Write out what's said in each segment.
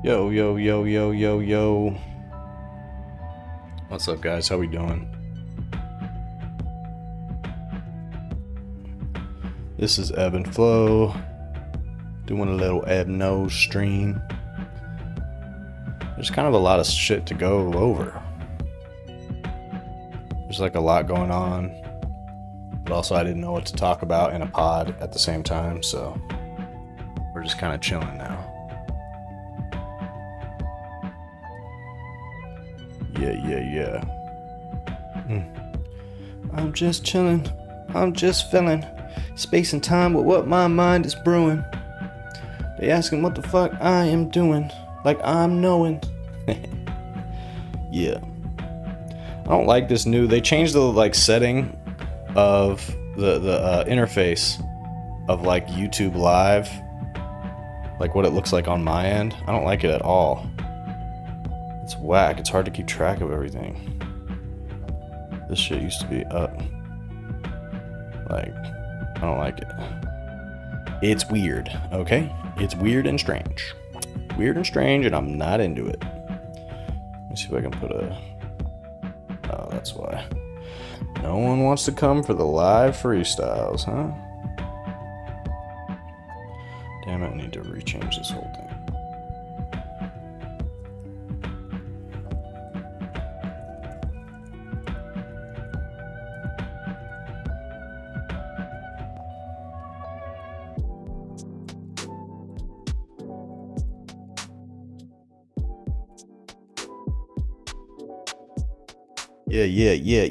Yo, yo, yo, yo, yo, yo. What's up, guys? How we doing? This is Eb&Flow, doing a little Eb&No stream. There's kind of a lot of shit to go over. There's like a lot going on, but also I didn't know what to talk about in a pod at the same time, so we're just kind of chilling now. Yeah. I'm just chilling. I'm just filling space and time with what my mind is brewing. They asking what the fuck I am doing, like I'm knowing. Yeah. I don't like this new. They changed the setting of the interface of YouTube Live, like what it looks like on my end. I don't like it at all. It's whack. It's hard to keep track of everything. This shit used to be up. I don't like it. It's weird, okay? It's weird and strange. Weird and strange, and I'm not into it. Let me see if I can put a... Oh, that's why. No one wants to come for the live freestyles, huh? Damn it, I need to rechange this whole thing.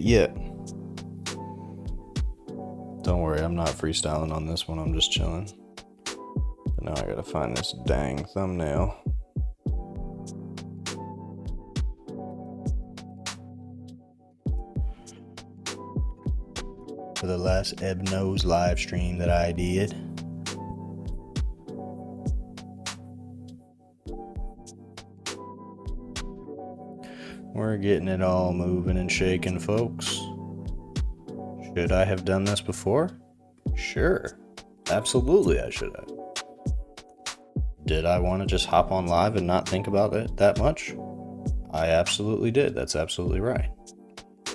Yeah. Don't worry, I'm not freestyling on this one, I'm just chilling. But now I gotta find this dang thumbnail. For the last Eb&No's live stream that I did. We're getting it all moving and shaking, folks. Should I have done this before? Sure. Absolutely I should have. Did I want to just hop on live and not think about it that much? I absolutely did. That's absolutely right.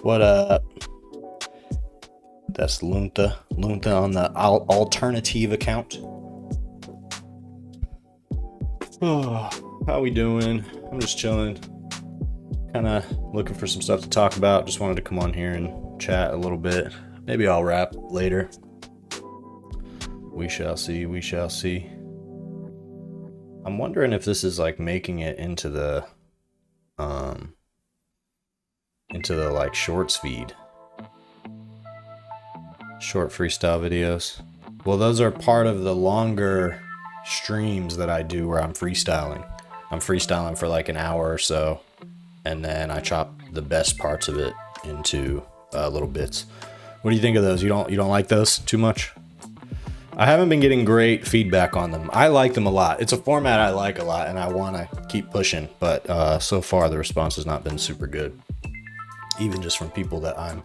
What up? That's Lunta on the alternative account. Oh, how we doing? I'm just chilling. Kind of looking for some stuff to talk about. Just wanted to come on here and chat a little bit. Maybe I'll rap later. We shall see. I'm wondering if this is making it into the shorts feed. Short freestyle videos. Well, those are part of the longer streams that I do where I'm freestyling. I'm freestyling for an hour or so. And then I chop the best parts of it into little bits. What do you think of those? You don't like those too much? I haven't been getting great feedback on them. I like them a lot. It's a format I like a lot, and I want to keep pushing. But so far, the response has not been super good. Even just from people that I'm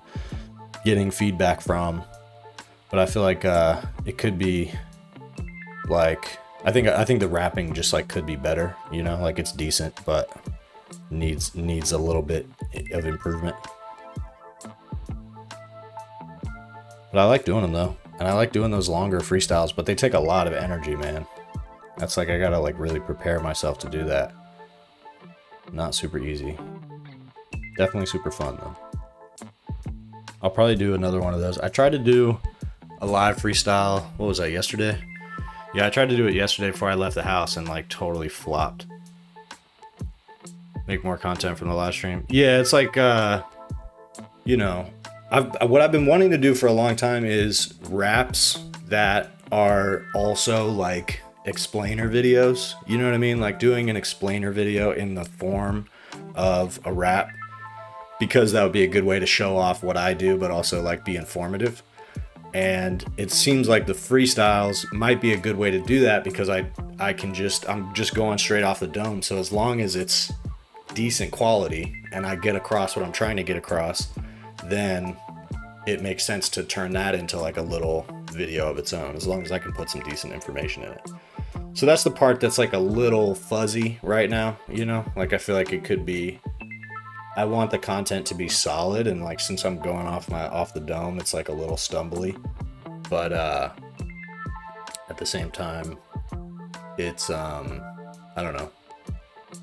getting feedback from. But I feel like it could be I think the rapping just could be better. You know, it's decent, but needs a little bit of improvement. But I like doing them though, and I like doing those longer freestyles, but they take a lot of energy, man. That's I gotta really prepare myself to do that. Not super easy. Definitely super fun though. I'll probably do another one of those. I tried to do a live freestyle, what was that, yesterday? Yeah, I tried to do it yesterday before I left the house and totally flopped. Make more content from the live stream. Yeah, it's you know, what I've been wanting to do for a long time is raps that are also explainer videos. You know what I mean? Doing an explainer video in the form of a rap, because that would be a good way to show off what I do, but also be informative. And it seems like the freestyles might be a good way to do that, because I'm just going straight off the dome. So as long as it's decent quality and I get across what I'm trying to get across, then it makes sense to turn that into a little video of its own, as long as I can put some decent information in it. So that's the part that's like a little fuzzy right now, you know? Like I feel like it could be, I want the content to be solid, and like since I'm going off the dome, it's like a little stumbly. But at the same time, it's I don't know.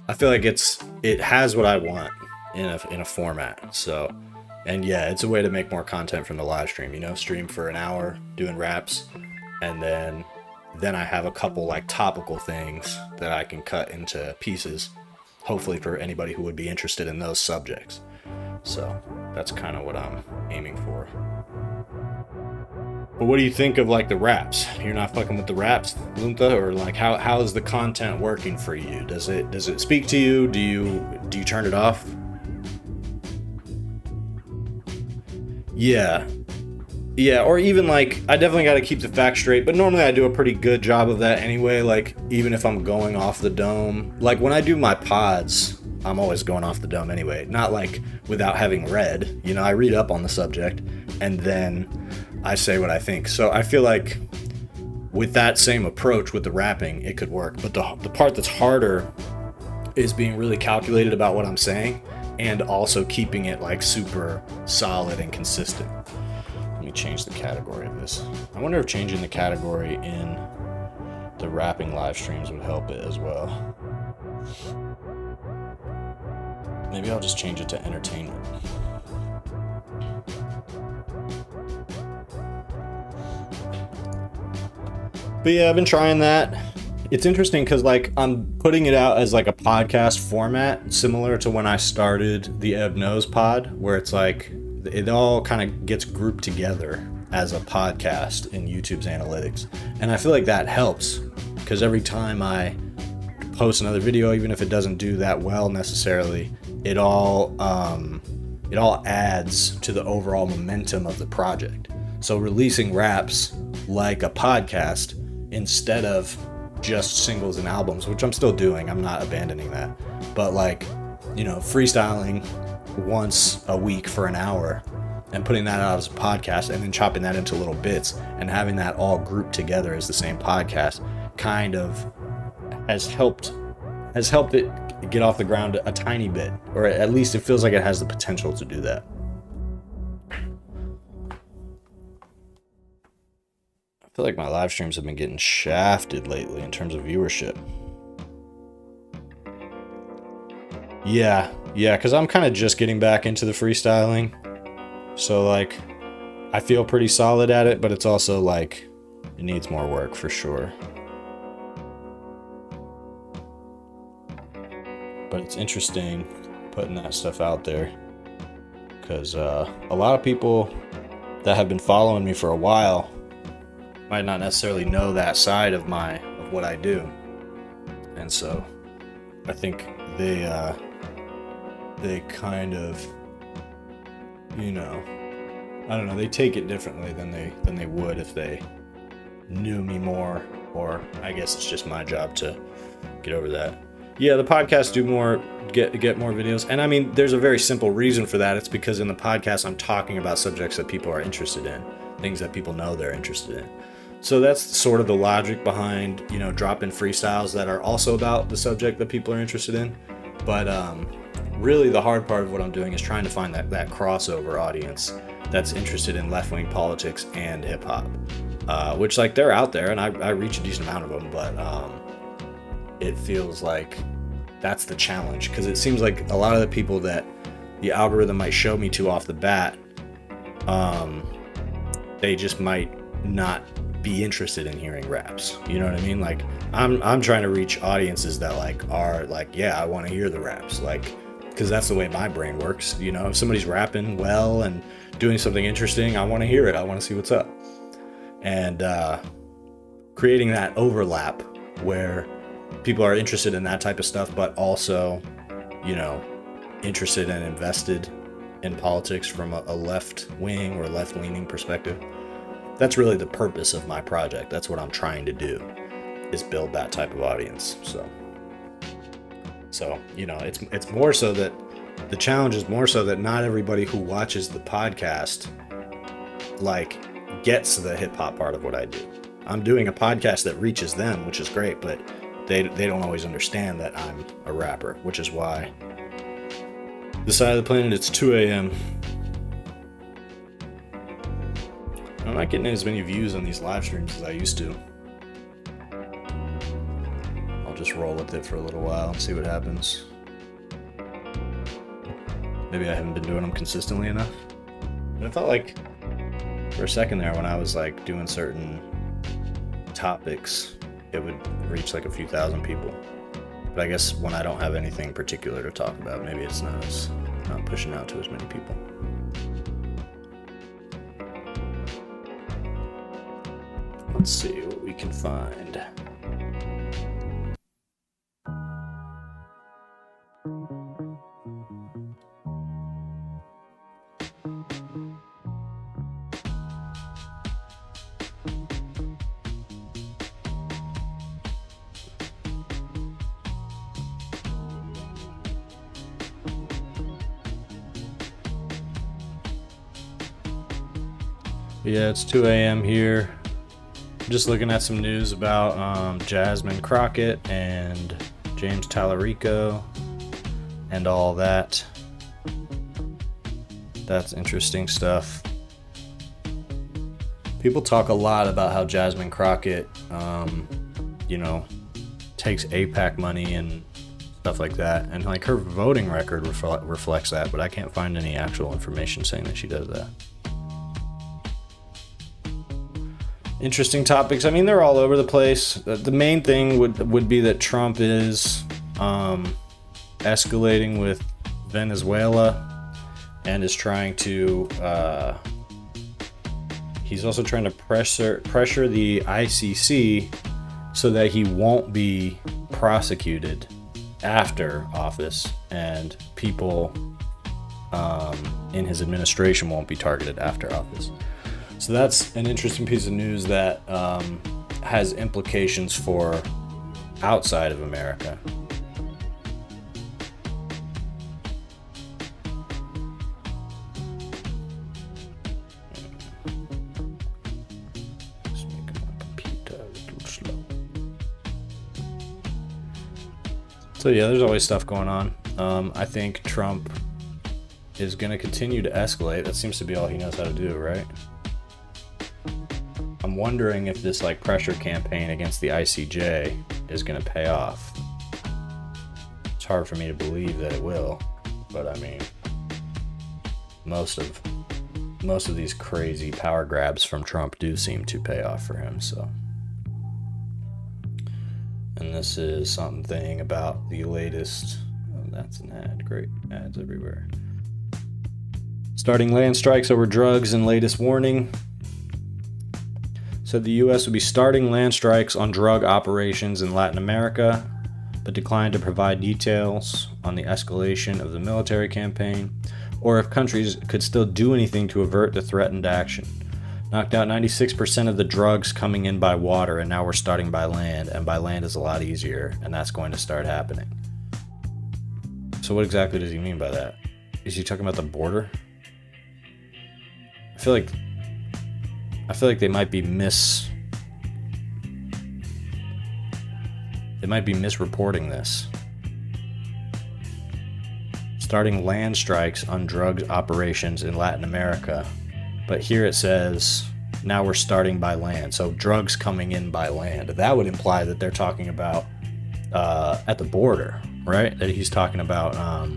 I feel like it has what I want in a format. So, and yeah, it's a way to make more content from the live stream, you know, stream for an hour doing raps, and then I have a couple like topical things that I can cut into pieces, hopefully for anybody who would be interested in those subjects. So that's kind of what I'm aiming for. But what do you think of like the raps? You're not fucking with the raps, Lunta, or like how is the content working for you? Does it speak to you? Do you turn it off? Yeah. Yeah, or even like, I definitely got to keep the facts straight, but normally I do a pretty good job of that anyway. Like, even if I'm going off the dome, like when I do my pods, I'm always going off the dome anyway. Not like without having read, you know, I read up on the subject and then I say what I think. So I feel like with that same approach with the rapping, it could work. But the part that's harder is being really calculated about what I'm saying and also keeping it like super solid and consistent. Let me change the category of this. I wonder if changing the category in the rapping live streams would help it as well. Maybe I'll just change it to entertainment. But yeah, I've been trying that. It's interesting because like I'm putting it out as like a podcast format, similar to when I started the Eb&Flow's pod, where it's like it all kind of gets grouped together as a podcast in YouTube's analytics. And I feel like that helps because every time I post another video, even if it doesn't do that well necessarily, it all adds to the overall momentum of the project. So releasing raps like a podcast instead of just singles and albums, which I'm still doing, I'm not abandoning that, but like, you know, freestyling once a week for an hour and putting that out as a podcast and then chopping that into little bits and having that all grouped together as the same podcast kind of has helped it get off the ground a tiny bit, or at least it feels like it has the potential to do that. I feel like my live streams have been getting shafted lately in terms of viewership. Yeah, because I'm kind of just getting back into the freestyling. So, like, I feel pretty solid at it, but it's also, like, it needs more work for sure. But it's interesting putting that stuff out there because a lot of people that have been following me for a while might not necessarily know that side of what I do. And so I think they kind of, you know, I don't know, they take it differently than they would if they knew me more, or I guess it's just my job to get over that. Yeah, the podcast get more videos. And I mean, there's a very simple reason for that. It's because in the podcast I'm talking about subjects that people are interested in, things that people know they're interested in. So that's sort of the logic behind, you know, dropping freestyles that are also about the subject that people are interested in. But really the hard part of what I'm doing is trying to find that crossover audience that's interested in left-wing politics and hip-hop, which, like, they're out there, and I reach a decent amount of them, but it feels like that's the challenge, because it seems like a lot of the people that the algorithm might show me to off the bat, they just might not be interested in hearing raps. You know what I mean? Like, I'm trying to reach audiences that are like, yeah, I want to hear the raps, like, because that's the way my brain works. You know, if somebody's rapping well and doing something interesting, I want to hear it. I want to see what's up. And creating that overlap where people are interested in that type of stuff, but also, you know, interested and invested in politics from a left wing or left leaning perspective. That's really the purpose of my project. That's what I'm trying to do, is build that type of audience. So, you know, it's more so that the challenge is more so that not everybody who watches the podcast, like, gets the hip hop part of what I do. I'm doing a podcast that reaches them, which is great, but they don't always understand that I'm a rapper, which is why this side of the planet, it's 2 a.m. I'm not getting as many views on these live streams as I used to. I'll just roll with it for a little while and see what happens. Maybe I haven't been doing them consistently enough. And it felt like for a second there when I was like doing certain topics, it would reach like a few thousand people. But I guess when I don't have anything particular to talk about, maybe it's not pushing out to as many people. Let's see what we can find. Yeah, it's 2 a.m. here. Just looking at some news about Jasmine Crockett and James Tallarico and all that. That's interesting stuff. People talk a lot about how Jasmine Crockett, takes APAC money and stuff like that. And like her voting record reflects that, but I can't find any actual information saying that she does that. Interesting topics. I mean, they're all over the place. The main thing would be that Trump is escalating with Venezuela and is trying to. He's also trying to pressure the ICC so that he won't be prosecuted after office, and people in his administration won't be targeted after office. So that's an interesting piece of news that has implications for outside of America. Just making my computer a little slow. So yeah, there's always stuff going on. I think Trump is going to continue to escalate. That seems to be all he knows how to do, right? I'm wondering if this like pressure campaign against the ICJ is going to pay off. It's hard for me to believe that it will, but I mean, most of these crazy power grabs from Trump do seem to pay off for him. So, and this is something about the latest. Oh, that's an ad. Great ads everywhere. Starting land strikes over drugs and latest warning. Said the U.S. would be starting land strikes on drug operations in Latin America, but declined to provide details on the escalation of the military campaign, or if countries could still do anything to avert the threatened action. Knocked out 96% of the drugs coming in by water, and now we're starting by land, and by land is a lot easier, and that's going to start happening. So what exactly does he mean by that? Is he talking about the border? I feel like they might be misreporting this. Starting land strikes on drug operations in Latin America, but here it says now we're starting by land. So drugs coming in by land. That would imply that they're talking about at the border, right? That he's talking about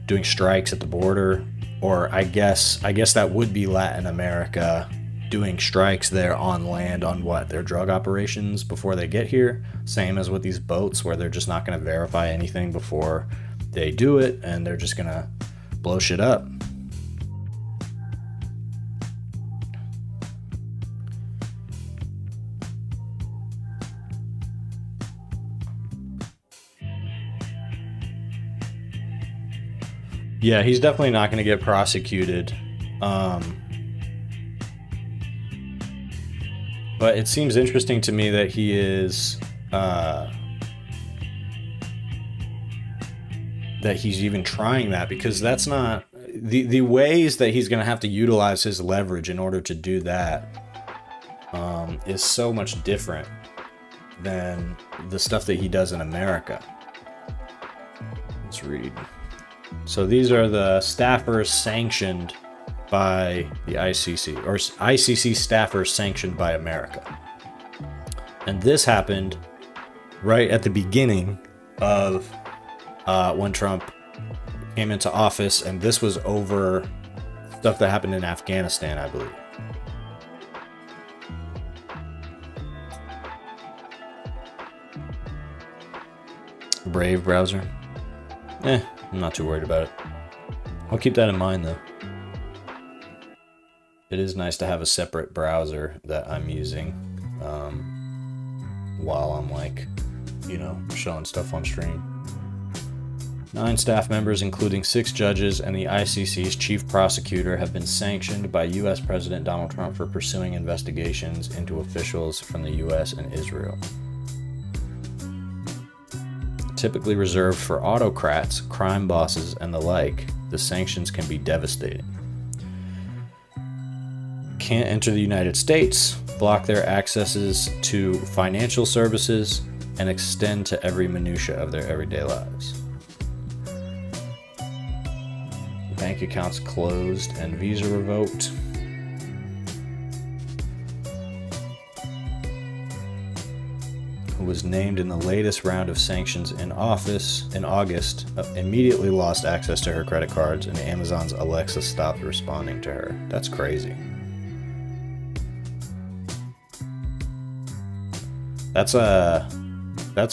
doing strikes at the border, or I guess that would be Latin America doing strikes there on land on what? Their drug operations before they get here. Same as with these boats where they're just not going to verify anything before they do it, and they're just going to blow shit up. Yeah, he's definitely not going to get prosecuted. But it seems interesting to me that he is, that he's even trying that, because that's not the ways that he's going to have to utilize his leverage in order to do that is so much different than the stuff that he does in America. Let's read. So these are the staffers sanctioned by the ICC, or ICC staffers sanctioned by America. And this happened right at the beginning of when Trump came into office, and this was over stuff that happened in Afghanistan, I believe. Brave browser. I'm not too worried about it. I'll keep that in mind though. It is nice to have a separate browser that I'm using while I'm like, you know, showing stuff on stream. 9 staff members, including 6 judges and the ICC's chief prosecutor, have been sanctioned by U.S. President Donald Trump for pursuing investigations into officials from the U.S. and Israel. Typically reserved for autocrats, crime bosses, and the like, the sanctions can be devastating. Can't enter the United States, block their accesses to financial services, and extend to every minutia of their everyday lives. Bank accounts closed and visa revoked. Who was named in the latest round of sanctions in office in August, immediately lost access to her credit cards, and Amazon's Alexa stopped responding to her. That's crazy. That's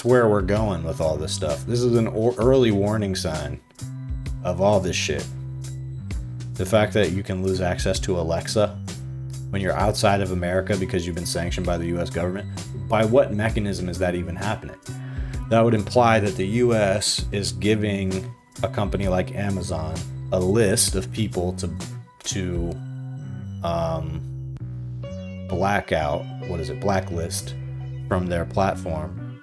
where we're going with all this stuff. This is an early warning sign of all this shit. The fact that you can lose access to Alexa when you're outside of America because you've been sanctioned by the US government. By what mechanism is that even happening? That would imply that the US is giving a company like Amazon a list of people to blacklist from their platform,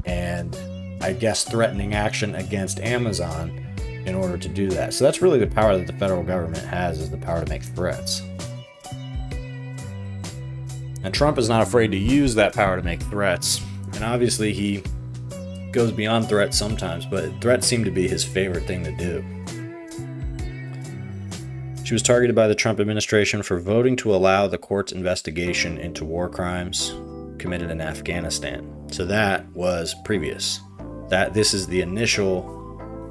and I guess threatening action against Amazon in order to do that. So that's really the power that the federal government has, is the power to make threats. And Trump is not afraid to use that power to make threats. And obviously he goes beyond threats sometimes, but threats seem to be his favorite thing to do. She was targeted by the Trump administration for voting to allow the court's investigation into war crimes committed in Afghanistan. So that was previous. This is the initial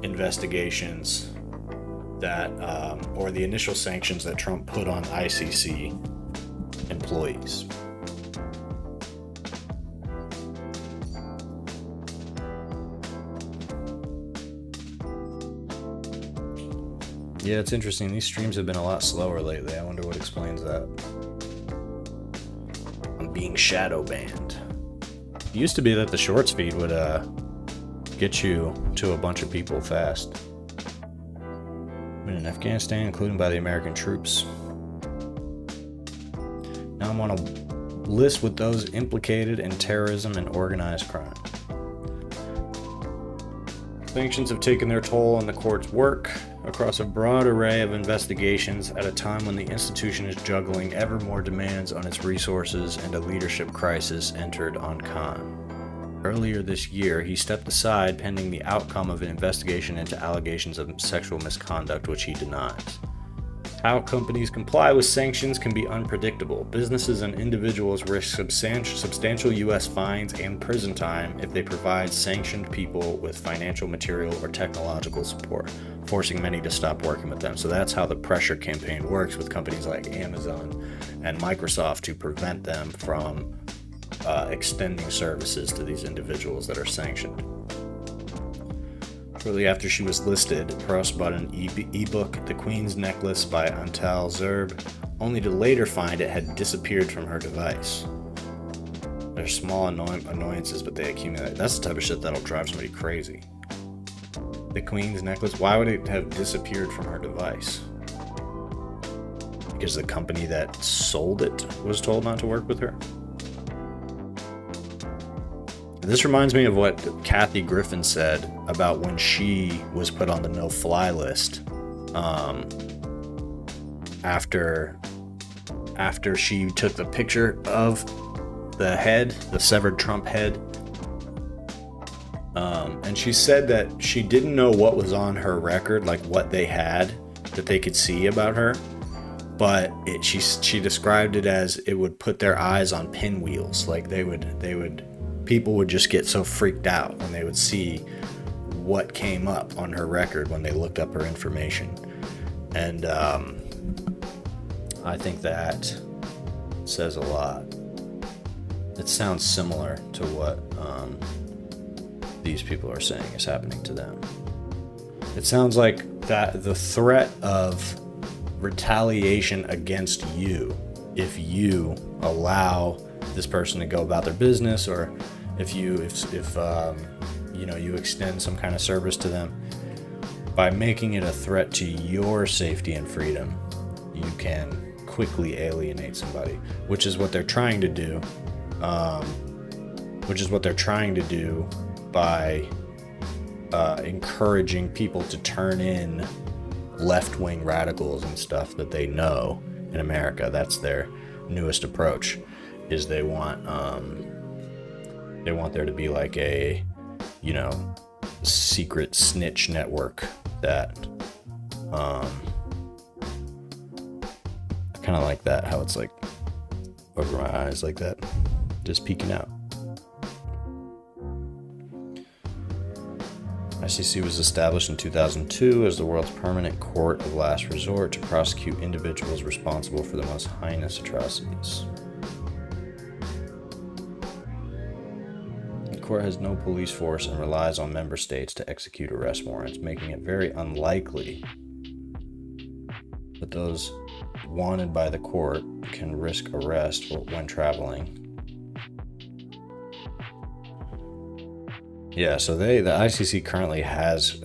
investigations that, or the initial sanctions that Trump put on ICC employees. Yeah, it's interesting. These streams have been a lot slower lately. I wonder what explains that. I'm being shadow banned. It used to be that the shorts feed would get you to a bunch of people fast. Been in Afghanistan, including by the American troops. Now I'm on a list with those implicated in terrorism and organized crime. Sanctions have taken their toll on the court's work across a broad array of investigations at a time when the institution is juggling ever more demands on its resources and a leadership crisis entered on Khan. Earlier this year, he stepped aside pending the outcome of an investigation into allegations of sexual misconduct, which he denies. How companies comply with sanctions can be unpredictable. Businesses and individuals risk substantial U.S. fines and prison time if they provide sanctioned people with financial, material, or technological support, forcing many to stop working with them. So that's how the pressure campaign works with companies like Amazon and Microsoft to prevent them from extending services to these individuals that are sanctioned. Shortly after she was listed, Proust bought an ebook, The Queen's Necklace by Antal Zerb, only to later find it had disappeared from her device. They're small annoyances, but they accumulate. That's the type of shit that'll drive somebody crazy. The Queen's Necklace, why would it have disappeared from her device? Because the company that sold it was told not to work with her? This reminds me of what Kathy Griffin said about when she was put on the no-fly list after after she took the picture of the head, the severed Trump head. And she said that she didn't know what was on her record, like what they had that they could see about her. But she described it as it would put their eyes on pinwheels. Like people would just get so freaked out when they would see what came up on her record when they looked up her information. And I think that says a lot. It sounds similar to what these people are saying is happening to them. It sounds like that the threat of retaliation against you if you allow this person to go about their business, or if you extend some kind of service to them, by making it a threat to your safety and freedom, you can quickly alienate somebody, which is what they're trying to do. By encouraging people to turn in left-wing radicals and stuff that they know in America. That's their newest approach, is they want there to be like a, secret snitch network that I kind of like that, how it's like over my eyes like that, just peeking out. ICC was established in 2002 as the world's permanent court of last resort to prosecute individuals responsible for the most heinous atrocities. The court has no police force and relies on member states to execute arrest warrants, making it very unlikely that those wanted by the court can risk arrest when traveling. Yeah, so the ICC currently has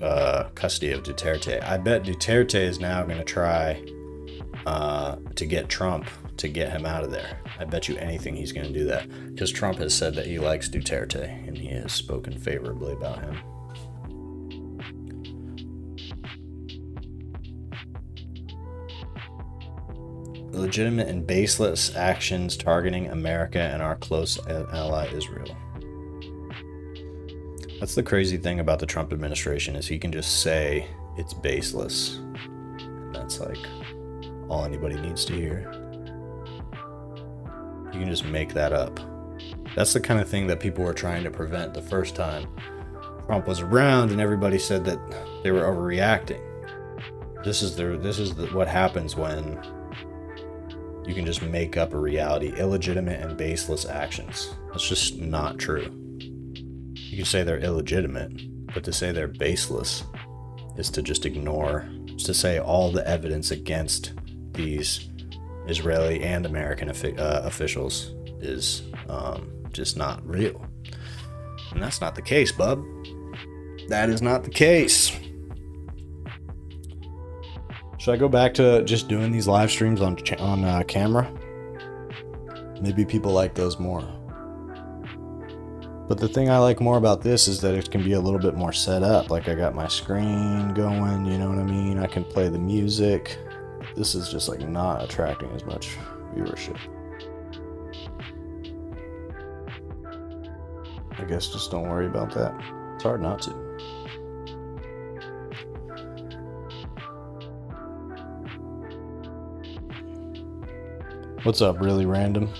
custody of Duterte. I bet Duterte is now going to try to get Trump to get him out of there. I bet you anything he's going to do that, because Trump has said that he likes Duterte and he has spoken favorably about him. Legitimate and baseless actions targeting America and our close ally Israel. That's the crazy thing about the Trump administration, is he can just say it's baseless. And that's like all anybody needs to hear. You can just make that up. That's the kind of thing that people were trying to prevent the first time Trump was around, and everybody said that they were overreacting. This is what happens when you can just make up a reality. Illegitimate and baseless actions. That's just not true. You can say they're illegitimate, but to say they're baseless is to just ignore, is to say all the evidence against these Israeli and American officials is just not real. And that's not the case, bub. That is not the case. Should I go back to just doing these live streams on camera? Maybe people like those more. But the thing I like more about this is that it can be a little bit more set up. Like, I got my screen going, you know what I mean? I can play the music. This is just like not attracting as much viewership. I guess just don't worry about that. It's hard not to. What's up, really random?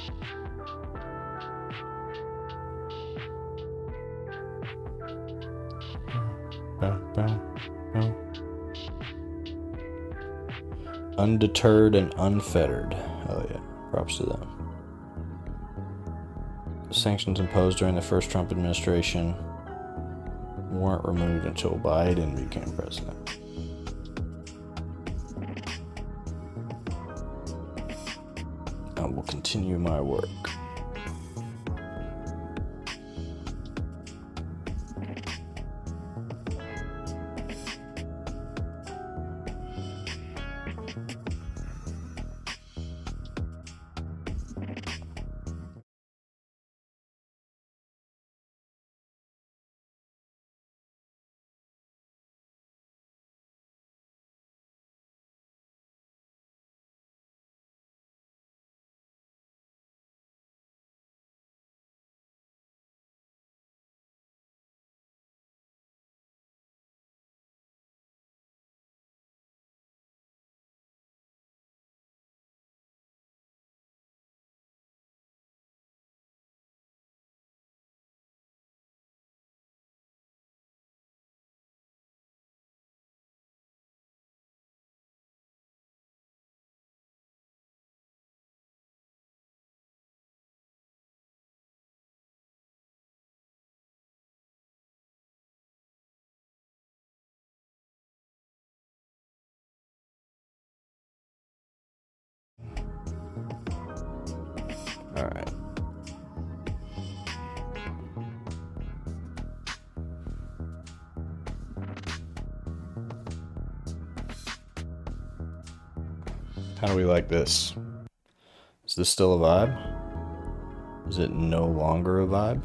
Undeterred and unfettered. Oh yeah, props to them. Sanctions imposed during the first Trump administration weren't removed until Biden became president. I will continue my work. How do we like this? Is this still a vibe? Is it no longer a vibe?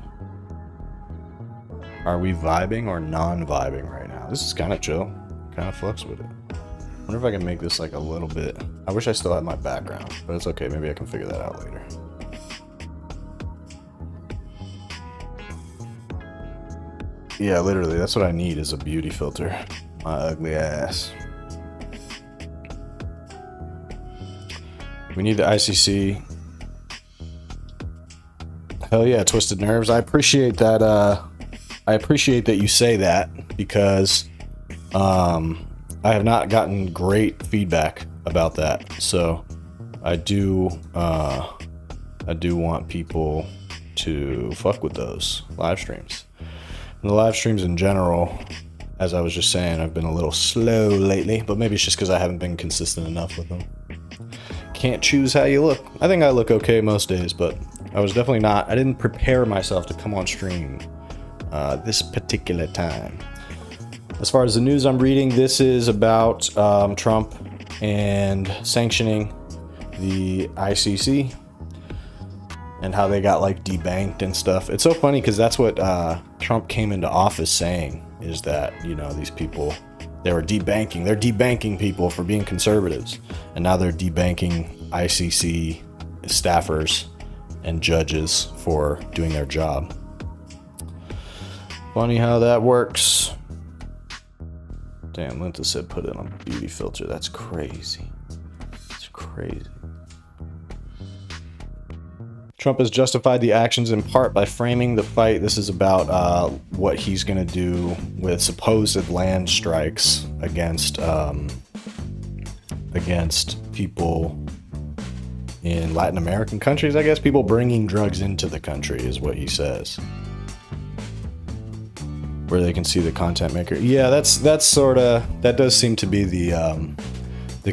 Are we vibing or non-vibing right now? This is kind of chill. Kind of fucks with it. Wonder if I can make this like a little bit. I wish I still had my background, but it's okay. Maybe I can figure that out later. Yeah, literally, that's what I need is a beauty filter. My ugly ass. We need the ICC. Hell yeah, Twisted Nerves. I appreciate that. I appreciate that you say that because I have not gotten great feedback about that. So I do want people to fuck with those live streams. And the live streams in general, as I was just saying, I've been a little slow lately, but maybe it's just because I haven't been consistent enough with them. Can't choose how you look. I think I look okay most days, but I was definitely not. I didn't prepare myself to come on stream this particular time. As far as the news I'm reading, this is about Trump and sanctioning the ICC and how they got like debanked and stuff. It's so funny because that's what Trump came into office saying, is that, you know, these people, they're debanking people for being conservatives, and now they're debanking ICC staffers and judges for doing their job. Funny how that works. Damn, Linta said put it on a beauty filter. That's crazy. It's crazy. Trump has justified the actions in part by framing the fight. This is about what he's going to do with supposed land strikes against people in Latin American countries, I guess. People bringing drugs into the country is what he says. Where they can see the content maker. Yeah, that's sort of, that does seem to be the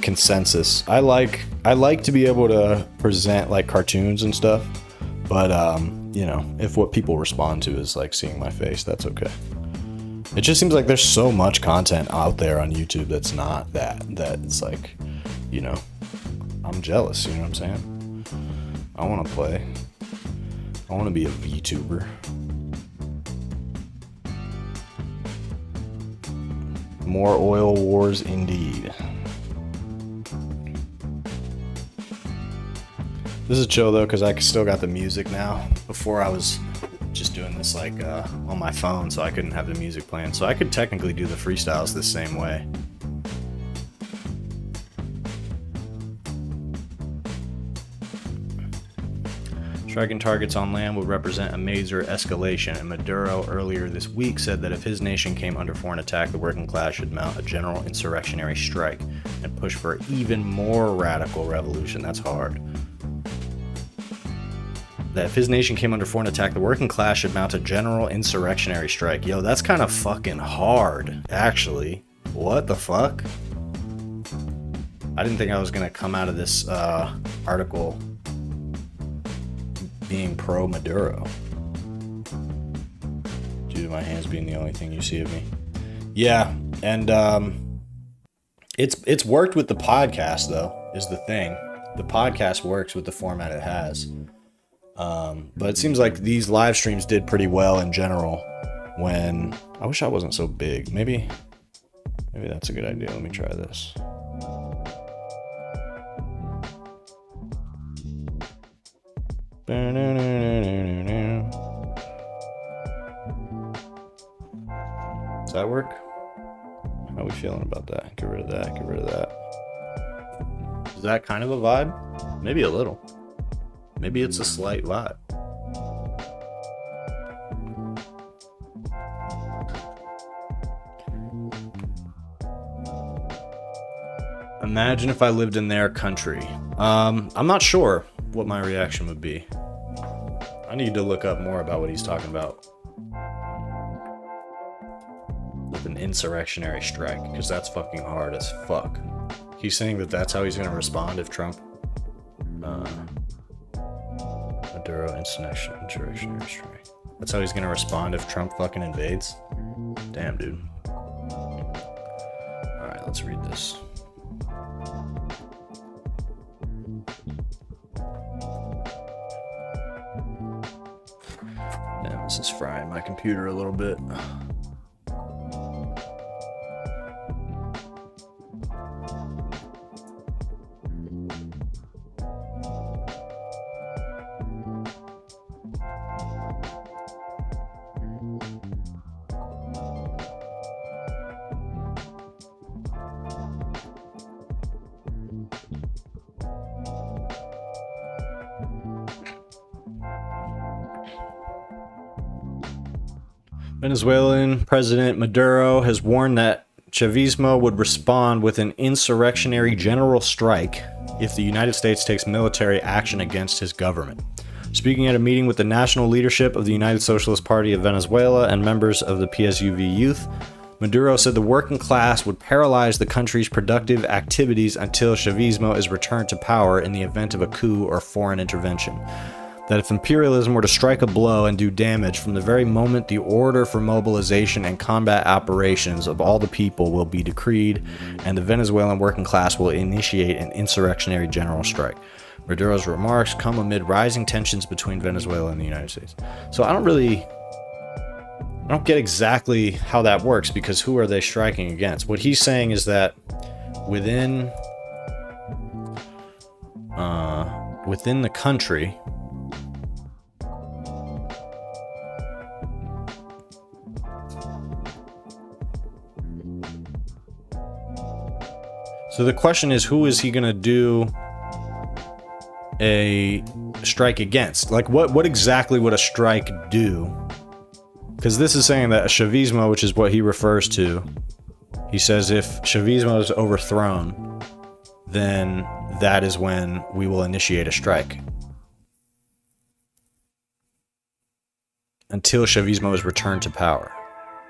consensus. I like to be able to present like cartoons and stuff, but you know, if what people respond to is like seeing my face, that's okay. It just seems like there's so much content out there on YouTube that's not that it's like, you know, I'm jealous, you know what I'm saying? I want to play. I want to be a VTuber. More oil wars indeed. This is chill though, because I still got the music now. Before I was just doing this like on my phone, so I couldn't have the music playing. So I could technically do the freestyles the same way. Striking targets on land would represent a major escalation, and Maduro earlier this week said that if his nation came under foreign attack, the working class should mount a general insurrectionary strike and push for even more radical revolution. That's hard. That if his nation came under foreign attack, the working class should mount a general insurrectionary strike. Yo, that's kind of fucking hard, actually. What the fuck? I didn't think I was gonna come out of this article being pro Maduro, due to my hands being the only thing you see of me. Yeah, and it's worked with the podcast though, is the thing. The podcast works with the format it has, but it seems like these live streams did pretty well in general. When I wish I wasn't so big. Maybe that's a good idea. Let me try this. Does that work? How are we feeling about that? Get rid of that, get rid of that. Is that kind of a vibe? Maybe a little. Maybe it's a slight vibe. Imagine if I lived in their country. I'm not sure what my reaction would be. I need to look up more about what he's talking about with an insurrectionary strike, because that's fucking hard as fuck. He's saying that that's how he's going to respond if Trump Maduro insurrectionary strike. That's how he's going to respond if Trump fucking invades. Damn, dude. All right, let's read this. is frying my computer a little bit. Venezuelan President Maduro has warned that Chavismo would respond with an insurrectionary general strike if the United States takes military action against his government. Speaking at a meeting with the national leadership of the United Socialist Party of Venezuela and members of the PSUV youth, Maduro said the working class would paralyze the country's productive activities until Chavismo is returned to power in the event of a coup or foreign intervention. That if imperialism were to strike a blow and do damage from the very moment the order for mobilization and combat operations of all the people will be decreed, and the Venezuelan working class will initiate an insurrectionary general strike. Maduro's remarks come amid rising tensions between Venezuela and the United States. So I don't get exactly how that works, because who are they striking against? What he's saying is that within the country, so the question is, who is he going to do a strike against? Like, what exactly would a strike do? Because this is saying that a Chavismo, which is what he refers to, he says if Chavismo is overthrown, then that is when we will initiate a strike. Until Chavismo is returned to power.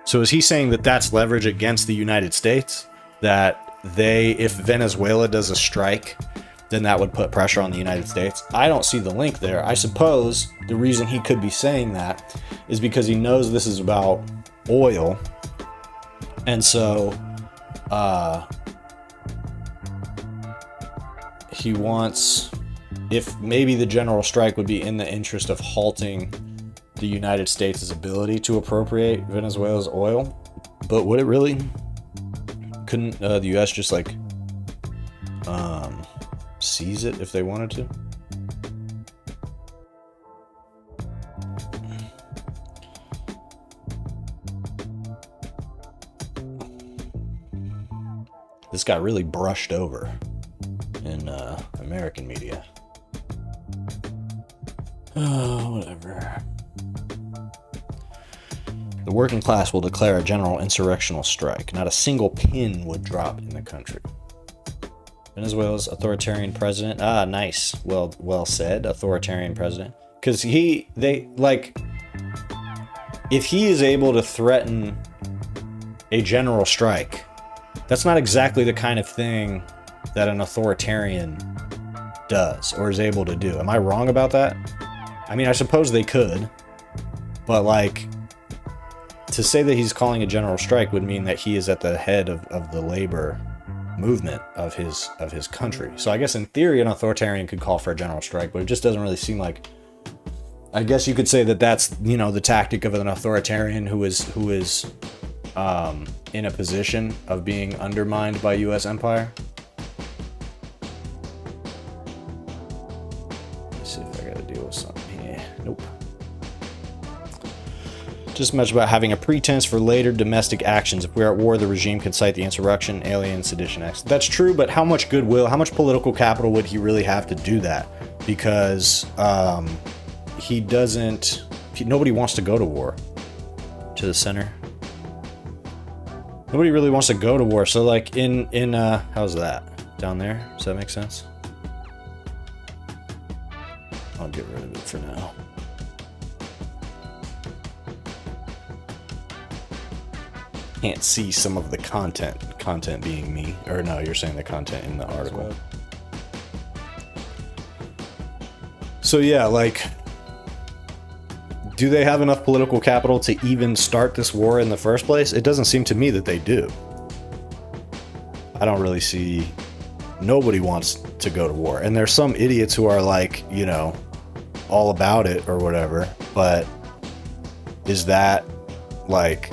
So is he saying that that's leverage against the United States? That if Venezuela does a strike, then that would put pressure on the United States? I don't see the link there. I suppose the reason he could be saying that is because he knows this is about oil. And so he wants, if maybe the general strike would be in the interest of halting the United States' ability to appropriate Venezuela's oil. But would it really? Couldn't the US just like seize it if they wanted to? This got really brushed over in American media. Oh, whatever. The working class will declare a general insurrectional strike. Not a single pin would drop in the country. Venezuela's authoritarian president. Ah, nice. Well said, authoritarian president. Because if he is able to threaten a general strike, that's not exactly the kind of thing that an authoritarian does or is able to do. Am I wrong about that? I mean, I suppose they could, but like, to say that he's calling a general strike would mean that he is at the head of the labor movement of his country. So I guess in theory an authoritarian could call for a general strike, but it just doesn't really seem like. I guess you could say that that's, the tactic of an authoritarian who is in a position of being undermined by U.S. empire. Let's see if I gotta deal with something here. Nope. Just much about having a pretense for later domestic actions. If we're at war, the regime can cite the insurrection, alien, sedition acts. That's true, but how much goodwill, how much political capital would he really have to do that? Because nobody wants to go to war. To the center. Nobody really wants to go to war. So like how's that? Down there? Does that make sense? I'll get rid of it for now. Can't see some of the content being me, or no, you're saying the content in the article. So yeah, like, do they have enough political capital to even start this war in the first place? It doesn't seem to me that they do. I don't really see. Nobody wants to go to war, and there's some idiots who are like, all about it or whatever, but Is that like,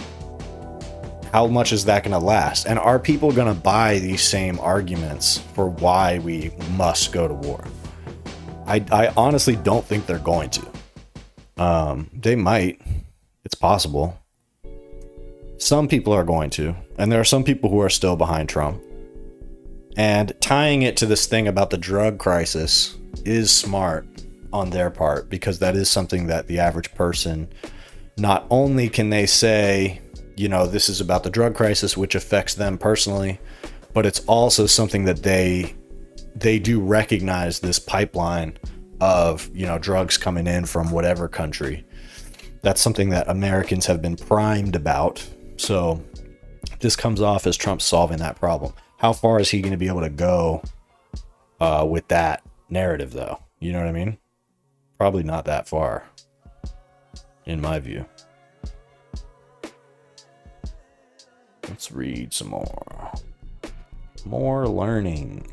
how much is that going to last? And are people going to buy these same arguments for why we must go to war? I honestly don't think they're going to. They might. It's possible. Some people are going to. And there are some people who are still behind Trump. And tying it to this thing about the drug crisis is smart on their part, because that is something that the average person, not only can they say, you know, this is about the drug crisis, which affects them personally, but it's also something that they do recognize this pipeline of, you know, drugs coming in from whatever country. That's something that Americans have been primed about. So this comes off as Trump solving that problem. How far is he going to be able to go with that narrative, though? You know what I mean? Probably not that far, in my view. Let's read some more. More learning.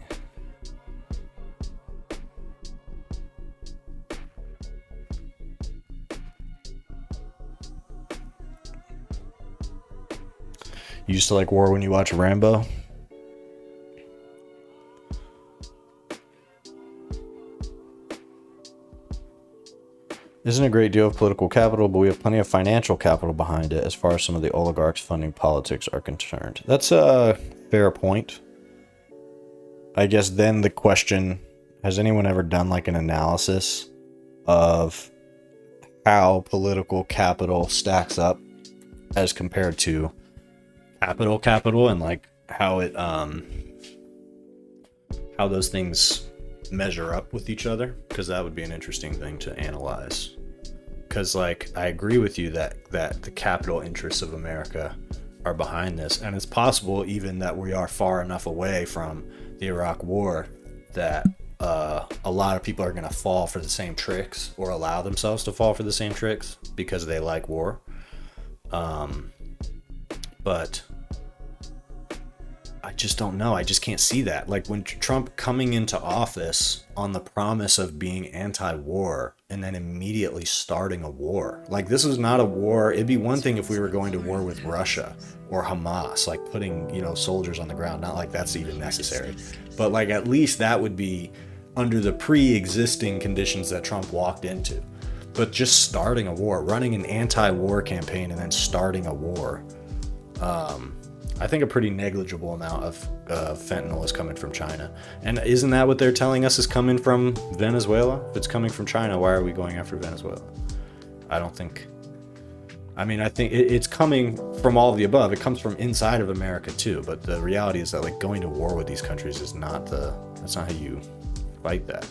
You used to like war when you watch Rambo? Isn't a great deal of political capital, but we have plenty of financial capital behind it as far as some of the oligarchs funding politics are concerned. That's a fair point. I guess then the question, has anyone ever done like an analysis of how political capital stacks up as compared to capital and like how it how those things measure up with each other? Because that would be an interesting thing to analyze. Because like I agree with you that the capital interests of America are behind this, and it's possible even that we are far enough away from the Iraq War that a lot of people are going to fall for the same tricks, or allow themselves to fall for the same tricks because they like war. But I just don't know. I just can't see that. Like when Trump coming into office on the promise of being anti-war and then immediately starting a war. Like this is not a war. It'd be one thing if we were going to war with Russia or Hamas, like putting, you know, soldiers on the ground. Not like that's even necessary. But like at least that would be under the pre-existing conditions that Trump walked into. But just starting a war, running an anti-war campaign and then starting a war. I think a pretty negligible amount of fentanyl is coming from China. And isn't that what they're telling us is coming from Venezuela? If it's coming from China, why are we going after Venezuela? I don't think... I mean, I think it's coming from all of the above. It comes from inside of America too. But the reality is that like going to war with these countries is not that's not how you fight that.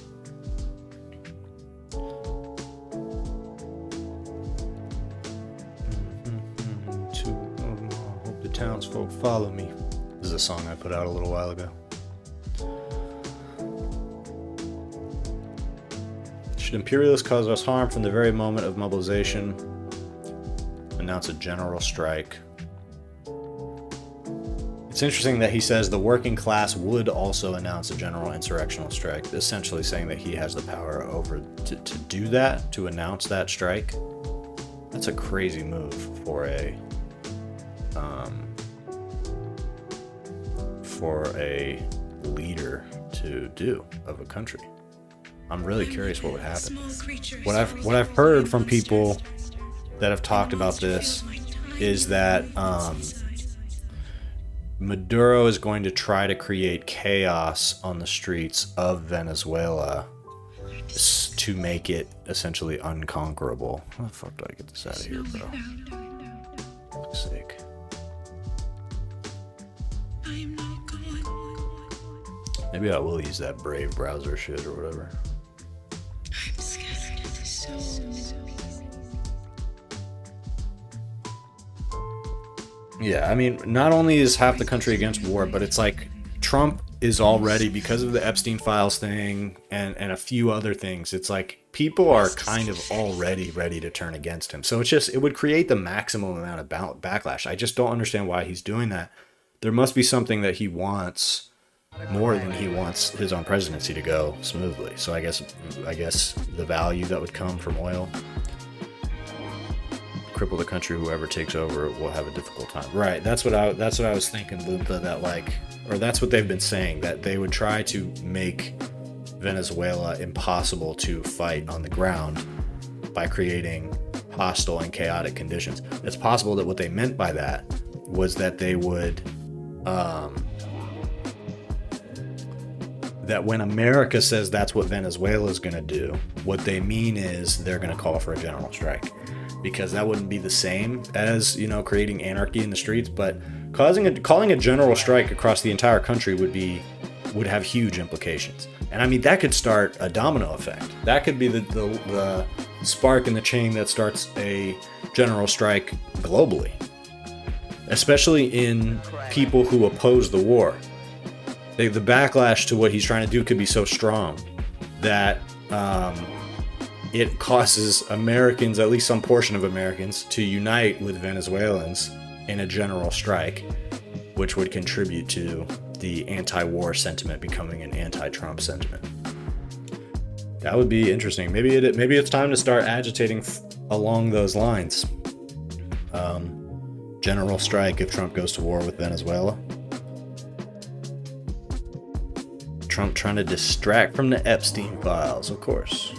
Townsfolk follow me. This is a song I put out a little while ago. Should imperialists cause us harm from the very moment of mobilization? Announce a general strike. It's interesting that he says the working class would also announce a general insurrectional strike, essentially saying that he has the power over to do that, to announce that strike. That's a crazy move for a leader to do of a country. I'm really curious what would happen. What I've heard from people that have talked about this is that Maduro is going to try to create chaos on the streets of Venezuela to make it essentially unconquerable. How the fuck do I get this out of here, bro? Fuck's sake. Maybe I will use that Brave browser shit or whatever. I'm scared of the soul. Yeah, I mean, not only is half the country against war, but it's like Trump is already, because of the Epstein Files thing and a few other things, it's like people are kind of already ready to turn against him. So it's just, it would create the maximum amount of backlash. I just don't understand why he's doing that. There must be something that he wants more than he wants his own presidency to go smoothly. So I guess the value that would come from oil. cripple the country. Whoever takes over will have a difficult time. Right. That's what I was thinking, Lupa, that like, or that's what they've been saying, that they would try to make Venezuela impossible to fight on the ground by creating hostile and chaotic conditions. It's possible that what they meant by that was that they would, that when America says that's what Venezuela is going to do, what they mean is they're going to call for a general strike, because that wouldn't be the same as, you know, creating anarchy in the streets, but calling a general strike across the entire country would have huge implications. And I mean, that could start a domino effect. That could be the spark in the chain that starts a general strike globally, especially in people who oppose the war. The backlash to what he's trying to do could be so strong that it causes Americans, at least some portion of Americans, to unite with Venezuelans in a general strike, which would contribute to the anti-war sentiment becoming an anti-Trump sentiment. That would be interesting. Maybe it's time to start agitating along those lines. General strike if Trump goes to war with Venezuela. Trump trying to distract from the Epstein files, of course.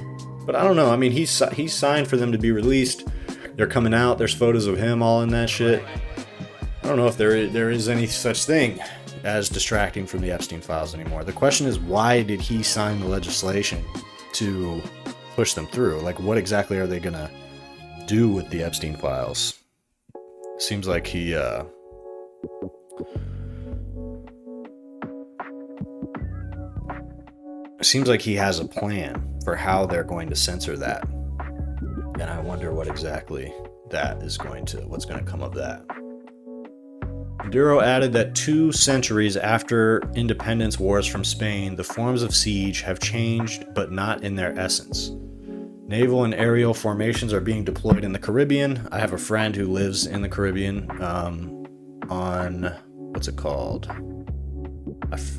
But I don't know. I mean, he's signed for them to be released. They're coming out. There's photos of him all in that shit. I don't know if there is any such thing as distracting from the Epstein files anymore. The question is, why did he sign the legislation to push them through? Like, what exactly are they gonna do with the Epstein files? Seems like he seems like he has a plan for how they're going to censor that. And I wonder what exactly what's going to come of that. Maduro added that 2 centuries after independence wars from Spain, the forms of siege have changed, but not in their essence. Naval and aerial formations are being deployed in the Caribbean. I have a friend who lives in the Caribbean, on, what's it called?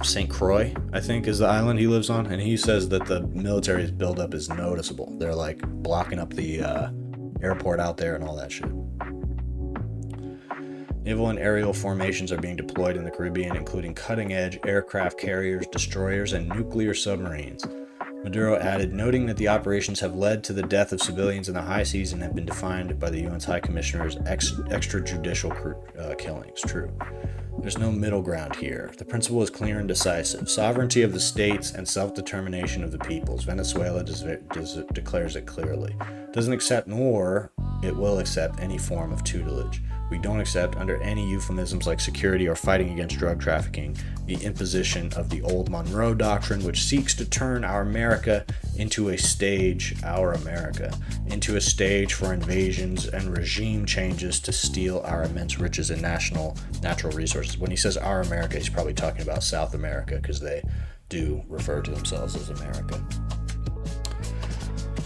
St. Croix, I think, is the island he lives on, and he says that the military's buildup is noticeable. They're like blocking up the airport out there and all that shit. Naval and aerial formations are being deployed in the Caribbean, including cutting-edge aircraft carriers, destroyers, and nuclear submarines. Maduro added, noting that the operations have led to the death of civilians in the high seas and have been defined by the UN's High Commissioner as extrajudicial killings. True. There's no middle ground here. The principle is clear and decisive. Sovereignty of the states and self-determination of the peoples. Venezuela declares it clearly. Doesn't accept, nor it will accept, any form of tutelage. We don't accept, under any euphemisms like security or fighting against drug trafficking, the imposition of the old Monroe Doctrine, which seeks to turn our America into a stage for invasions and regime changes to steal our immense riches and natural resources. When he says our America, he's probably talking about South America, because they do refer to themselves as America.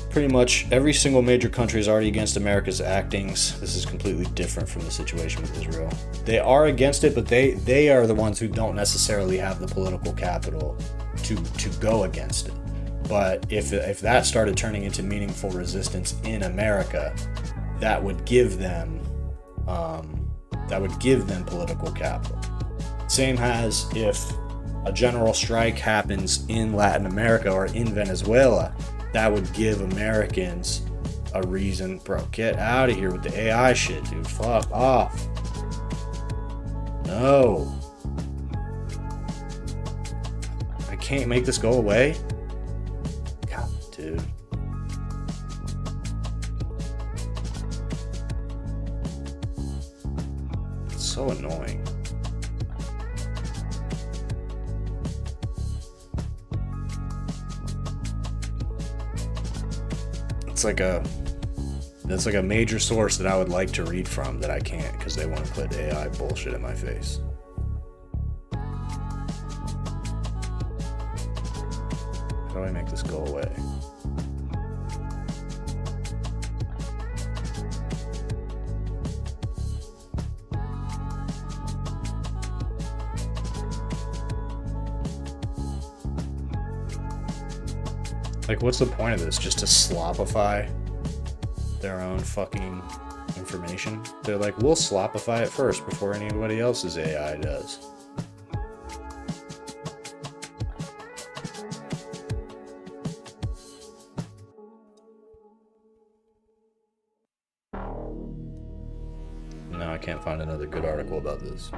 Pretty much every single major country is already against America's actings. This is completely different from the situation with Israel. They are against it, but they are the ones who don't necessarily have the political capital to go against it. But if that started turning into meaningful resistance in America, that would give them political capital. Same as if a general strike happens in Latin America or in Venezuela, that would give Americans a reason. Bro, get out of here with the AI shit, dude. Fuck off. No. I can't make this go away. God, dude. It's so annoying. That's like a major source that I would like to read from that I can't because they want to put AI bullshit in my face. How do I make this go away? Like, what's the point of this? Just to slopify their own fucking information. They're like, we'll slopify it first before anybody else's AI does. No, I can't find another good article about this.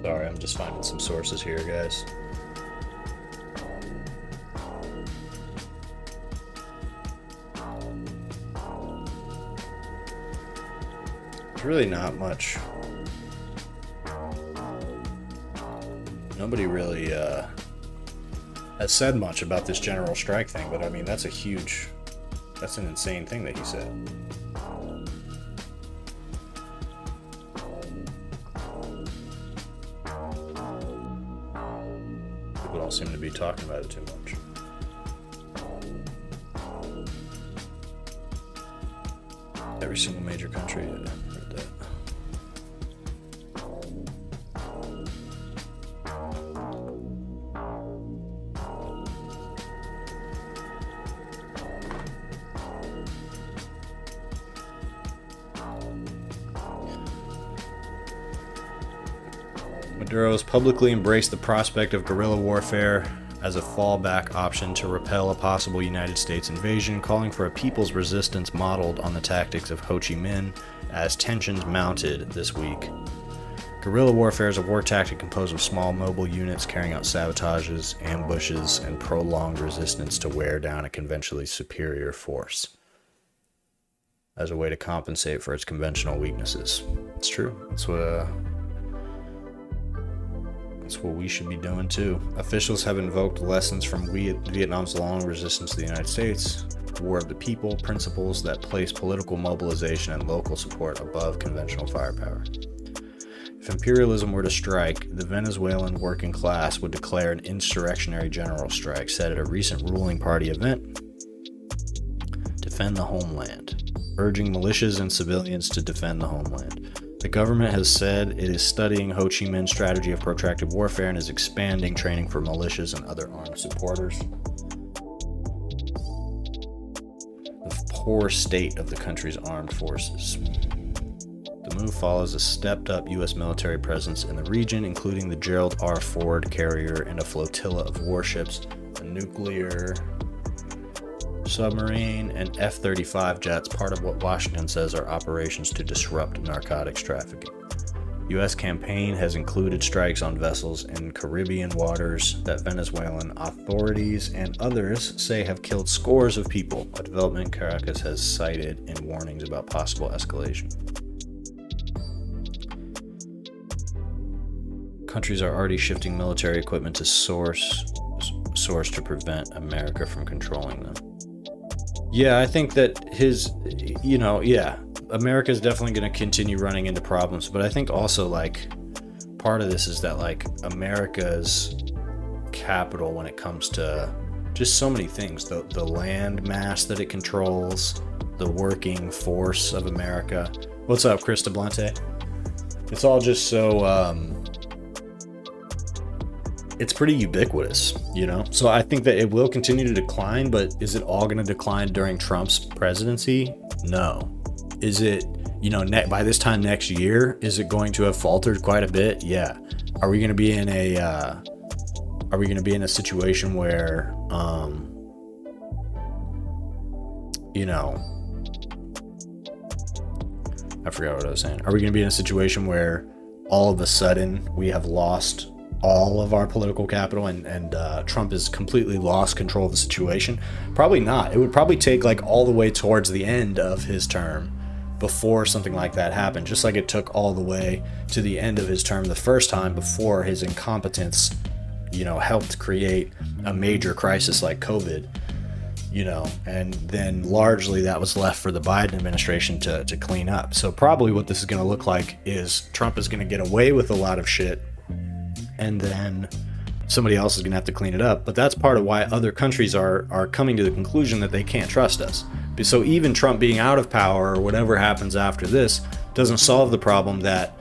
Sorry, I'm just finding some sources here, guys. There's really not much. Nobody really has said much about this general strike thing, but I mean, that's an insane thing that he said. People don't seem to be talking about it too much. Every single major country heard that. Maduro has publicly embraced the prospect of guerrilla warfare as a fallback option to repel a possible United States invasion, calling for a people's resistance modeled on the tactics of Ho Chi Minh as tensions mounted this week. Guerrilla warfare is a war tactic composed of small mobile units carrying out sabotages, ambushes, and prolonged resistance to wear down a conventionally superior force as a way to compensate for its conventional weaknesses. It's true. That's what we should be doing too. Officials have invoked lessons from Vietnam's long resistance to the United States, War of the People, principles that place political mobilization and local support above conventional firepower. If imperialism were to strike, the Venezuelan working class would declare an insurrectionary general strike, said at a recent ruling party event, Defend the Homeland, urging militias and civilians to defend the homeland. The government has said it is studying Ho Chi Minh's strategy of protracted warfare and is expanding training for militias and other armed supporters. The poor state of the country's armed forces. The move follows a stepped-up U.S. military presence in the region, including the Gerald R. Ford carrier and a flotilla of warships, a nuclear submarine, and F-35 jets, part of what Washington says are operations to disrupt narcotics trafficking. U.S. campaign has included strikes on vessels in Caribbean waters that Venezuelan authorities and others say have killed scores of people, a development Caracas has cited in warnings about possible escalation. Countries are already shifting military equipment to source to prevent America from controlling them. Yeah, I think that America's definitely going to continue running into problems, but I think also, like, part of this is that, like, America's capital when it comes to just so many things, the land mass that it controls, the working force of America. What's up, Krista Blante? It's all just so, it's pretty ubiquitous, you know? So I think that it will continue to decline, but is it all going to decline during Trump's presidency? No. Is it, by this time next year, is it going to have faltered quite a bit? Yeah. Are we going to be in a situation where, I forgot what I was saying. Are we going to be in a situation where all of a sudden we have lost all of our political capital and Trump has completely lost control of the situation? Probably not. It would probably take like all the way towards the end of his term before something like that happened, just like it took all the way to the end of his term the first time before his incompetence, helped create a major crisis like COVID. and then largely that was left for the Biden administration to clean up. So probably what this is going to look like is Trump is going to get away with a lot of shit, and then somebody else is going to have to clean it up. But that's part of why other countries are coming to the conclusion that they can't trust us. So even Trump being out of power or whatever happens after this doesn't solve the problem that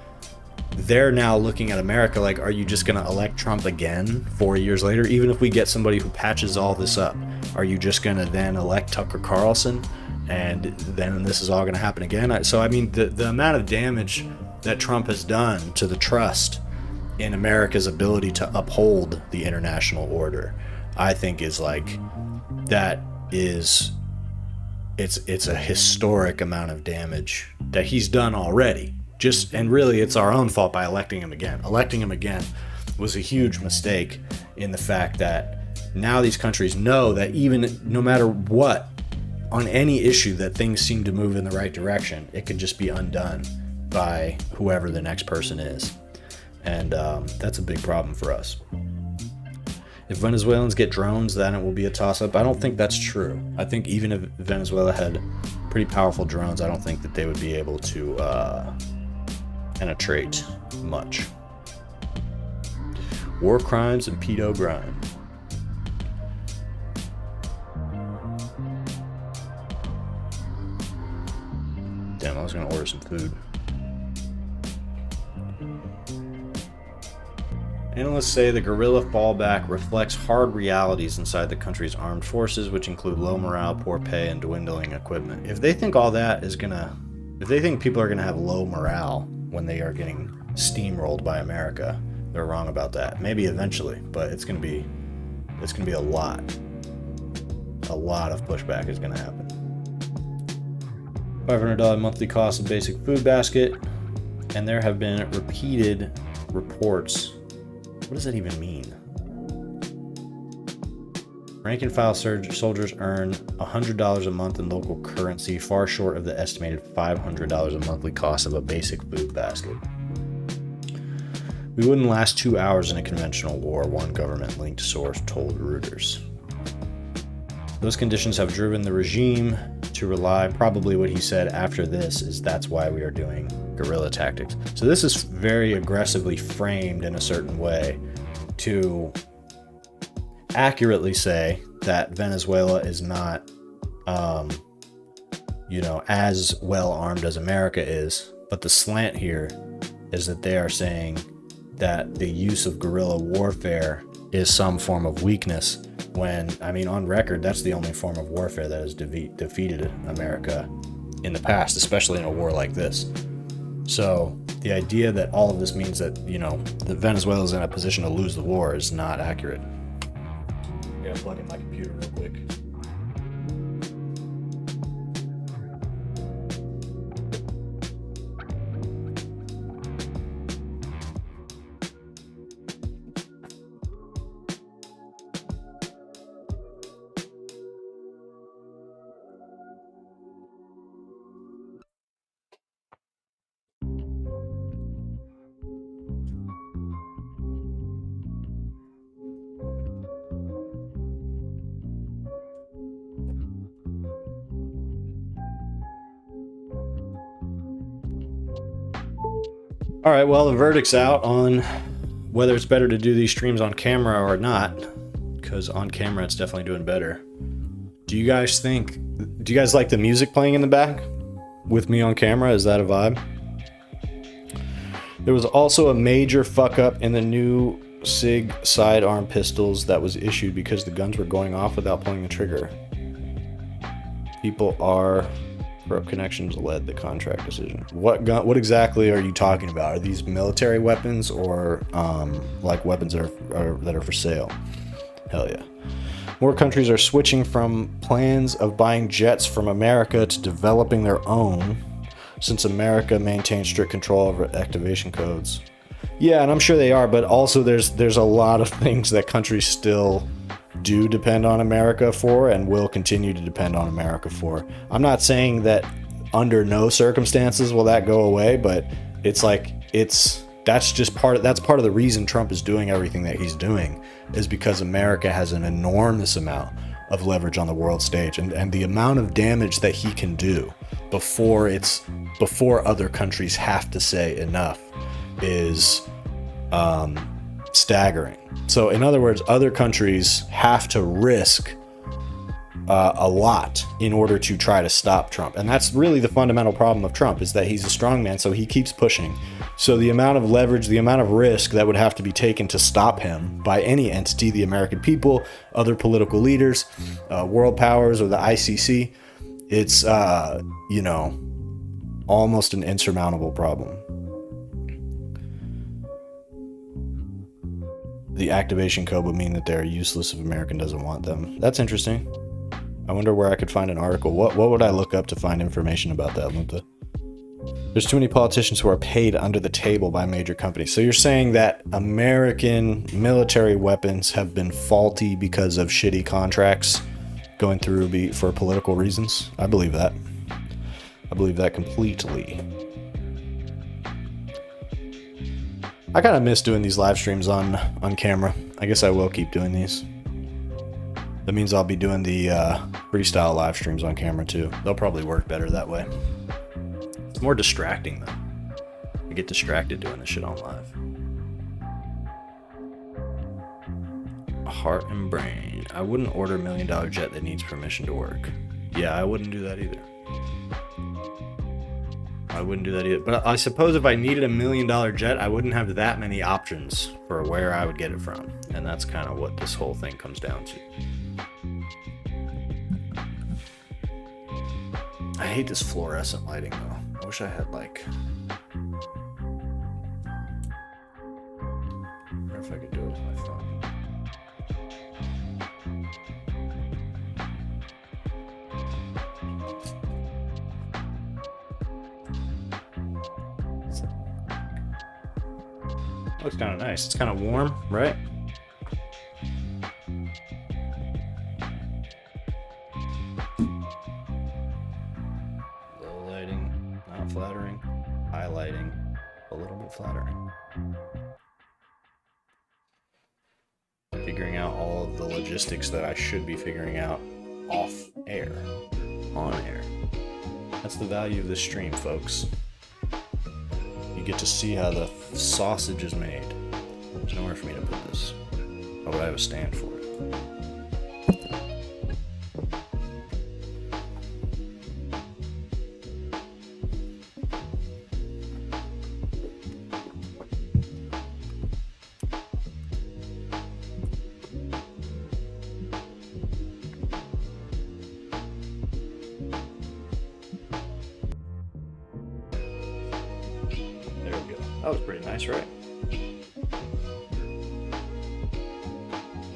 they're now looking at America like, are you just going to elect Trump again 4 years later? Even if we get somebody who patches all this up, are you just going to then elect Tucker Carlson and then this is all going to happen again? So, I mean, the amount of damage that Trump has done to the trust in America's ability to uphold the international order, I think is like, it's a historic amount of damage that he's done already. And really it's our own fault by electing him again. Electing him again was a huge mistake in the fact that now these countries know that even no matter what, on any issue that things seem to move in the right direction, it can just be undone by whoever the next person is. And that's a big problem for us. If Venezuelans get drones, then it will be a toss-up. I don't think that's true. I think even if Venezuela had pretty powerful drones, I don't think that they would be able to penetrate much. War crimes and pedo grind. Damn, I was gonna order some food. Analysts say the guerrilla fallback reflects hard realities inside the country's armed forces, which include low morale, poor pay, and dwindling equipment. If they think all that is if they think people are gonna have low morale when they are getting steamrolled by America, they're wrong about that. Maybe eventually, but it's gonna be a lot of pushback is gonna happen. $500 monthly cost of basic food basket, and there have been repeated reports. What does that even mean? Rank and file soldiers earn $100 a month in local currency, far short of the estimated $500 a monthly cost of a basic food basket. We wouldn't last 2 hours in a conventional war, one government-linked source told Reuters. Those conditions have driven the regime to rely, probably what he said after this is that's why we are doing guerrilla tactics. So this is very aggressively framed in a certain way to accurately say that Venezuela is not, as well armed as America is. But the slant here is that they are saying that the use of guerrilla warfare is some form of weakness, when, I mean, on record, that's the only form of warfare that has defeated America in the past, especially in a war like this. So the idea that all of this means that, that Venezuela is in a position to lose the war is not accurate. I'm gonna plug in my computer real quick. All right, well, the verdict's out on whether it's better to do these streams on camera or not, because on camera it's definitely doing better. Do you guys like the music playing in the back with me on camera? Is that a vibe? There was also a major fuck up in the new SIG sidearm pistols that was issued because the guns were going off without pulling the trigger. Corrupt connections led the contract decision. What exactly are you talking about? Are these military weapons or like weapons that are for sale? Hell yeah. More countries are switching from plans of buying jets from America to developing their own, since America maintains strict control over activation codes. Yeah, and I'm sure they are, but also there's a lot of things that countries still do depend on America for and will continue to depend on America for. I'm not saying that under no circumstances will that go away, but that's part of the reason Trump is doing everything that he's doing, is because America has an enormous amount of leverage on the world stage, and the amount of damage that he can do before other countries have to say enough is staggering. So in other words, other countries have to risk a lot in order to try to stop Trump. And that's really the fundamental problem of Trump, is that he's a strongman, so he keeps pushing. So the amount of leverage, the amount of risk that would have to be taken to stop him by any entity, the American people, other political leaders, world powers, or the ICC, it's, you know, almost an insurmountable problem. The activation code would mean that they're useless if American doesn't want them. That's interesting. I wonder where I could find an article. What would I look up to find information about that, Lunta? There's too many politicians who are paid under the table by major companies. So you're saying that American military weapons have been faulty because of shitty contracts going through for political reasons? I believe that. I believe that completely. I kind of miss doing these live streams on camera. I guess I will keep doing these. That means I'll be doing the freestyle live streams on camera too. They'll probably work better that way. It's more distracting though. I get distracted doing this shit on live. Heart and brain. I wouldn't order $1 million jet that needs permission to work. Yeah, I wouldn't do that either. I wouldn't do that either. But I suppose if I needed $1 million jet, I wouldn't have that many options for where I would get it from. And that's kind of what this whole thing comes down to. I hate this fluorescent lighting though. I wish I had like... I wonder if I could do it with my phone. Looks kind of nice. It's kind of warm, right? Low lighting, not flattering. High lighting, a little bit flattering. Figuring out all of the logistics that I should be figuring out off air, on air. That's the value of this stream, folks. You get to see how the sausage is made. There's nowhere for me to put this. How would I have a stand for it? That was pretty nice, right?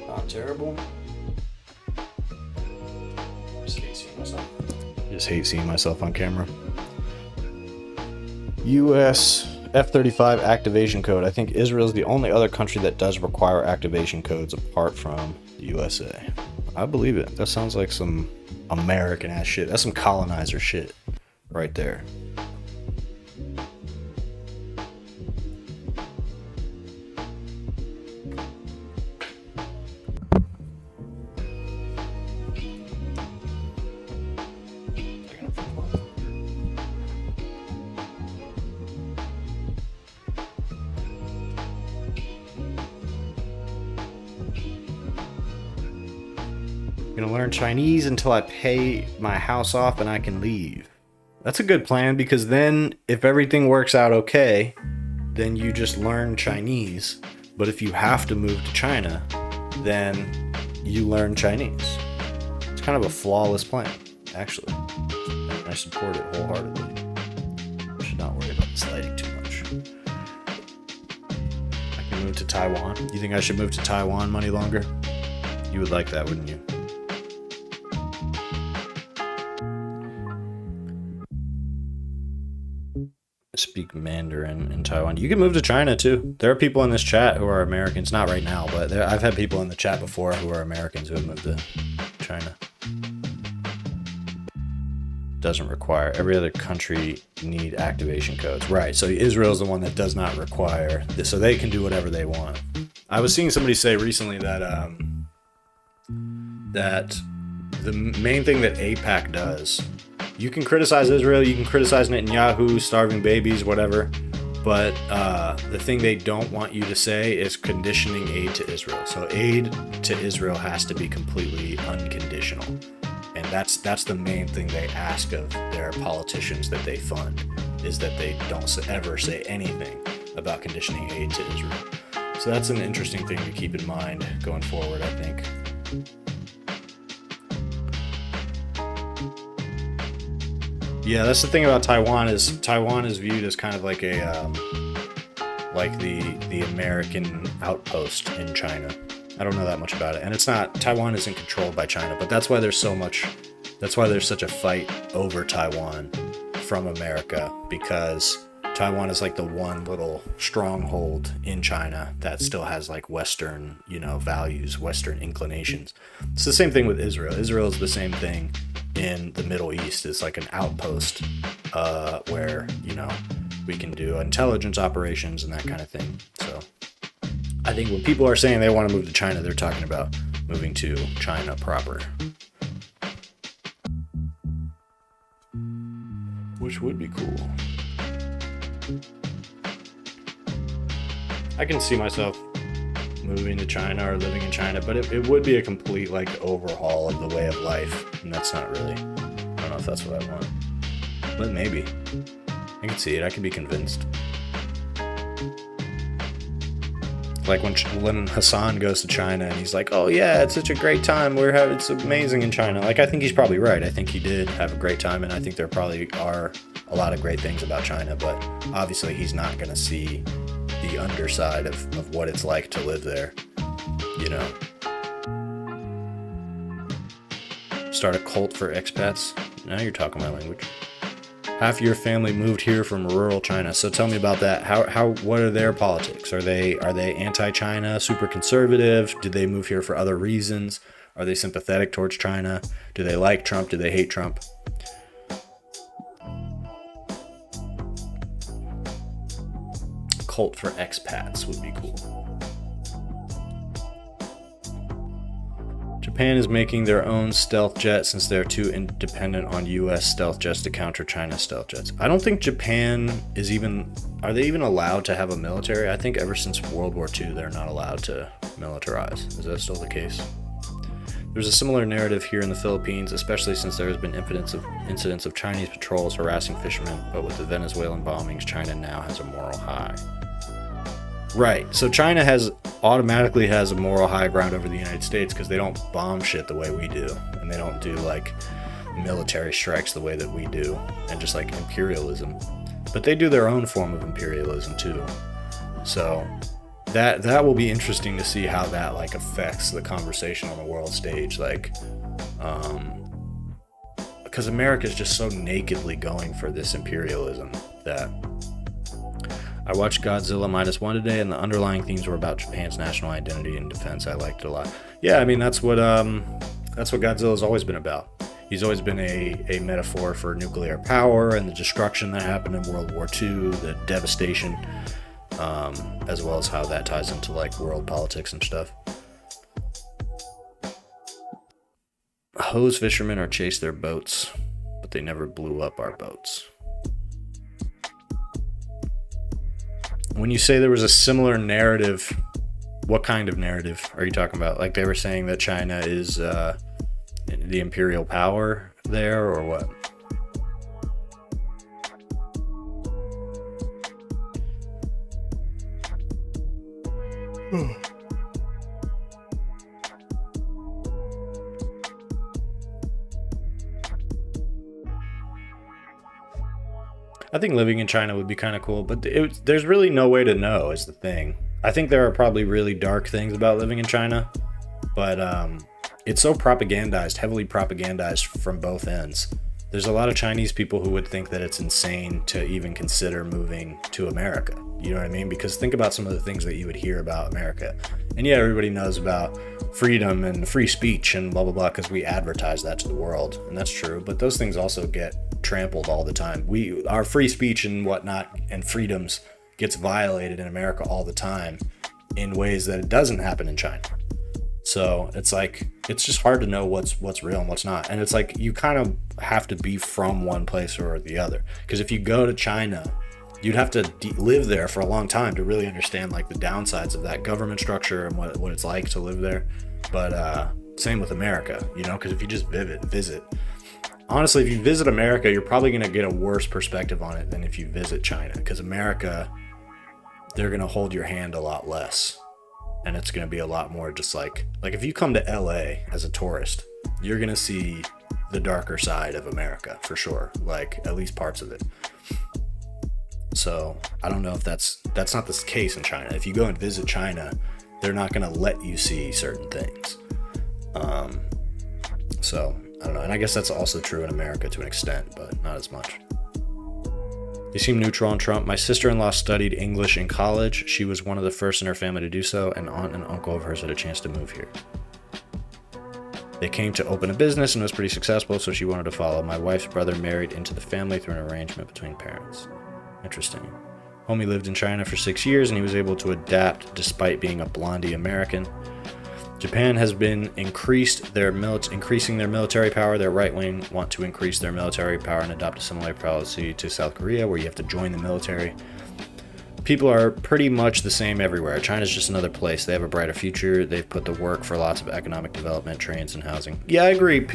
Not terrible. Just hate seeing myself. Just hate seeing myself on camera. US F-35 activation code. I think Israel is the only other country that does require activation codes apart from the USA. I believe it. That sounds like some American ass shit. That's some colonizer shit right there. Gonna learn Chinese until I pay my house off and I can leave. That's a good plan, because then if everything works out okay, then you just learn Chinese. But if you have to move to China, then you learn Chinese. It's kind of a flawless plan, actually. I support it wholeheartedly. I should not worry about this lighting too much. I can move to Taiwan. You think I should move to Taiwan money longer? You would like that, wouldn't you? Speak Mandarin in Taiwan. You can move to China too. There are people in this chat who are Americans, not right now, but I've had people in the chat before who are Americans who have moved to China. Doesn't require. Every other country need activation codes. Right, so Israel's the one that does not require this, so they can do whatever they want. I was seeing somebody say recently that the main thing that AIPAC does, you can criticize Israel, you can criticize Netanyahu, starving babies, whatever, but the thing they don't want you to say is conditioning aid to Israel. So aid to Israel has to be completely unconditional. And that's the main thing they ask of their politicians that they fund, is that they don't ever say anything about conditioning aid to Israel. So that's an interesting thing to keep in mind going forward, I think. Yeah, that's the thing about Taiwan is viewed as kind of like a like the American outpost in China. I don't know that much about it, and Taiwan isn't controlled by China, but that's why there's such a fight over Taiwan from America, because Taiwan is like the one little stronghold in China that still has like Western, values, Western inclinations. It's the same thing with Israel. Israel is the same thing in the Middle East. It's like an outpost where, we can do intelligence operations and that kind of thing. So I think when people are saying they want to move to China, they're talking about moving to China proper. Which would be cool. I can see myself moving to China or living in China, but it would be a complete like overhaul of the way of life, and that's not really, I don't know if that's what I want, but maybe. I can see it. I can be convinced. Like when Hassan goes to China and he's like, oh yeah, it's such a great time, it's amazing in China. Like, I think he's probably right. I think he did have a great time, and I think there probably are a lot of great things about China, but obviously he's not going to see the underside of what it's like to live there, Start a cult for expats. Now you're talking my language. Half your family moved here from rural China. So tell me about that. What are their politics? Are they anti-China, super conservative? Did they move here for other reasons? Are they sympathetic towards China? Do they like Trump? Do they hate Trump? Cult for expats would be cool. Japan is making their own stealth jet since they're too dependent on US stealth jets to counter China's stealth jets. I don't think Japan are they even allowed to have a military? I think ever since World War II, they're not allowed to militarize. Is that still the case? There's a similar narrative here in the Philippines, especially since there has been incidents of Chinese patrols harassing fishermen, but with the Venezuelan bombings, China now has a moral high. Right, so China automatically has a moral high ground over the United States because they don't bomb shit the way we do, and they don't do like military strikes the way that we do, and just like imperialism. But they do their own form of imperialism too. So that will be interesting to see how that like affects the conversation on the world stage, like because America is just so nakedly going for this imperialism that I watched Godzilla -1 today, and the underlying themes were about Japan's national identity and defense. I liked it a lot. Yeah, I mean that's what Godzilla's always been about. He's always been a metaphor for nuclear power and the destruction that happened in World War II, the devastation, as well as how that ties into like world politics and stuff. Hose fishermen are chased their boats, but they never blew up our boats. When you say there was a similar narrative, what kind of narrative are you talking about? Like they were saying that China is the imperial power there, or what? I think living in China would be kind of cool, but there's really no way to know is the thing. I think there are probably really dark things about living in China, but it's so propagandized, heavily propagandized from both ends. There's a lot of Chinese people who would think that it's insane to even consider moving to America. You know what I mean? Because think about some of the things that you would hear about America. And yeah, everybody knows about freedom and free speech and blah, blah, blah, because we advertise that to the world. And that's true. But those things also get trampled all the time. Our free speech and whatnot and freedoms gets violated in America all the time in ways that it doesn't happen in China. So it's like, it's just hard to know what's real and what's not. And it's like, you kind of have to be from one place or the other. Because if you go to China, you'd have to live there for a long time to really understand like the downsides of that government structure and what it's like to live there. But same with America, you know, because if you just visit, honestly, if you visit America, you're probably going to get a worse perspective on it than if you visit China. Because America, they're going to hold your hand a lot less. And it's going to be a lot more just like if you come to LA as a tourist, you're going to see the darker side of America for sure. Like at least parts of it. So I don't know if that's not the case in China. If you go and visit China, they're not going to let you see certain things. So I don't know. And I guess that's also true in America to an extent, but not as much. You seem neutral on Trump. My sister-in-law studied English in college. She was one of the first in her family to do so. An aunt and uncle of hers had a chance to move here. They came to open a business and was pretty successful, so she wanted to follow. My wife's brother married into the family through an arrangement between parents. Interesting. Homie lived in China for 6 years and he was able to adapt despite being a blondie American. Japan has been increasing their military power. Their right wing want to increase their military power and adopt a similar policy to South Korea, where you have to join the military. People are pretty much the same everywhere. China's just another place. They have a brighter future. They've put the work for lots of economic development, trains, and housing. Yeah, I agree.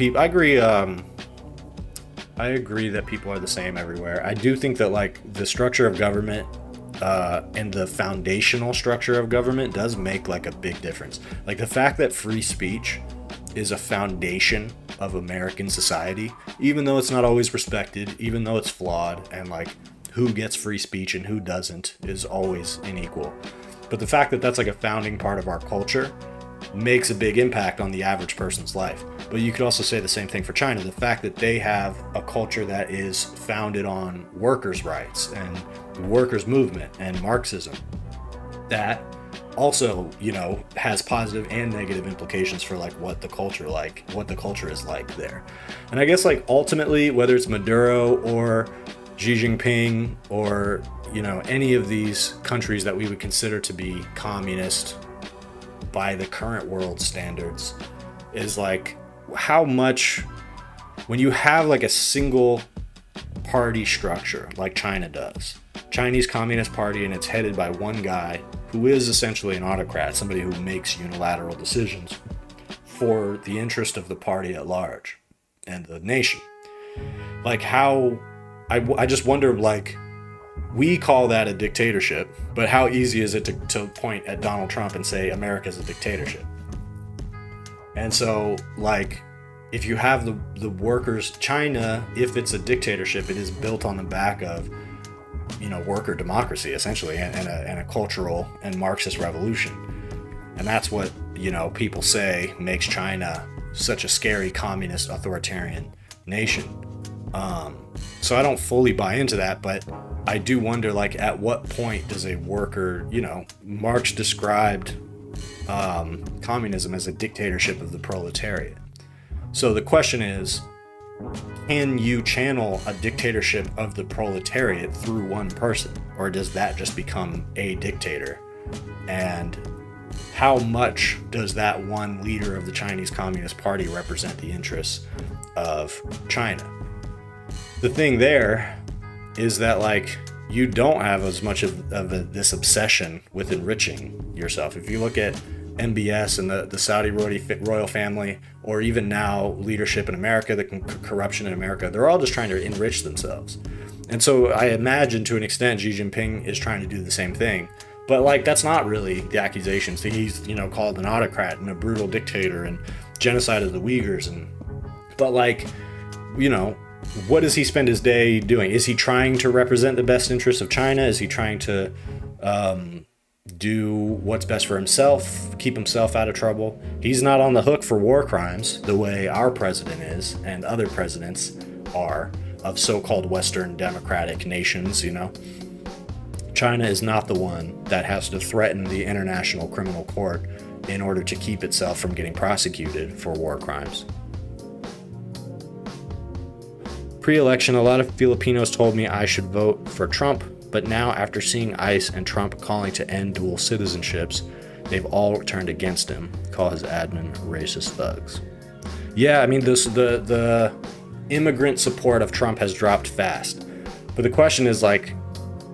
I agree that people are the same everywhere. I do think that like the structure of government and the foundational structure of government does make like a big difference. Like the fact that free speech is a foundation of American society, even though it's not always respected, even though it's flawed, and like who gets free speech and who doesn't is always unequal. But the fact that that's like a founding part of our culture makes a big impact on the average person's life. But you could also say the same thing for China. The fact that they have a culture that is founded on workers' rights and workers' movement and Marxism, that also, you know, has positive and negative implications for like what the culture is like there. And I guess like ultimately, whether it's Maduro or Xi Jinping or, you know, any of these countries that we would consider to be communist by the current world standards, is like how much, when you have like a single party structure like China does, Chinese Communist Party, and it's headed by one guy who is essentially an autocrat, somebody who makes unilateral decisions for the interest of the party at large and the nation. Like how, I just wonder, like, we call that a dictatorship, but how easy is it to point at Donald Trump and say America's a dictatorship? And so, like, if you have the workers, China, if it's a dictatorship, it is built on the back of, you know, worker democracy, essentially, and a cultural and Marxist revolution. And that's what, you know, people say makes China such a scary communist authoritarian nation. So I don't fully buy into that, but I do wonder, like, at what point does a worker, you know, Marx described communism as a dictatorship of the proletariat. So the question is, can you channel a dictatorship of the proletariat through one person? Or does that just become a dictator? And how much does that one leader of the Chinese Communist Party represent the interests of China? The thing there is that, like, you don't have as much of this obsession with enriching yourself. If you look at MBS and the Saudi royal family, or even now leadership in America, the corruption in America, they're all just trying to enrich themselves. And so I imagine to an extent Xi Jinping is trying to do the same thing. But like, that's not really the accusations. He's, you know, called an autocrat and a brutal dictator and genocide of the Uyghurs. But like, you know, what does he spend his day doing? Is he trying to represent the best interests of China? Is he trying to do what's best for himself, keep himself out of trouble? He's not on the hook for war crimes the way our president is and other presidents are of so-called Western democratic nations, you know. China is not the one that has to threaten the International Criminal Court in order to keep itself from getting prosecuted for war crimes. Pre-election, a lot of Filipinos told me I should vote for Trump, but now after seeing ICE and Trump calling to end dual citizenships, They've all turned against him, call his admin racist thugs. Yeah, I mean, the immigrant support of Trump has dropped fast. But the question is, like,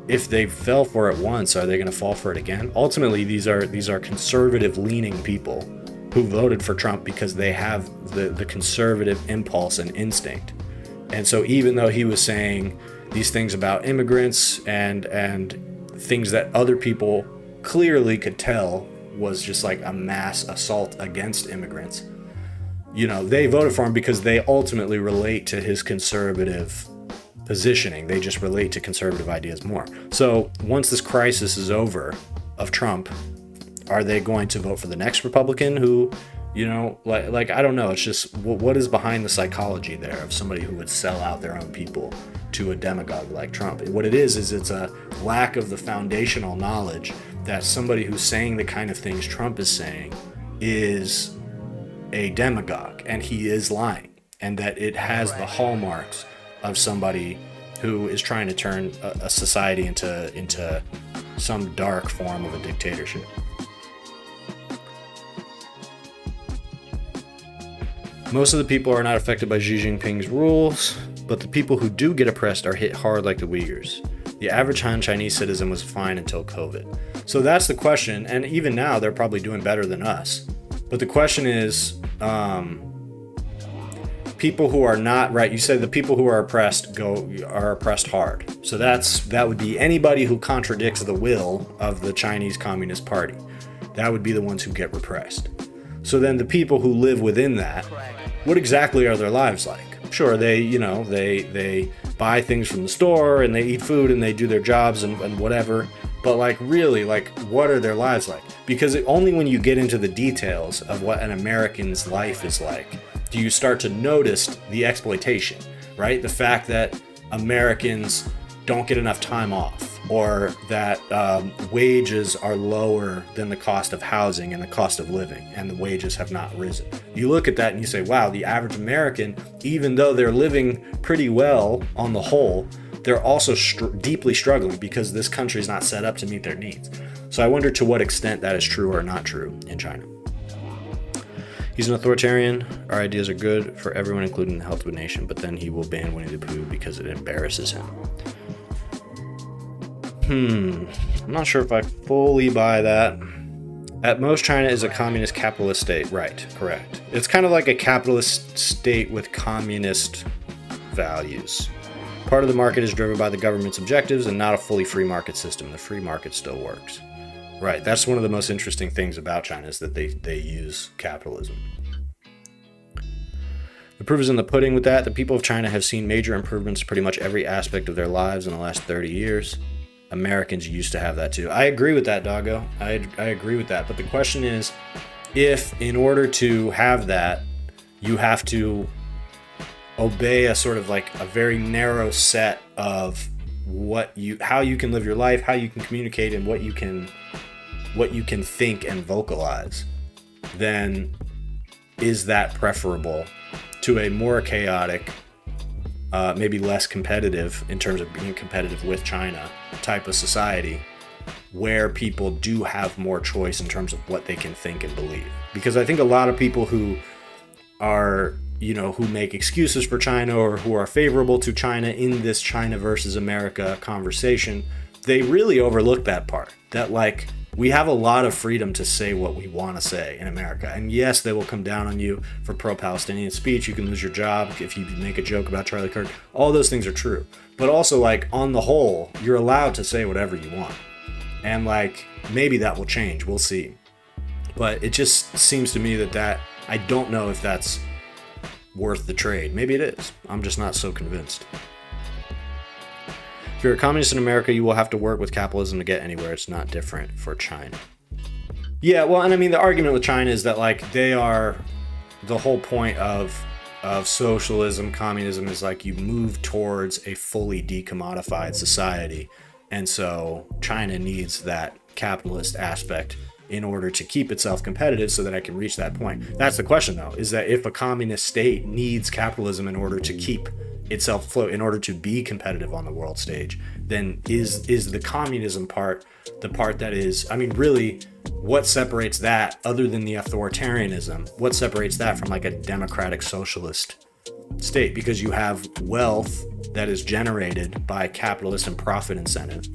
if they fell for it once, are they going to fall for it again? Ultimately, these are conservative-leaning people who voted for Trump because they have the conservative impulse and instinct. And so even though he was saying these things about immigrants and things that other people clearly could tell was just like a mass assault against immigrants, you know, they voted for him because they ultimately relate to his conservative positioning. They just relate to conservative ideas more. So once this crisis is over of Trump, are they going to vote for the next Republican who, you know, like I don't know. It's just what is behind the psychology there of somebody who would sell out their own people to a demagogue like Trump? What it is it's a lack of the foundational knowledge that somebody who's saying the kind of things Trump is saying is a demagogue and he is lying, and that it has the hallmarks of somebody who is trying to turn a society into some dark form of a dictatorship. Most of the people are not affected by Xi Jinping's rules, but the people who do get oppressed are hit hard like the Uyghurs. The average Han Chinese citizen was fine until COVID. So that's the question, and even now they're probably doing better than us. But the question is, people who are not, right, you said the people who are oppressed are oppressed hard. So that would be anybody who contradicts the will of the Chinese Communist Party. That would be the ones who get repressed. So then the people who live within that, what exactly are their lives like? Sure, they buy things from the store and they eat food and they do their jobs and whatever. But like really, like what are their lives like? Because only when you get into the details of what an American's life is like do you start to notice the exploitation, right? The fact that Americans don't get enough time off, or that wages are lower than the cost of housing and the cost of living, and the wages have not risen. You look at that and you say, wow, the average American, even though they're living pretty well on the whole, they're also deeply struggling because this country is not set up to meet their needs. So I wonder to what extent that is true or not true in China. He's an authoritarian. Our ideas are good for everyone, including the health of a nation, but then he will ban Winnie the Pooh because it embarrasses him. I'm not sure if I fully buy that. At most, China is a communist capitalist state. Right, correct. It's kind of like a capitalist state with communist values. Part of the market is driven by the government's objectives and not a fully free market system. The free market still works. Right, that's one of the most interesting things about China is that they use capitalism. The proof is in the pudding with that. The people of China have seen major improvements to pretty much every aspect of their lives in the last 30 years. Americans used to have that too. I agree with that, doggo. I agree with that. But the question is, if in order to have that, you have to obey a sort of like a very narrow set of how you can live your life, how you can communicate, and what you can think and vocalize, then is that preferable to a more chaotic, maybe less competitive in terms of being competitive with China type of society, where people do have more choice in terms of what they can think and believe? Because I think a lot of people who are, who make excuses for China or who are favorable to China in this China versus America conversation, they really overlook that part, that like we have a lot of freedom to say what we want to say in America. And yes, they will come down on you for pro-Palestinian speech. You can lose your job if you make a joke about Charlie Kirk. All those things are true. But also, like, on the whole, you're allowed to say whatever you want. And, like, maybe that will change. We'll see. But it just seems to me that I don't know if that's worth the trade. Maybe it is. I'm just not so convinced. If you're a communist in America, you will have to work with capitalism to get anywhere. It's not different for China. Yeah, well, and I mean, the argument with China is that, like, they are the whole point of socialism, communism is like you move towards a fully decommodified society. And so China needs that capitalist aspect in order to keep itself competitive so that I can reach that point. That's the question, though, is that if a communist state needs capitalism in order to keep itself afloat in order to be competitive on the world stage, then is the communism part the part that is, I mean, really, what separates that, other than the authoritarianism, what separates that from like a democratic socialist state? Because you have wealth that is generated by capitalist and profit incentive,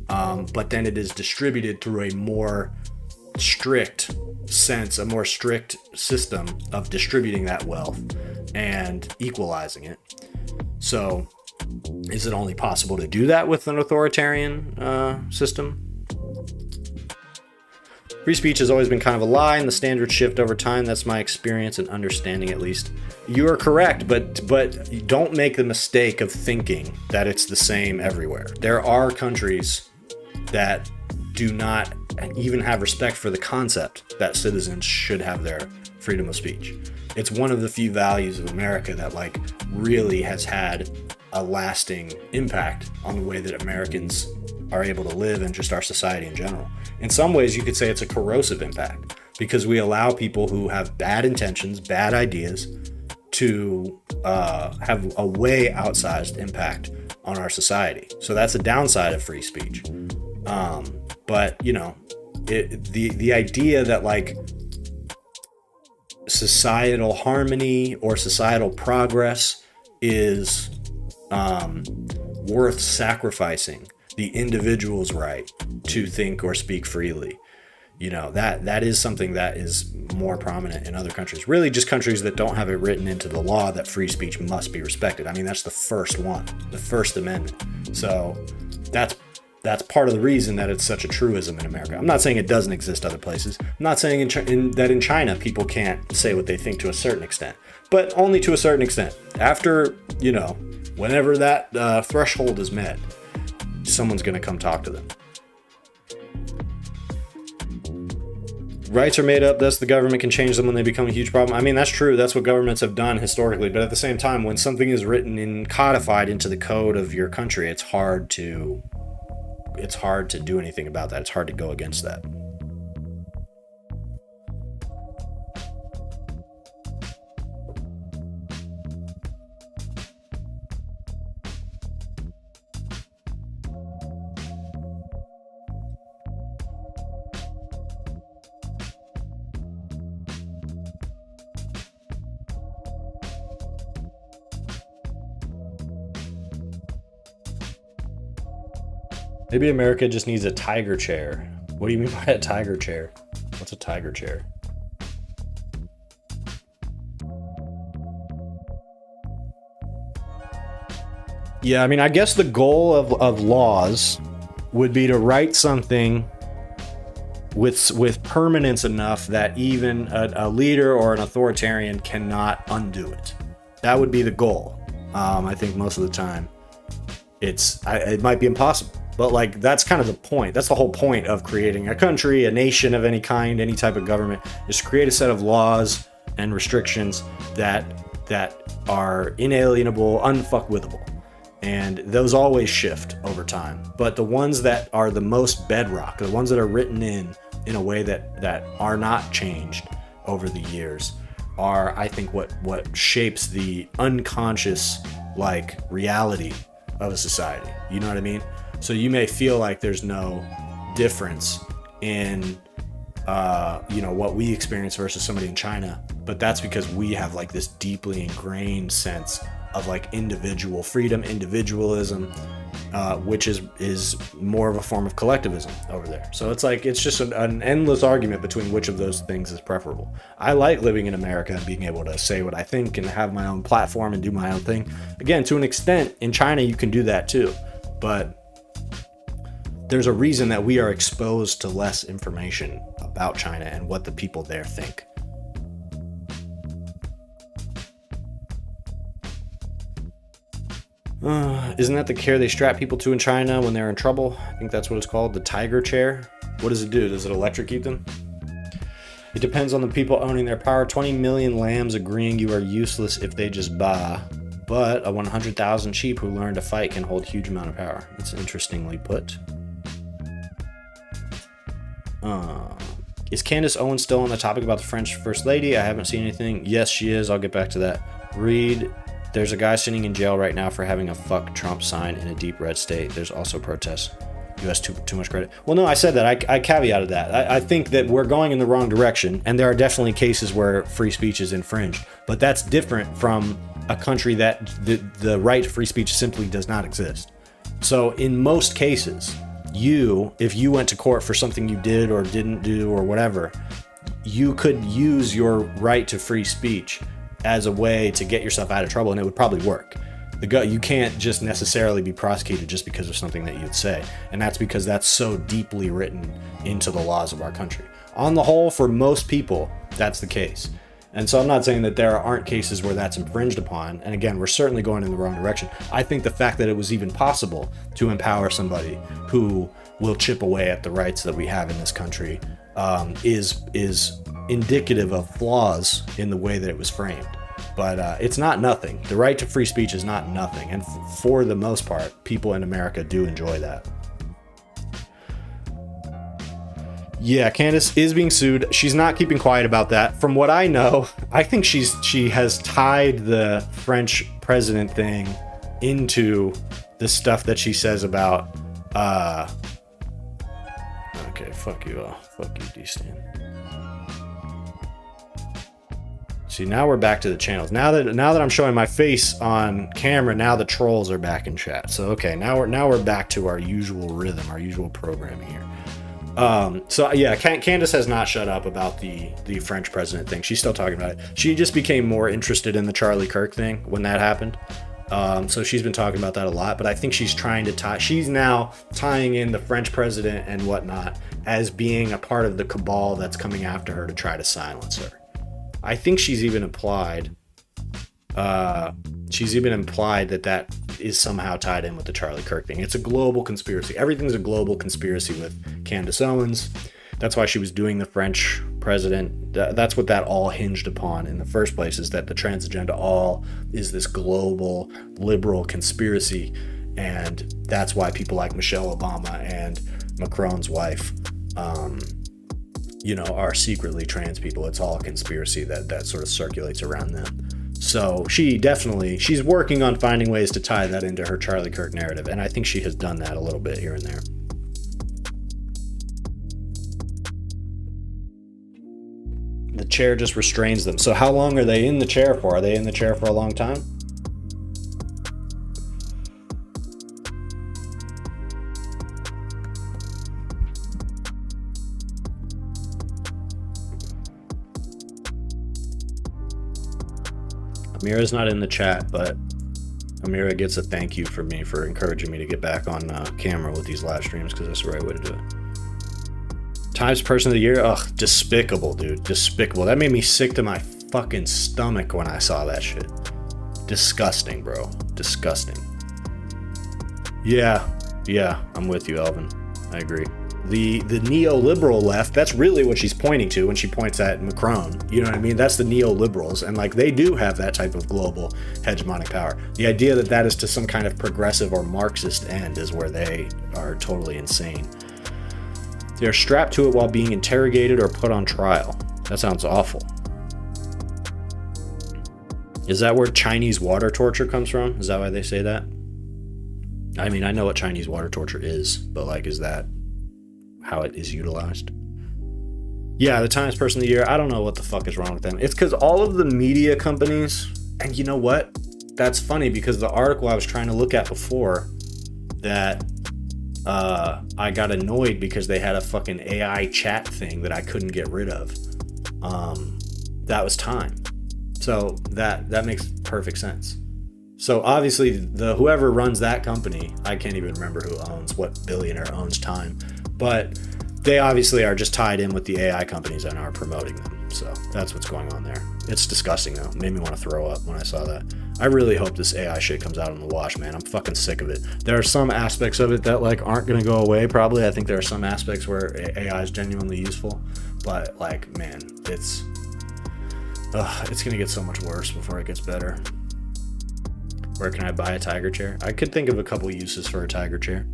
but then it is distributed through a more strict sense, a more strict system of distributing that wealth and equalizing it. So is it only possible to do that with an authoritarian system? Free speech has always been kind of a lie, and the standards shift over time. That's my experience and understanding, at least. You are correct, but don't make the mistake of thinking that it's the same everywhere. There are countries that do not even have respect for the concept that citizens should have their freedom of speech. It's one of the few values of America that like really has had a lasting impact on the way that Americans are able to live and just our society in general. In some ways, you could say it's a corrosive impact, because we allow people who have bad intentions, bad ideas, to have a way outsized impact on our society. So that's a downside of free speech. But you know, the idea that like societal harmony or societal progress is worth sacrificing the individual's right to think or speak freely, you know, that is something that is more prominent in other countries. Really, just countries that don't have it written into the law that free speech must be respected. I mean, that's the first one, the First Amendment. So that's part of the reason that it's such a truism in America. I'm not saying it doesn't exist other places. I'm not saying that in China people can't say what they think to a certain extent, but only to a certain extent. After, you know, whenever that threshold is met, someone's going to come talk to them. Rights are made up, thus the government can change them when they become a huge problem. I mean, that's true. That's what governments have done historically. But at the same time, when something is written and codified into the code of your country, it's hard to do anything about that. It's hard to go against that. Maybe America just needs a tiger chair. What do you mean by a tiger chair? What's a tiger chair? Yeah, I mean, I guess the goal of laws would be to write something with permanence enough that even a leader or an authoritarian cannot undo it. That would be the goal. I think most of the time it might be impossible. But like, that's kind of the point. That's the whole point of creating a country, a nation of any kind, any type of government, is to create a set of laws and restrictions that are inalienable, unfuckwithable. And those always shift over time. But the ones that are the most bedrock, the ones that are written in a way that are not changed over the years, are, I think, what shapes the unconscious like reality of a society. You know what I mean? So you may feel like there's no difference in, you know, what we experience versus somebody in China, but that's because we have like this deeply ingrained sense of like individual freedom, individualism, which is more of a form of collectivism over there. So it's like, it's just an endless argument between which of those things is preferable. I like living in America and being able to say what I think and have my own platform and do my own thing. Again, to an extent, in China, you can do that too, but there's a reason that we are exposed to less information about China and what the people there think. Isn't that the chair they strap people to in China when they're in trouble? I think that's what it's called, the tiger chair. What does it do? Does it electrocute them? It depends on the people owning their power. 20 million lambs agreeing you are useless if they just bah. But a 100,000 sheep who learn to fight can hold huge amount of power. That's interestingly put. Is Candace Owens still on the topic about the French First Lady? I haven't seen anything. Yes, she is. I'll get back to that. Read There's a guy sitting in jail right now for having a fuck Trump sign in a deep red state. There's also protests. U.S. too much credit. Well, no, I said that. I caveated that. I think that we're going in the wrong direction, and there are definitely cases where free speech is infringed. But that's different from a country that the right to free speech simply does not exist. So in most cases, if you went to court for something you did or didn't do or whatever, you could use your right to free speech as a way to get yourself out of trouble, and it would probably work. You can't just necessarily be prosecuted just because of something that you'd say, and that's because that's so deeply written into the laws of our country. On the whole, for most people, that's the case. And so I'm not saying that there aren't cases where that's infringed upon, and again, we're certainly going in the wrong direction. I think the fact that it was even possible to empower somebody who will chip away at the rights that we have in this country is indicative of flaws in the way that it was framed. But it's not nothing. The right to free speech is not nothing. And for the most part, people in America do enjoy that. Yeah, Candace is being sued. She's not keeping quiet about that. From what I know, I think she has tied the French president thing into the stuff that she says about... Okay, fuck you all. Fuck you, D-Stan. See, now we're back to the channels. Now that I'm showing my face on camera, now the trolls are back in chat. So okay, now we're back to our usual rhythm, our usual programming here. So yeah, Candace has not shut up about the French president thing. She's still talking about it. She just became more interested in the Charlie Kirk thing when that happened. So she's been talking about that a lot, but I think she's trying to she's now tying in the French president and whatnot as being a part of the cabal that's coming after her to try to silence her. I think she's even implied that that is somehow tied in with the Charlie Kirk thing. It's a global conspiracy. Everything's a global conspiracy with Candace Owens. That's why she was doing the French president. That's what that all hinged upon in the first place, is that the trans agenda all is this global liberal conspiracy. And that's why people like Michelle Obama and Macron's wife, are secretly trans people. It's all a conspiracy that sort of circulates around them. So she's working on finding ways to tie that into her Charlie Kirk narrative. And I think she has done that a little bit here and there. The chair just restrains them. So how long are they in the chair for? Are they in the chair for a long time? Amira's not in the chat, but Amira gets a thank you from me for encouraging me to get back on camera with these live streams, because that's the right way to do it. Times Person of the Year? Ugh, despicable, dude. Despicable. That made me sick to my fucking stomach when I saw that shit. Disgusting, bro. Disgusting. Yeah, I'm with you, Elvin. I agree. The neoliberal left, that's really what she's pointing to when she points at Macron. You know what I mean? That's the neoliberals. And like, they do have that type of global hegemonic power. The idea that that is to some kind of progressive or Marxist end is where they are totally insane. They're strapped to it while being interrogated or put on trial. That sounds awful. Is that where Chinese water torture comes from? Is that why they say that? I mean, I know what Chinese water torture is, but like, is that how it is utilized? Yeah, the Times Person of the Year, I don't know what the fuck is wrong with them. It's because all of the media companies, and you know what? That's funny, because the article I was trying to look at before that I got annoyed because they had a fucking AI chat thing that I couldn't get rid of. That was Time. So that makes perfect sense. So obviously whoever runs that company, I can't even remember what billionaire owns Time, but they obviously are just tied in with the AI companies and are promoting them. So that's what's going on there. It's disgusting though. It made me want to throw up when I saw that. I really hope this AI shit comes out in the wash, man. I'm fucking sick of it. There are some aspects of it that like aren't going to go away probably. I think there are some aspects where AI is genuinely useful, but like, man, it's going to get so much worse before it gets better. Where can I buy a tiger chair? I could think of a couple uses for a tiger chair.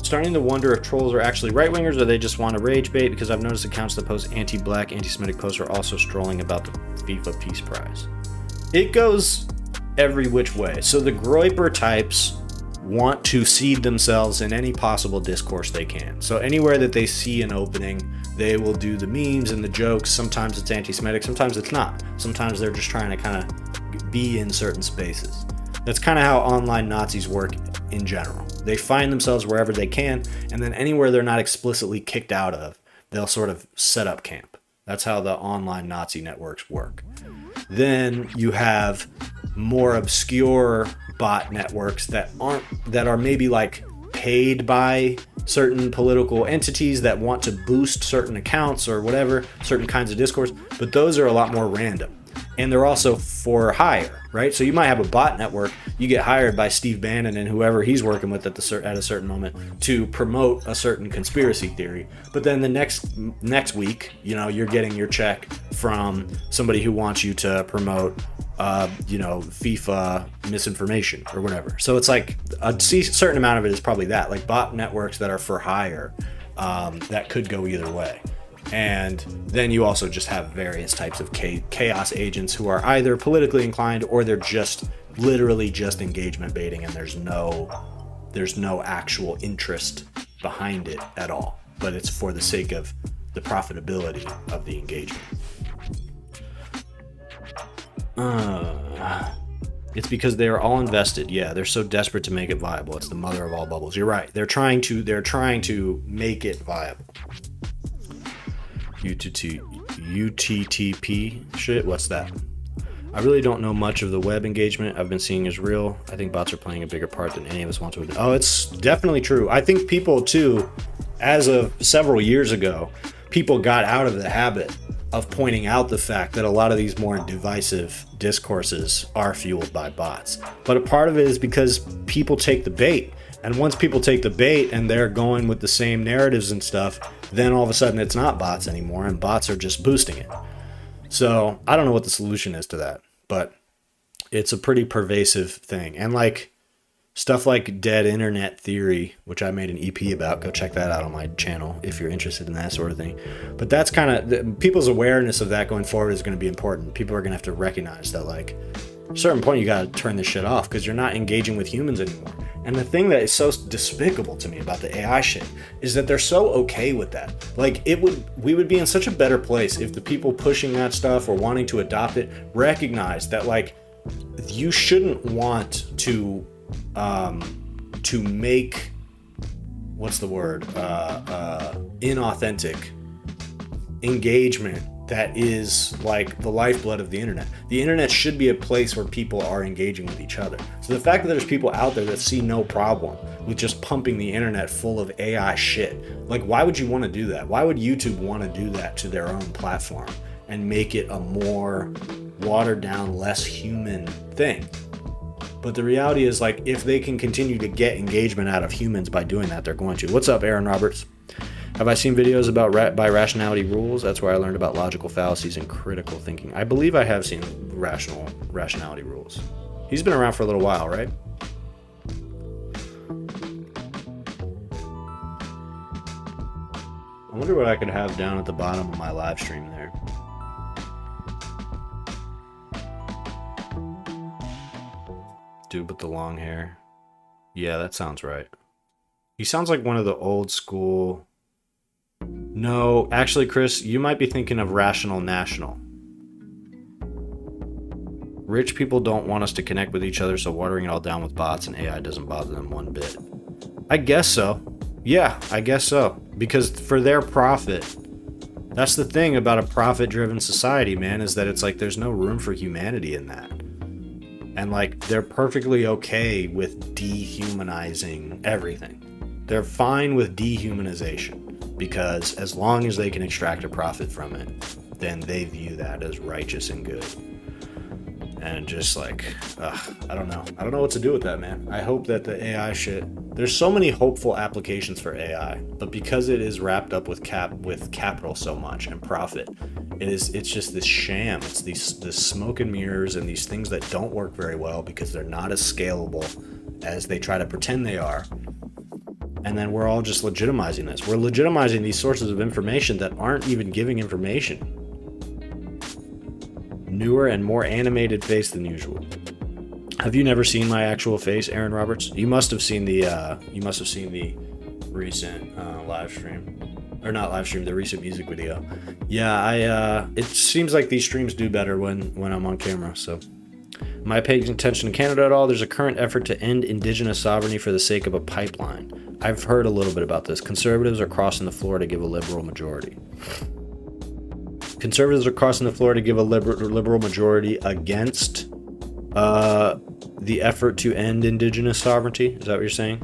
Starting to wonder if trolls are actually right-wingers or they just want to rage bait, because I've noticed accounts that post anti-black, anti-Semitic posts are also strolling about the FIFA Peace Prize. It goes every which way. So the Groyper types want to seed themselves in any possible discourse they can. So anywhere that they see an opening, they will do the memes and the jokes. Sometimes it's anti-Semitic, sometimes it's not. Sometimes they're just trying to kind of be in certain spaces. That's kind of how online Nazis work in general. They find themselves wherever they can, and then anywhere they're not explicitly kicked out of, they'll sort of set up camp. That's how the online Nazi networks work. Then you have more obscure bot networks that are maybe like paid by certain political entities that want to boost certain accounts or whatever, certain kinds of discourse, but those are a lot more random. And they're also for hire, right? So you might have a bot network, you get hired by Steve Bannon and whoever he's working with at a certain moment to promote a certain conspiracy theory. But then the next week, you know, you're getting your check from somebody who wants you to promote, FIFA misinformation or whatever. So it's like a certain amount of it is probably that, like bot networks that are for hire, that could go either way. And then you also just have various types of chaos agents who are either politically inclined or they're just literally just engagement baiting, and there's no actual interest behind it at all, but it's for the sake of the profitability of the engagement. It's because they are all invested. Yeah, they're so desperate to make it viable. It's the mother of all bubbles. You're right. They're trying to make it viable. UTTP shit, what's that? I really don't know much of the web engagement I've been seeing is real. I think bots are playing a bigger part than any of us want to admit. Oh, it's definitely true. I think people too, as of several years ago, people got out of the habit of pointing out the fact that a lot of these more divisive discourses are fueled by bots. But a part of it is because people take the bait. And once people take the bait and they're going with the same narratives and stuff, then all of a sudden it's not bots anymore and bots are just boosting it. So I don't know what the solution is to that, but it's a pretty pervasive thing. And like stuff like dead internet theory, which I made an EP about, go check that out on my channel if you're interested in that sort of thing. But that's kind of, people's awareness of that going forward is going to be important. People are going to have to recognize that, like, at a certain point you got to turn this shit off because you're not engaging with humans anymore. And the thing that is so despicable to me about the AI shit is that they're so okay with that. Like, we would be in such a better place if the people pushing that stuff or wanting to adopt it recognize that, like, you shouldn't want to make, what's the word, inauthentic engagement that is like the lifeblood of the internet. The internet should be a place where people are engaging with each other. So the fact that there's people out there that see no problem with just pumping the internet full of AI shit, like, why would you want to do that? Why would YouTube want to do that to their own platform and make it a more watered down, less human thing? But the reality is, like, if they can continue to get engagement out of humans by doing that, they're going to. What's up, Aaron Roberts? Have I seen videos about by rationality rules? That's where I learned about logical fallacies and critical thinking. I believe I have seen rationality rules. He's been around for a little while, right? I wonder what I could have down at the bottom of my live stream there. Dude with the long hair. Yeah, that sounds right. He sounds like one of the old school... No, actually, Chris, you might be thinking of Rational National. Rich people don't want us to connect with each other, so watering it all down with bots and AI doesn't bother them one bit. I guess so. Yeah, I guess so. Because for their profit, that's the thing about a profit-driven society, man, is that it's like there's no room for humanity in that. And like, they're perfectly okay with dehumanizing everything. They're fine with dehumanization. Because as long as they can extract a profit from it, then they view that as righteous and good. And just like, I don't know. I don't know what to do with that, man. I hope that the AI shit, there's so many hopeful applications for AI, but because it is wrapped up with capital so much and profit, it's just this sham. It's this smoke and mirrors and these things that don't work very well because they're not as scalable as they try to pretend they are. And then we're all just legitimizing this. We're legitimizing these sources of information that aren't even giving information. Newer and more animated face than usual. Have you never seen my actual face, Aaron Roberts? You must have seen the recent live stream, or not live stream, the recent music video. Yeah, it seems like these streams do better when I'm on camera. So, am I paying attention to Canada at all? There's a current effort to end Indigenous sovereignty for the sake of a pipeline. I've heard a little bit about this. Conservatives are crossing the floor to give a liberal majority. Conservatives are crossing the floor to give a liberal majority against the effort to end Indigenous sovereignty. Is that what you're saying?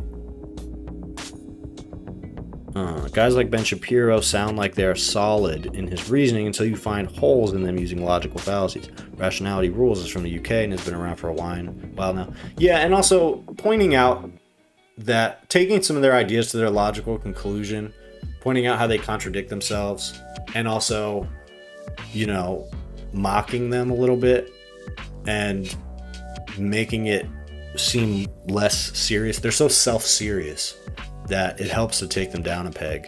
Guys like Ben Shapiro sound like they're solid in his reasoning until you find holes in them using logical fallacies. Rationality Rules is from the UK and has been around for a while now. Yeah, and also pointing out that taking some of their ideas to their logical conclusion, pointing out how they contradict themselves, and also, you know, mocking them a little bit and making it seem less serious. They're so self-serious that it helps to take them down a peg.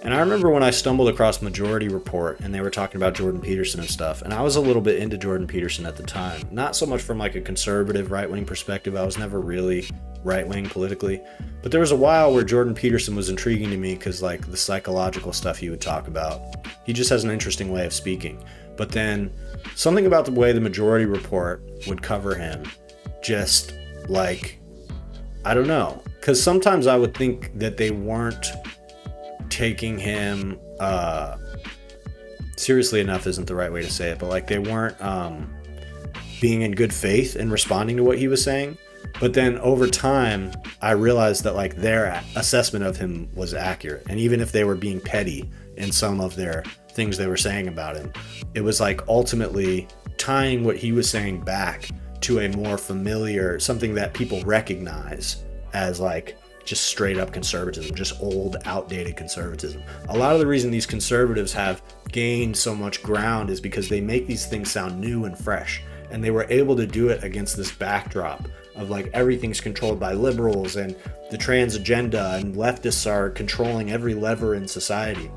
And I remember when I stumbled across Majority Report and they were talking about Jordan Peterson and stuff, and I was a little bit into Jordan Peterson at the time. Not so much from like a conservative right-wing perspective. I was never really right-wing politically. But there was a while where Jordan Peterson was intriguing to me because like the psychological stuff he would talk about. He just has an interesting way of speaking. But then something about the way the Majority Report would cover him, just like, I don't know. Because sometimes I would think that they weren't taking him seriously enough isn't the right way to say it, but like they weren't being in good faith and responding to what he was saying. But then over time, I realized that like their assessment of him was accurate. And even if they were being petty in some of their things they were saying about him, it was like ultimately tying what he was saying back to a more familiar, something that people recognize as like just straight up conservatism, just old, outdated conservatism. A lot of the reason these conservatives have gained so much ground is because they make these things sound new and fresh. And they were able to do it against this backdrop of like everything's controlled by liberals and the trans agenda, and leftists are controlling every lever in society.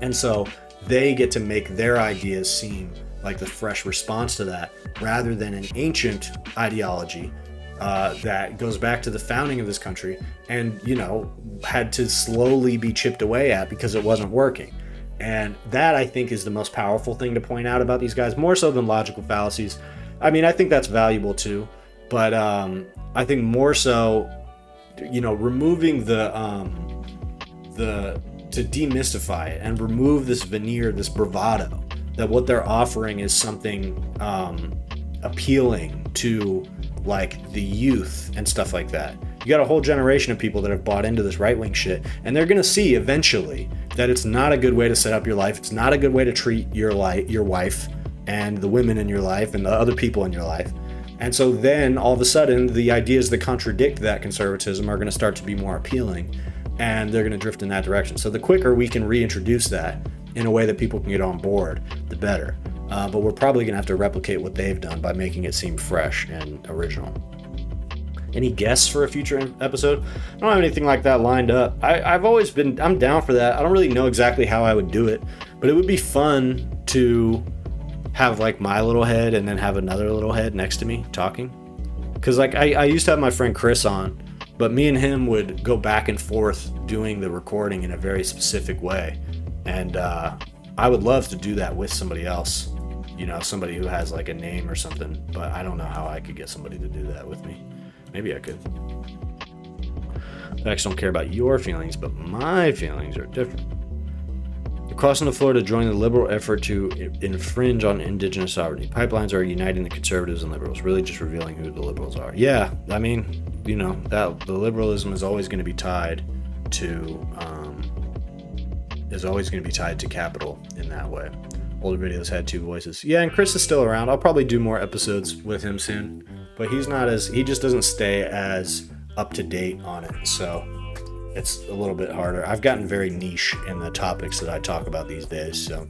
And so they get to make their ideas seem like the fresh response to that, rather than an ancient ideology that goes back to the founding of this country and, you know, had to slowly be chipped away at because it wasn't working. And that, I think, is the most powerful thing to point out about these guys, more so than logical fallacies. I mean, I think that's valuable too, but I think more so, you know, removing to demystify it and remove this veneer, this bravado, that what they're offering is something appealing to like the youth and stuff like that. You got a whole generation of people that have bought into this right-wing shit, and they're gonna see eventually that it's not a good way to set up your life. It's not a good way to treat your wife and the women in your life and the other people in your life. And so then all of a sudden the ideas that contradict that conservatism are going to start to be more appealing, and they're going to drift in that direction. So the quicker we can reintroduce that in a way that people can get on board, the better. But we're probably going to have to replicate what they've done by making it seem fresh and original. Any guests for a future episode? I don't have anything like that lined up. I'm down for that. I don't really know exactly how I would do it, but it would be fun to have like my little head and then have another little head next to me talking. Because like I used to have my friend Chris on, but me and him would go back and forth doing the recording in a very specific way. And I would love to do that with somebody else, you know, somebody who has like a name or something, but I don't know how I could get somebody to do that with me. Maybe I could. Facts don't care about your feelings, but my feelings are different. They're crossing the floor to join the liberal effort to infringe on indigenous sovereignty. Pipelines are uniting the conservatives and liberals, really just revealing who the liberals are. Yeah, I mean, you know, that the liberalism is always going to be tied to capital in that way. Older videos had two voices. Yeah, and Chris is still around. I'll probably do more episodes with him soon, but he just doesn't stay as up to date on it, so it's a little bit harder. I've gotten very niche in the topics that I talk about these days, so.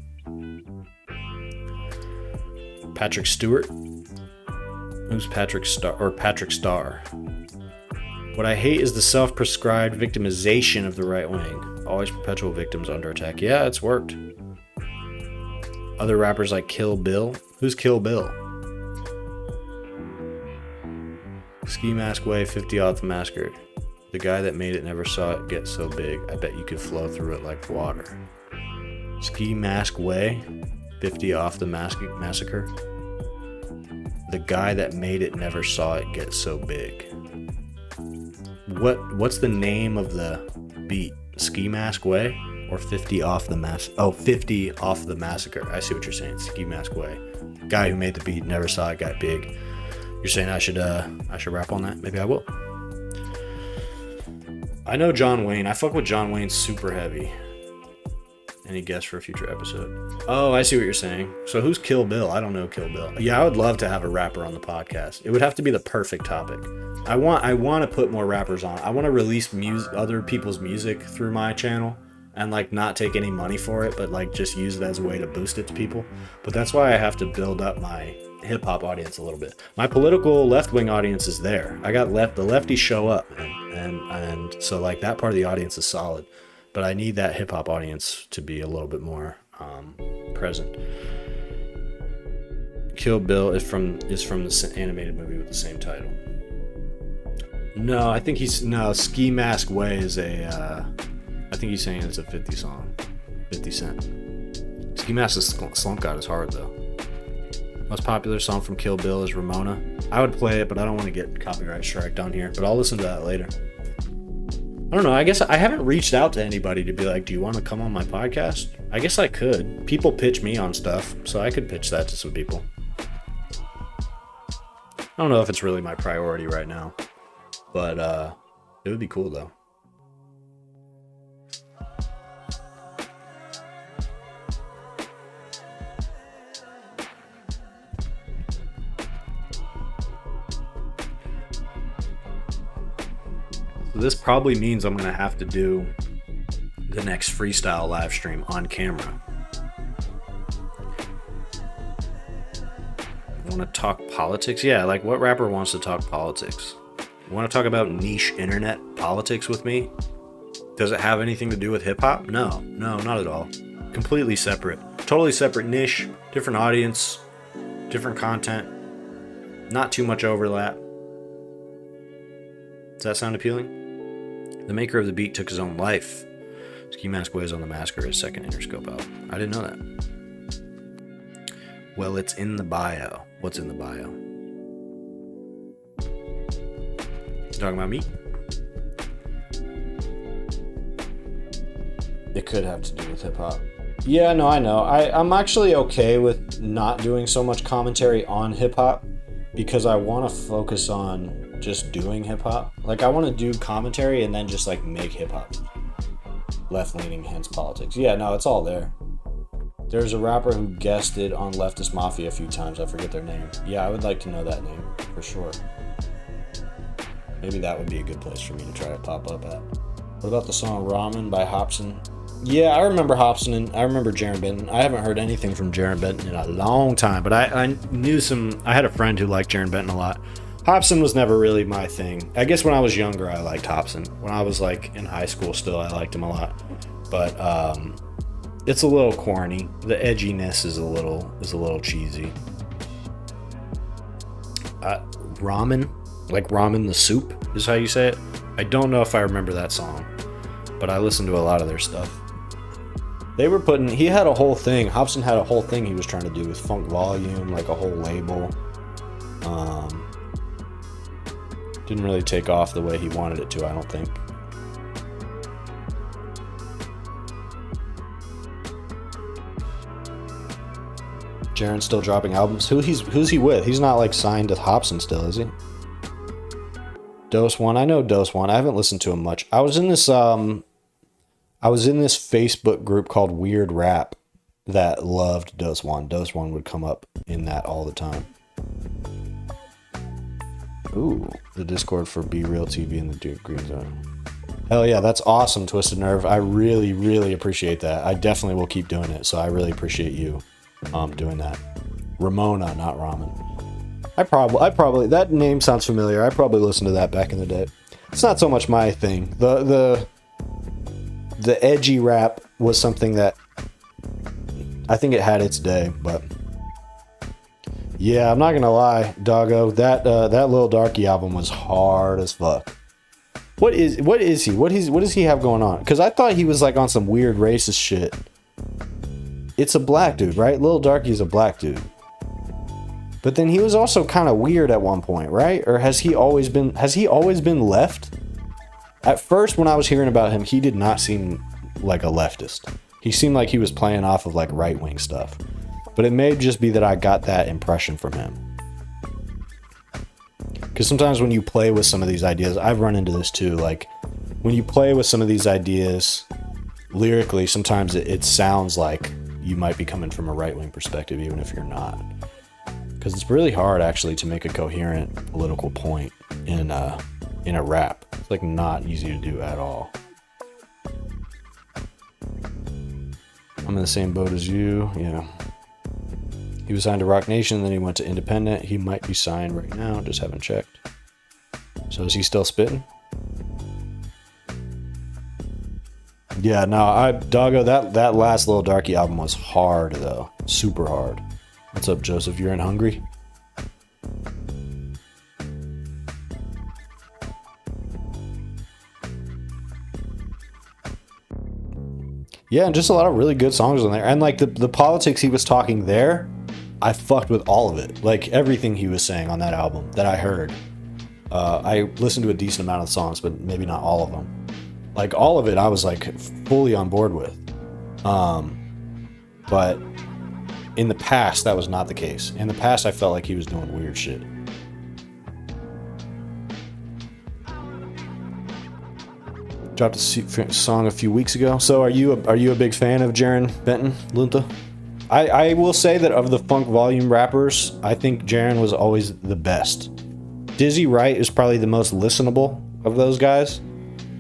Patrick Stewart? Who's Patrick Star? Or Patrick Starr? What I hate is the self-prescribed victimization of the right wing. Always perpetual victims under attack. Yeah, it's worked. Other rappers like Kill Bill. Who's Kill Bill? Ski Mask Way, 50 off the Massacre. The guy that made it never saw it get so big. I bet you could flow through it like water. Ski Mask Way, 50 off the Massacre. The guy that made it never saw it get so big. What's the name of the beat? Ski Mask Way or 50 off the 50 off the Massacre. I see what you're saying. Ski Mask Way. Guy who made the beat never saw it got big. You're saying I should rap on that? Maybe I will. I know John Wayne. I fuck with John Wayne super heavy. Any guess for a future episode? Oh, I see what you're saying. So who's Kill Bill? I don't know Kill Bill. Yeah, I would love to have a rapper on the podcast. It would have to be the perfect topic. I want to put more rappers on. I want to release other people's music through my channel and like not take any money for it, but like just use it as a way to boost it to people. But that's why I have to build up my hip hop audience a little bit. My political left wing audience is there. I got the lefties show up, and so like that part of the audience is solid. But I need that hip hop audience to be a little bit more present. Kill Bill is from the animated movie with the same title. No, I think Ski Mask Way is I think he's saying it's a 50 song. 50 Cent. Ski Mask Slump God is hard though. Most popular song from Kill Bill is Ramona. I would play it, but I don't want to get copyright striked on here. But I'll listen to that later. I don't know. I guess I haven't reached out to anybody to be like, do you want to come on my podcast? I guess I could. People pitch me on stuff, so I could pitch that to some people. I don't know if it's really my priority right now, but it would be cool though. This probably means I'm going to have to do the next freestyle live stream on camera. Want to talk politics? Yeah, like what rapper wants to talk politics? You want to talk about niche internet politics with me? Does it have anything to do with hip hop? No, not at all. Completely separate. Totally separate niche, different audience, different content. Not too much overlap. Does that sound appealing? The maker of the beat took his own life. Ski Mask Way is on the Massacre, his second Interscope album. I didn't know that. Well, it's in the bio. What's in the bio? You talking about me? It could have to do with hip hop. Yeah, no, I know. I'm actually okay with not doing so much commentary on hip hop because I want to focus on just doing hip hop. Like I want to do commentary and then just like make hip hop. Left leaning, hence politics. Yeah, no, it's all there. There's a rapper who guested on Leftist Mafia a few times. I forget their name. Yeah, I would like to know that name for sure. Maybe that would be a good place for me to try to pop up at. What about the song Ramen by Hobson? Yeah, I remember Hobson and I remember Jaron Benton. I haven't heard anything from Jaron Benton in a long time, but I knew I had a friend who liked Jaron Benton a lot. Hobson was never really my thing. I guess when I was younger, I liked Hobson. When I was like in high school still, I liked him a lot. But it's a little corny. The edginess is a little cheesy. Ramen, like ramen the soup is how you say it. I don't know if I remember that song, but I listened to a lot of their stuff. He had a whole thing. Hobson had a whole thing he was trying to do with Funk Volume, like a whole label. Didn't really take off the way he wanted it to, I don't think. Jaron's still dropping albums. Who's he with? He's not like signed to Hobson still, is he? Dose One. I know Dose One. I haven't listened to him much. I was in this Facebook group called Weird Rap that loved Dose One. Dose One would come up in that all the time. Ooh, the Discord for Be Real TV and the Duke Green Zone. Hell yeah, that's awesome, Twisted Nerve. I really, really appreciate that. I definitely will keep doing it, so I really appreciate you doing that. Ramona, not Ramen. I probably that name sounds familiar. I probably listened to that back in the day. It's not so much my thing. The edgy rap was something that I think it had its day, but Yeah, I'm not gonna lie, doggo. That Lil Darky album was hard as fuck. What is he? What does he have going on? Because I thought he was like on some weird racist shit. It's a black dude, right? Lil Darky is a black dude. But then he was also kind of weird at one point, right? Or has he always been left? At first, when I was hearing about him, he did not seem like a leftist. He seemed like he was playing off of like right-wing stuff. But it may just be that I got that impression from him. Because sometimes when you play with some of these ideas, I've run into this too, like when you play with some of these ideas lyrically, sometimes it sounds like you might be coming from a right-wing perspective, even if you're not. Because it's really hard actually to make a coherent political point in a rap. It's like not easy to do at all. I'm in the same boat as you, yeah. He was signed to Rock Nation, then he went to Independent. He might be signed right now, just haven't checked. So is he still spitting? Yeah, no, doggo, that last Lil Darky album was hard though. Super hard. What's up, Joseph? You're in Hungry? Yeah, and just a lot of really good songs on there. And like the politics he was talking there, I fucked with all of it. Like everything he was saying on that album that I heard. I listened to a decent amount of the songs, but maybe not all of them. Like all of it, I was like fully on board with. But in the past, that was not the case. In the past, I felt like he was doing weird shit. Dropped a song a few weeks ago. So are you a big fan of Jaren Benton, Lunta? I will say that of the funk volume rappers, I think Jaren was always the best. Dizzy Wright is probably the most listenable of those guys,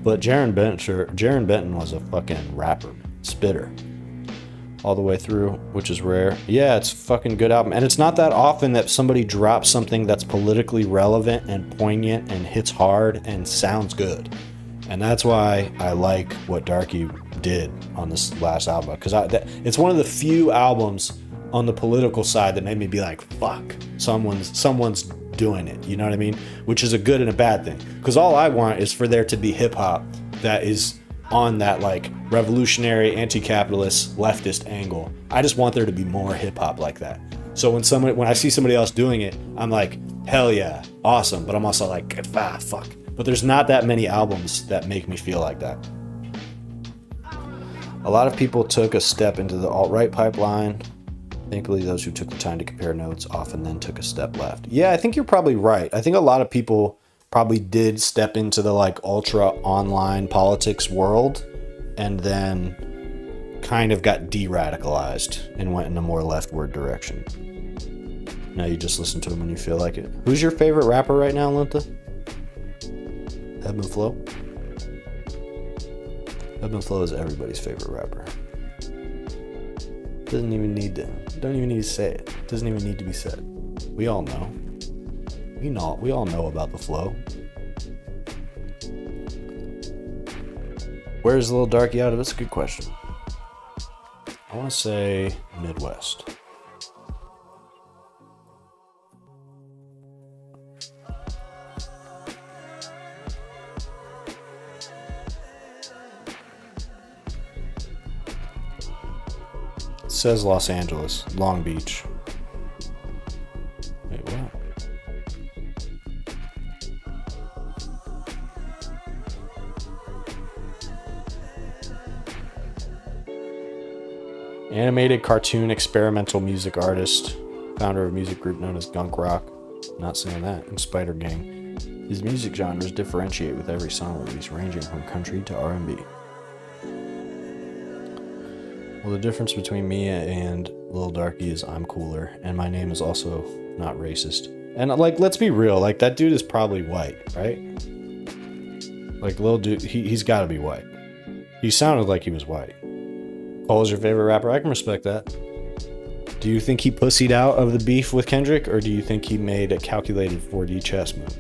but Jaren Benton was a fucking rapper, spitter, all the way through, which is rare. Yeah, it's a fucking good album, and it's not that often that somebody drops something that's politically relevant and poignant and hits hard and sounds good. And that's why I like what Darky did on this last album, because it's one of the few albums on the political side that made me be like, fuck, someone's doing it, you know what I mean? Which is a good and a bad thing, because all I want is for there to be hip hop that is on that like revolutionary, anti-capitalist, leftist angle. I just want there to be more hip hop like that. So when I see somebody else doing it, I'm like, hell yeah, awesome. But I'm also like, fuck. But there's not that many albums that make me feel like that. A lot of people took a step into the alt-right pipeline. Thankfully, those who took the time to compare notes often then took a step left. Yeah, I think you're probably right. I think a lot of people probably did step into the like ultra online politics world and then kind of got de-radicalized and went in a more leftward direction. Now you just listen to them when you feel like it. Who's your favorite rapper right now, Linta? Eb&Flow? Eb&Flow is everybody's favorite rapper. Don't even need to say it. Doesn't even need to be said. We all know. We all know about the flow. Where's the Lil Darky out of? That's a good question. I want to say Midwest. It says Los Angeles, Long Beach. Wait, what? Animated cartoon experimental music artist, founder of a music group known as Gunk Rock. Not saying that. And Spider Gang. His music genres differentiate with every song release, ranging from country to R&B. Well, the difference between me and Lil Darky is I'm cooler, and my name is also not racist. And like, let's be real, like that dude is probably white, right? Like Lil Dude, he's got to be white. He sounded like he was white. Cole's your favorite rapper? I can respect that. Do you think he pussied out of the beef with Kendrick, or do you think he made a calculated 4D chess move?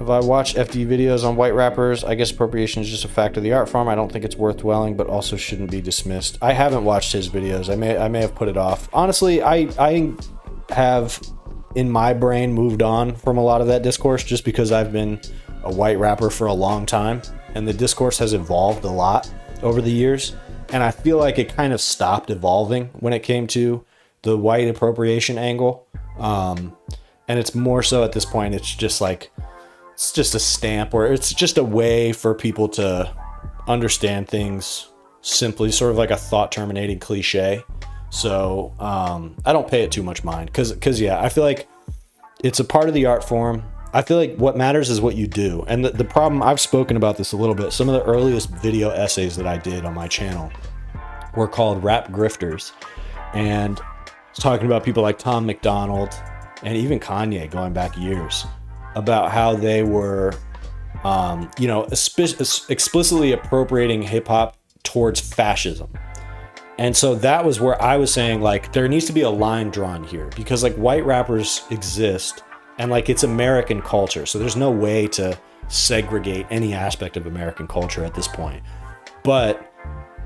Have I watched FD videos on white rappers? I guess appropriation is just a fact of the art form. I don't think it's worth dwelling, but also shouldn't be dismissed. I haven't watched his videos. I may have put it off. Honestly, I have in my brain moved on from a lot of that discourse just because I've been a white rapper for a long time, and the discourse has evolved a lot over the years. And I feel like it kind of stopped evolving when it came to the white appropriation angle. And it's more so at this point, it's just like, it's just a stamp, or it's just a way for people to understand things simply, sort of like a thought terminating cliche. So I don't pay it too much mind because yeah, I feel like it's a part of the art form. I feel like what matters is what you do. And the problem, I've spoken about this a little bit. Some of the earliest video essays that I did on my channel were called Rap Grifters. And it's talking about people like Tom McDonald and even Kanye going back years, about how they were, explicitly appropriating hip hop towards fascism. And so that was where I was saying, like, there needs to be a line drawn here, because like white rappers exist and like it's American culture. So there's no way to segregate any aspect of American culture at this point. But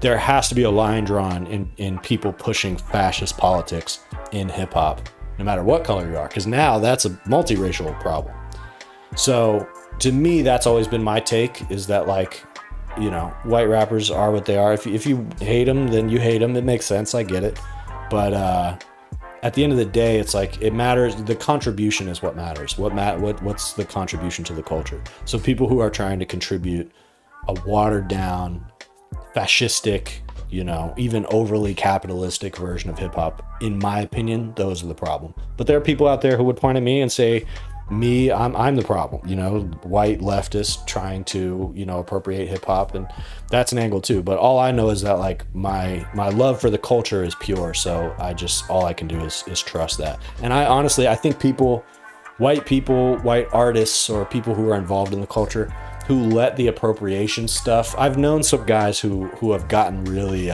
there has to be a line drawn in people pushing fascist politics in hip hop, no matter what color you are, because now that's a multiracial problem. So to me, that's always been my take, is that like, white rappers are what they are. If you hate them, then you hate them. It makes sense. I get it. But at the end of the day, it's like, it matters. The contribution is what matters. What's the contribution to the culture? So people who are trying to contribute a watered down, fascistic, even overly capitalistic version of hip hop, in my opinion, those are the problem. But there are people out there who would point at me and say, I'm the problem, white leftists trying to, appropriate hip hop, and that's an angle too. But all I know is that like my love for the culture is pure. So all I can do is trust that. And I think white artists, or people who are involved in the culture, who let the appropriation stuff. I've known some guys who have gotten really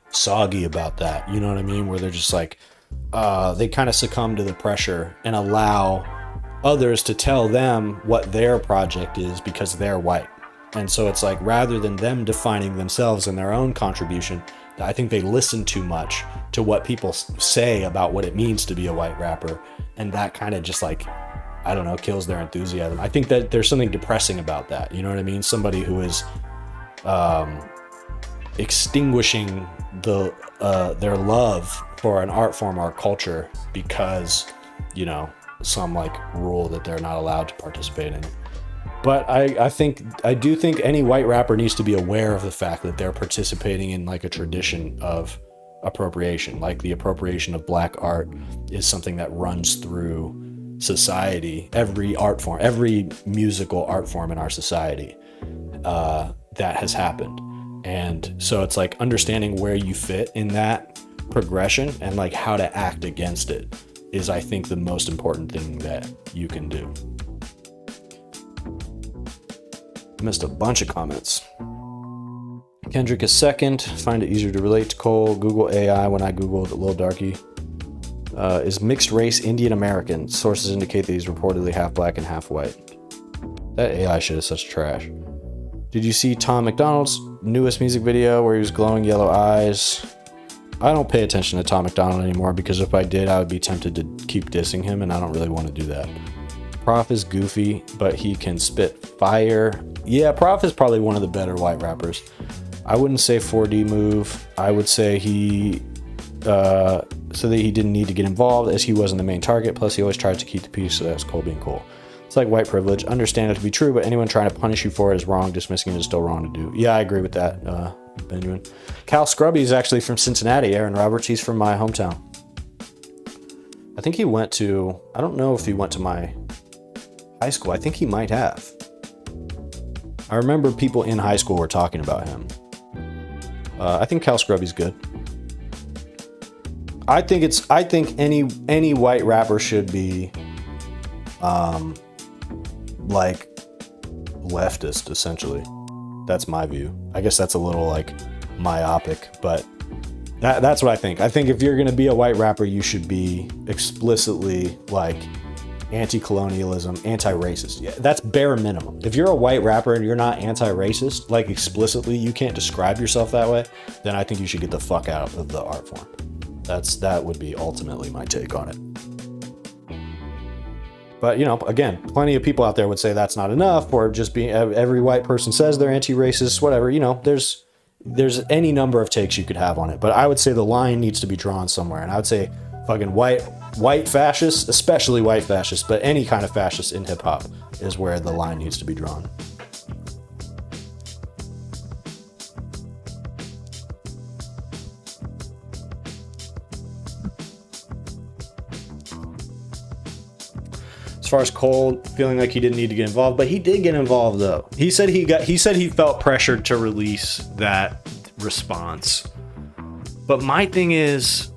soggy about that. You know what I mean? Where they're just like, they kind of succumb to the pressure and allow others to tell them what their project is because they're white. And so it's like, rather than them defining themselves and their own contribution, I think they listen too much to what people say about what it means to be a white rapper. And that kind of just like, I don't know, kills their enthusiasm. I think that there's something depressing about that. You know what I mean? Somebody who is extinguishing their love for an art form or culture because, some like rule that they're not allowed to participate in. But I do think any white rapper needs to be aware of the fact that they're participating in like a tradition of appropriation. Like the appropriation of black art is something that runs through society, every art form, every musical art form in our society, that has happened. And so it's like understanding where you fit in that progression and like how to act against it is, I think, the most important thing that you can do. I missed a bunch of comments. Kendrick is second. Find it easier to relate to Cole. Google AI when I Googled Lil Darky. Is mixed race Indian American. Sources indicate that he's reportedly half black and half white. That AI shit is such trash. Did you see Tom McDonald's newest music video where he was glowing yellow eyes? I don't pay attention to Tom McDonald anymore, because if I did, I would be tempted to keep dissing him, and I don't really want to do that. Prof is goofy, but he can spit fire. Yeah, Prof is probably one of the better white rappers. I wouldn't say 4D move. I would say he so that he didn't need to get involved as he wasn't the main target. Plus, he always tries to keep the peace, so that's Cole being cool. It's like white privilege. Understand it to be true, but anyone trying to punish you for it is wrong. Dismissing it is still wrong to do. Yeah, I agree with that, Benjamin. Cal Scrubby is actually from Cincinnati. Aaron Roberts, he's from my hometown. I think he went to, I don't know if he went to my high school. I think he might have. I remember people in high school were talking about him. I think Cal Scrubby's good. I think any white rapper should be like leftist, essentially. That's my view. I guess that's a little like myopic, but that's what I think. I think if you're gonna be a white rapper, you should be explicitly like anti-colonialism, anti-racist. Yeah, that's bare minimum. If you're a white rapper and you're not anti-racist, like explicitly, you can't describe yourself that way, then I think you should get the fuck out of the art form. That would be ultimately my take on it. But, you know, again, plenty of people out there would say that's not enough, or just being every white person says they're anti-racist, whatever. You know, there's any number of takes you could have on it. But I would say the line needs to be drawn somewhere. And I would say fucking white fascists, especially white fascists, but any kind of fascist in hip hop is where the line needs to be drawn. As far as Cole feeling like he didn't need to get involved, but he did get involved though. He said he felt pressured to release that response. But my thing is,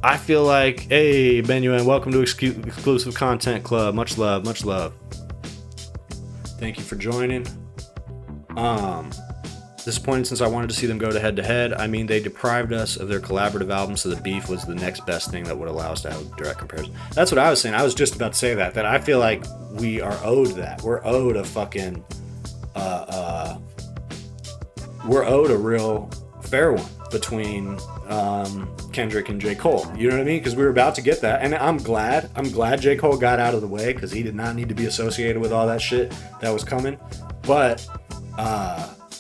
I feel like, hey, Benuin, welcome to Exclusive Content Club. Much love, much love. Thank you for joining. Disappointed since I wanted to see them go to head to head. I mean, they deprived us of their collaborative album, so the beef was the next best thing that would allow us to have a direct comparison. That's what I was saying. I was just about to say that I feel like we are owed that. We're owed a fucking, we're owed a real fair one between Kendrick and J. Cole. You know what I mean? Because we were about to get that, and I'm glad J. Cole got out of the way, because he did not need to be associated with all that shit that was coming. But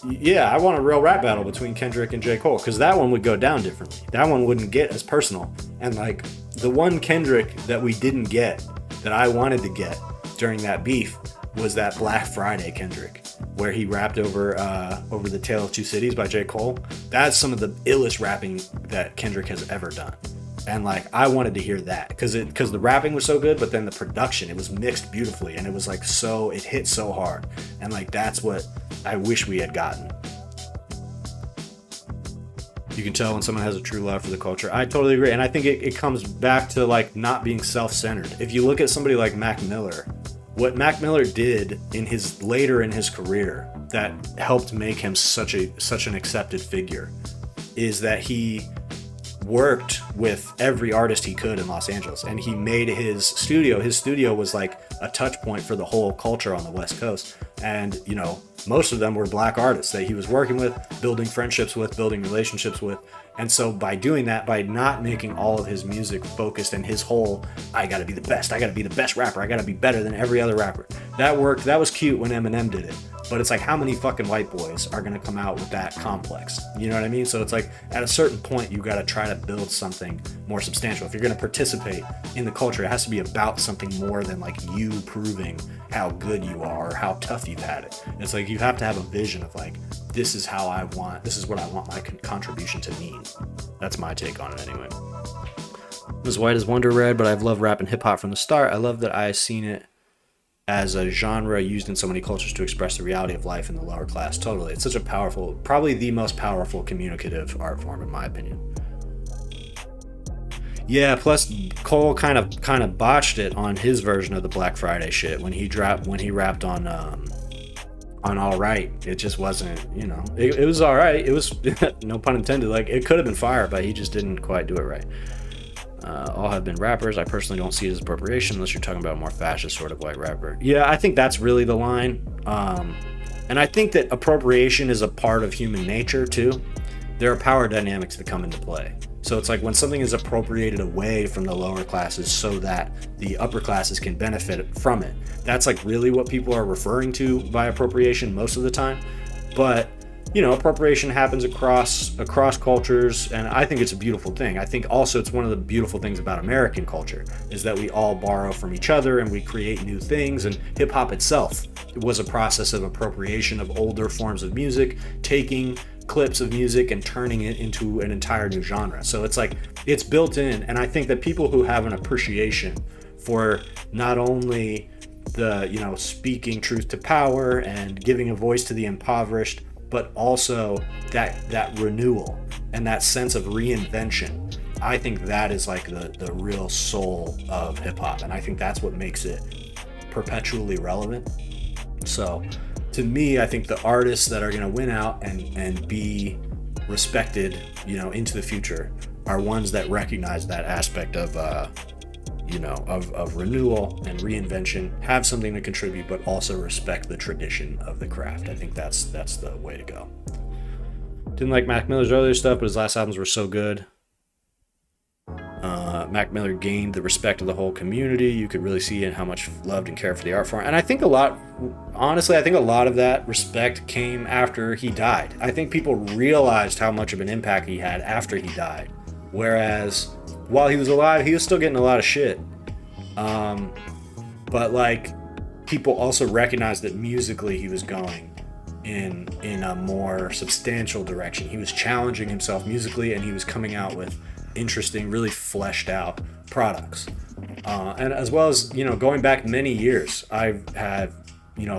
yeah, I want a real rap battle between Kendrick and J. Cole, because that one would go down differently. That one wouldn't get as personal. And like the one Kendrick that we didn't get, that I wanted to get during that beef, was that Black Friday Kendrick, where he rapped over The Tale of Two Cities by J. Cole. That's some of the illest rapping that Kendrick has ever done. And like, I wanted to hear that because the rapping was so good, but then the production, it was mixed beautifully, and it was like it hit so hard. And like, that's what I wish we had gotten. You can tell when someone has a true love for the culture. I totally agree. And I think it comes back to like not being self-centered. If you look at somebody like Mac Miller, what Mac Miller did later in his career that helped make him such an accepted figure is that he worked with every artist he could in Los Angeles, and he made his studio was like a touch point for the whole culture on the West Coast. And you know, most of them were black artists that he was working with, building friendships with, building relationships with. And so by doing that, by not making all of his music focused and his whole, I gotta be the best rapper, I gotta be better than every other rapper, that worked. That was cute when Eminem did it, but it's like, how many fucking white boys are gonna come out with that complex? You know what I mean? So it's like, at a certain point, you gotta try to build something more substantial. If you're gonna participate in the culture, it has to be about something more than like you proving how good you are or how tough you've had it. It's like, you have to have a vision of like, this is what I want my contribution to mean. That's my take on it anyway. As white as Wonder Red, but I've loved rap and hip hop from the start. I love that I've seen it as a genre used in so many cultures to express the reality of life in the lower class. Totally. It's such a powerful, probably the most powerful communicative art form in my opinion. Yeah, plus Cole kind of botched it on his version of the Black Friday shit when he rapped on All Right. It just wasn't, you know, it was all right. It was, no pun intended, like it could have been fire, but he just didn't quite do it right. All have been rappers. I personally don't see it as appropriation unless you're talking about a more fascist sort of white rapper. Yeah, I think that's really the line. And I think that appropriation is a part of human nature too. There are power dynamics that come into play. So it's like when something is appropriated away from the lower classes so that the upper classes can benefit from it. That's like really what people are referring to by appropriation most of the time. But you know, appropriation happens across cultures, and I think it's a beautiful thing. I think also it's one of the beautiful things about American culture is that we all borrow from each other and we create new things, and hip hop itself was a process of appropriation of older forms of music, taking clips of music and turning it into an entire new genre. So it's like, it's built in, and I think that people who have an appreciation for not only the, you know, speaking truth to power and giving a voice to the impoverished, but also that renewal and that sense of reinvention. I think that is like the real soul of hip hop, and I think that's what makes it perpetually relevant. So to me, I think the artists that are going to win out and be respected, you know, into the future are ones that recognize that aspect of of renewal and reinvention, have something to contribute, but also respect the tradition of the craft. I think that's the way to go. Didn't like Mac Miller's earlier stuff, but his last albums were so good. Mac Miller gained the respect of the whole community. You could really see how much loved and cared for the art form. And I think a lot of that respect came after he died. I think people realized how much of an impact he had after he died. Whereas while he was alive, he was still getting a lot of shit. But like, people also recognized that musically he was going in a more substantial direction. He was challenging himself musically, and he was coming out with interesting, really fleshed out products. And as well as, going back many years, I've had,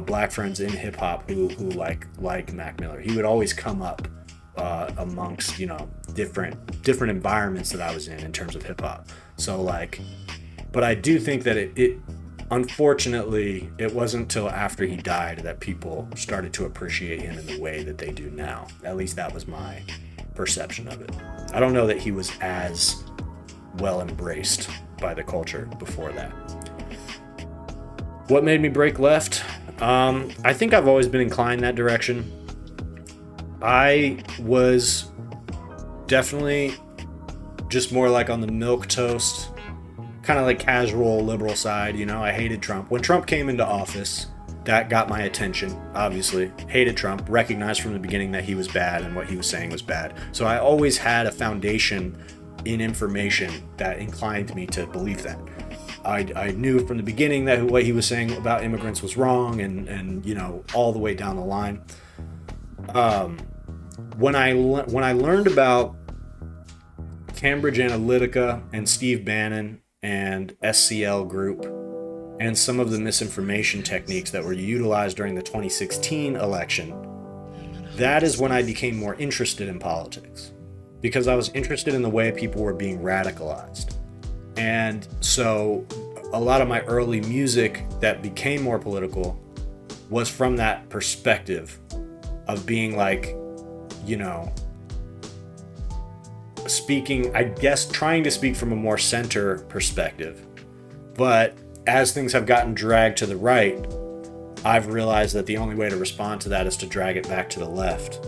black friends in hip hop who like Mac Miller. He would always come up amongst, different environments that I was in terms of hip hop. So like, but I do think that it unfortunately, it wasn't until after he died that people started to appreciate him in the way that they do now. At least that was my perception of it. I don't know that he was as well embraced by the culture before that. What made me break left? I think I've always been inclined that direction. I was definitely just more like on the milquetoast, kind of like casual liberal side. I hated Trump. When Trump came into office, that got my attention, obviously. Hated Trump, recognized from the beginning that he was bad and what he was saying was bad. So I always had a foundation in information that inclined me to believe that. I knew from the beginning that what he was saying about immigrants was wrong, and all the way down the line. When I learned about Cambridge Analytica and Steve Bannon and SCL Group and some of the misinformation techniques that were utilized during the 2016 election, that is when I became more interested in politics, because I was interested in the way people were being radicalized. And so a lot of my early music that became more political was from that perspective of being like, speaking, I guess, trying to speak from a more center perspective. But as things have gotten dragged to the right, I've realized that the only way to respond to that is to drag it back to the left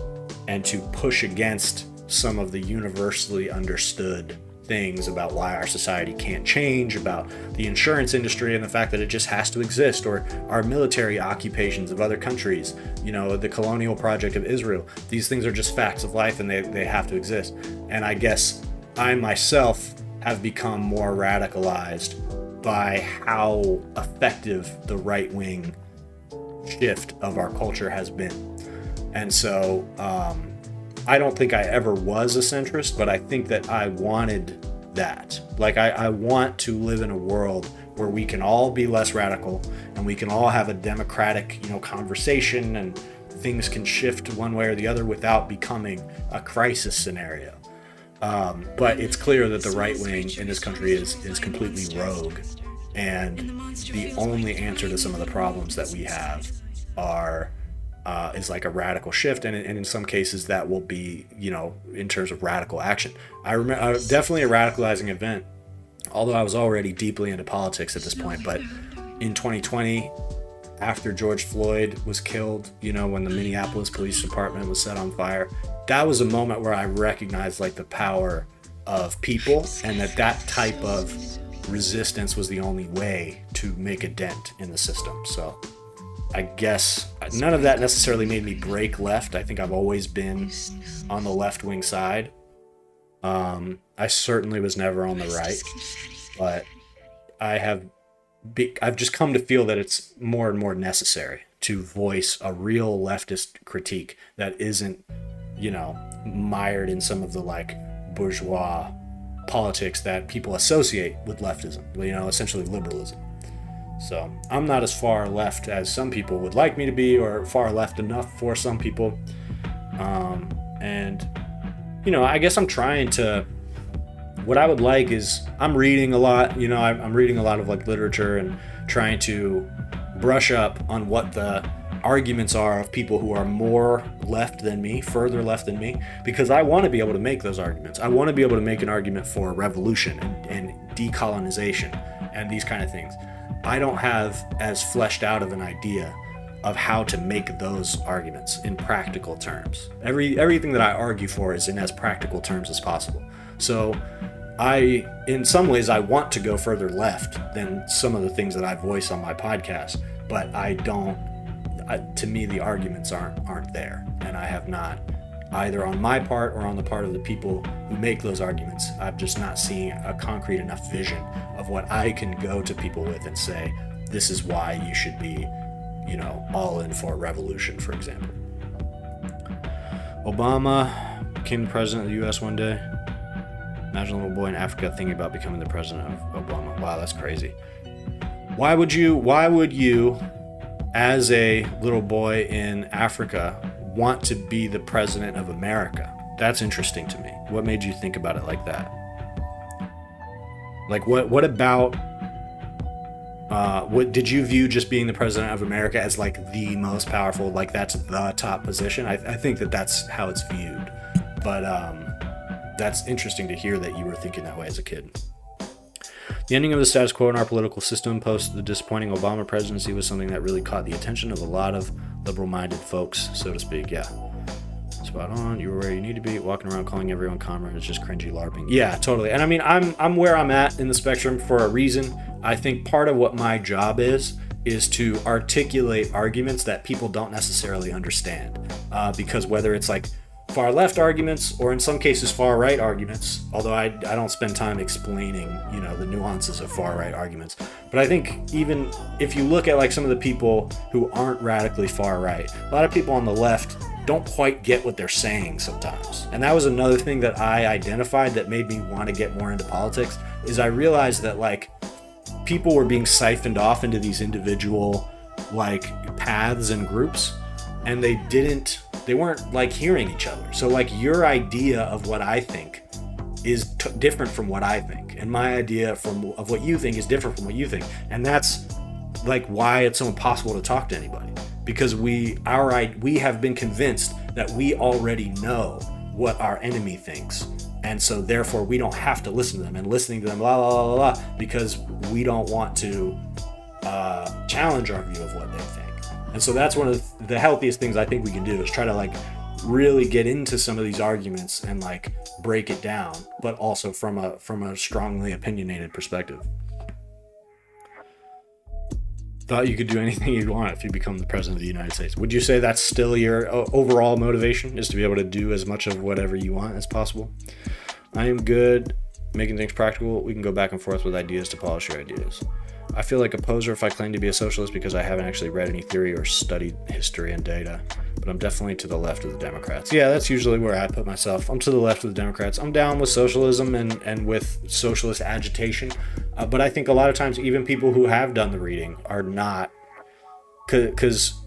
and to push against some of the universally understood things about why our society can't change, about the insurance industry and the fact that it just has to exist, or our military occupations of other countries, the colonial project of Israel. These things are just facts of life, and they have to exist. And I guess I myself have become more radicalized by how effective the right-wing shift of our culture has been. And so I don't think I ever was a centrist, but I think that I wanted that. Like, I want to live in a world where we can all be less radical and we can all have a democratic, conversation, and things can shift one way or the other without becoming a crisis scenario. But it's clear that the right wing in this country is completely rogue, and the only answer to some of the problems that we have is like a radical shift, and in some cases that will be, in terms of radical action. I remember definitely a radicalizing event, although I was already deeply into politics at this point. But in 2020, after George Floyd was killed, when the Minneapolis Police Department was set on fire, that was a moment where I recognized like the power of people, and that type of resistance was the only way to make a dent in the system. So I guess none of that necessarily made me break left. I think I've always been on the left-wing side. I certainly was never on the right, but I've just come to feel that it's more and more necessary to voice a real leftist critique that isn't, mired in some of the like bourgeois politics that people associate with leftism, essentially liberalism. So I'm not as far left as some people would like me to be, or far left enough for some people. And I guess I'm trying to, what I would like is, I'm reading a lot, I'm reading a lot of like literature and trying to brush up on what the arguments are of people who are more left than me, further left than me, because I want to be able to make those arguments. I want to be able to make an argument for revolution and decolonization and these kind of things. I don't have as fleshed out of an idea of how to make those arguments in practical terms. Everything that I argue for is in as practical terms as possible. So in some ways, I want to go further left than some of the things that I voice on my podcast, but I don't. To me, the arguments aren't there, and I have not, either on my part or on the part of the people who make those arguments. I'm just not seeing a concrete enough vision of what I can go to people with and say, this is why you should be, all in for a revolution, for example. Obama became the president of the U.S. one day. Imagine a little boy in Africa thinking about becoming the president of Obama. Wow, that's crazy. Why would you, as a little boy in Africa, want to be the president of America? That's interesting to me. What made you think about it like that? Like, what about, what did you view just being the president of America as like the most powerful, like that's the top position? I think that's how it's viewed. But that's interesting to hear that you were thinking that way as a kid. The ending of the status quo in our political system post the disappointing Obama presidency was something that really caught the attention of a lot of liberal-minded folks, so to speak. Yeah, spot on. You were where you need to be. Walking around calling everyone comrade is just cringy LARPing. Yeah, totally. And I mean, I'm where I'm at in the spectrum for a reason. I think part of what my job is to articulate arguments that people don't necessarily understand, because whether it's like far left arguments or in some cases far right arguments, although I don't spend time explaining the nuances of far right arguments, but I think even if you look at like some of the people who aren't radically far right, a lot of people on the left don't quite get what they're saying sometimes. And that was another thing that I identified that made me want to get more into politics, is I realized that like people were being siphoned off into these individual like paths and groups, and they weren't like hearing each other. So like your idea of what I think is different from what I think, and my idea of what you think is different from what you think, and that's like why it's so impossible to talk to anybody, because we have been convinced that we already know what our enemy thinks, and so therefore we don't have to listen to them, and listening to them blah blah blah blah, because we don't want to challenge our view of what they think. And so that's one of the healthiest things I think we can do, is try to like really get into some of these arguments and like break it down, but also from a strongly opinionated perspective. Thought you could do anything you'd want if you become the president of the United States. Would you say that's still your overall motivation, is to be able to do as much of whatever you want as possible? I am good making things practical. We can go back and forth with ideas to polish your ideas. I feel like a poser if I claim to be a socialist because I haven't actually read any theory or studied history and data, but I'm definitely to the left of the Democrats. Yeah, that's usually where I put myself. I'm to the left of the Democrats. I'm down with socialism and with socialist agitation, but I think a lot of times even people who have done the reading are not, because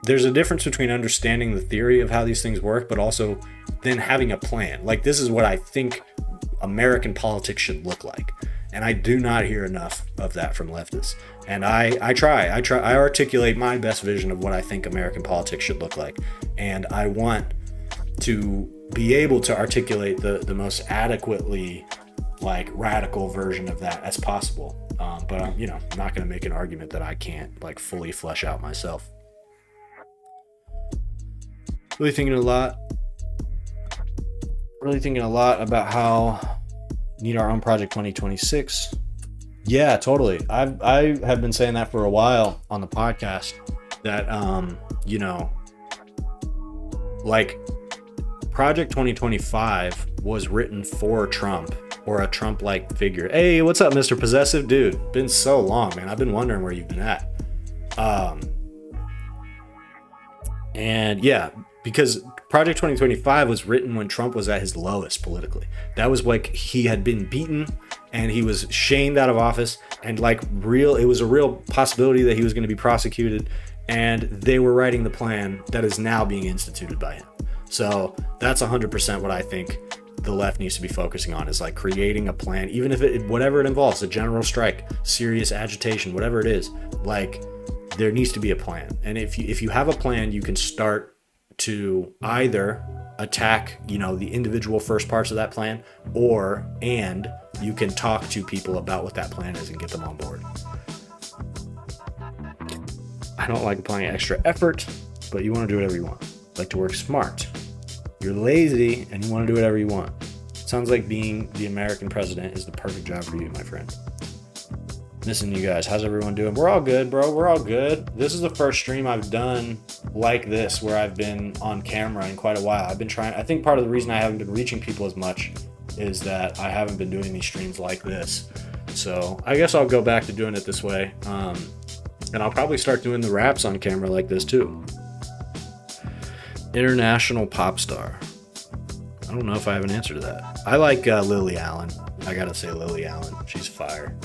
there's a difference between understanding the theory of how these things work, but also then having a plan. Like, this is what I think American politics should look like. And I do not hear enough of that from leftists. And I articulate my best vision of what I think American politics should look like. And I want to be able to articulate the most adequately like radical version of that as possible. But I'm, not going to make an argument that I can't like fully flesh out myself. Really thinking a lot about how need our own project 2026. Yeah, totally. I have been saying that for a while on the podcast, that like Project 2025 was written for Trump, or a Trump-like figure. Hey, what's up, Mr. Possessive? Dude, been so long, man. I've been wondering where you've been at. And yeah, because Project 2025 was written when Trump was at his lowest politically. That was like he had been beaten and he was shamed out of office, and like it was a real possibility that he was going to be prosecuted, and they were writing the plan that is now being instituted by him. So that's 100% what I think the left needs to be focusing on, is like creating a plan, even if whatever it involves, a general strike, serious agitation, whatever it is, like there needs to be a plan. And if you have a plan, you can start to either attack, the individual first parts of that plan, and you can talk to people about what that plan is and get them on board. I don't like applying extra effort, but you want to do whatever you want. Like to work smart. You're lazy and you want to do whatever you want. Sounds like being the American president is the perfect job for you, my friend. Missing you guys. How's everyone doing? We're all good, bro. We're all good. This is the first stream I've done like this where I've been on camera in quite a while. I've been trying. I think part of the reason I haven't been reaching people as much is that I haven't been doing these streams like this. So I guess I'll go back to doing it this way. And I'll probably start doing the raps on camera like this too. International pop star. I don't know if I have an answer to that. I like Lily Allen. I gotta say Lily Allen. She's fire.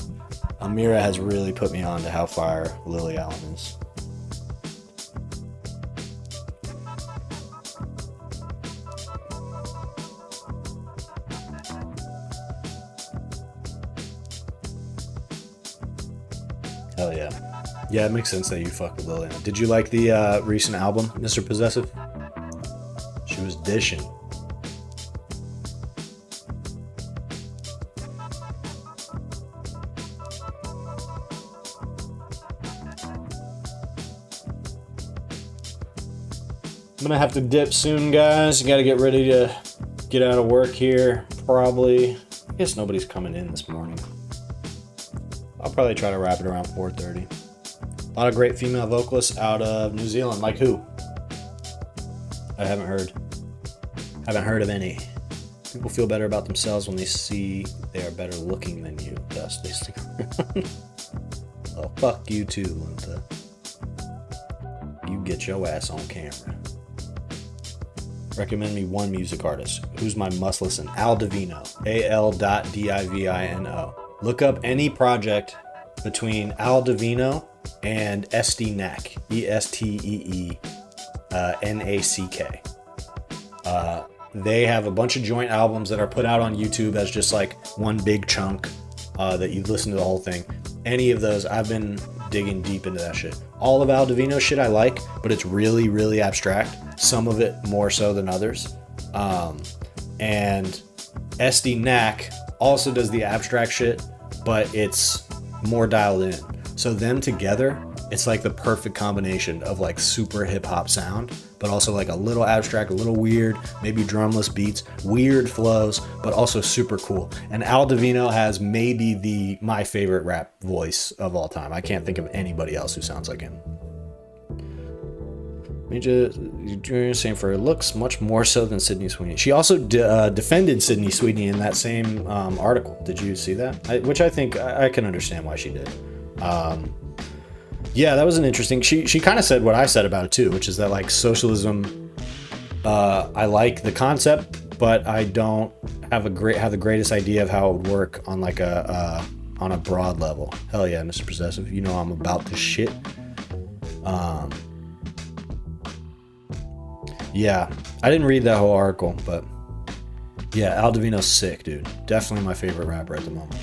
Amira has really put me on to how fire Lily Allen is. Hell yeah. Yeah, it makes sense that you fuck with Lily Allen. Did you like the recent album, Mr. Possessive? She was dishing. I'm gonna have to dip soon, guys. Gotta get ready to get out of work here, probably. I guess nobody's coming in this morning. I'll probably try to wrap it around 4:30. A lot of great female vocalists out of New Zealand. Like who? I haven't heard. Haven't heard of any. People feel better about themselves when they see they are better looking than you. Thus, they stick around. Oh, fuck you too, Linda. You get your ass on camera. Recommend me one music artist. Who's my must listen? Al Divino. AL.DIVINO. Look up any project between Al Divino and SD Nack. ESTEENACK. They have a bunch of joint albums that are put out on YouTube as just like one big chunk that you listen to the whole thing. Any of those, I've been digging deep into that shit. All of Al Divino shit I like, but it's really, really abstract. Some of it more so than others. And SD Nack also does the abstract shit, but it's more dialed in. So them together, it's like the perfect combination of like super hip hop sound, but also like a little abstract, a little weird, maybe drumless beats, weird flows, but also super cool. And Al Divino has maybe my favorite rap voice of all time. I can't think of anybody else who sounds like him. You're saying for her looks much more so than Sydney Sweeney. She also defended Sydney Sweeney in that same article. Did you see that? Which I think I can understand why she did. Yeah, that was an interesting. She kind of said what I said about it too, which is that like socialism. I like the concept, but I don't have the greatest idea of how it would work on like on a broad level. Hell yeah, Mr. Possessive. You know I'm about this shit. Yeah, I didn't read that whole article, but yeah, Al Divino's sick, dude. Definitely my favorite rapper at the moment.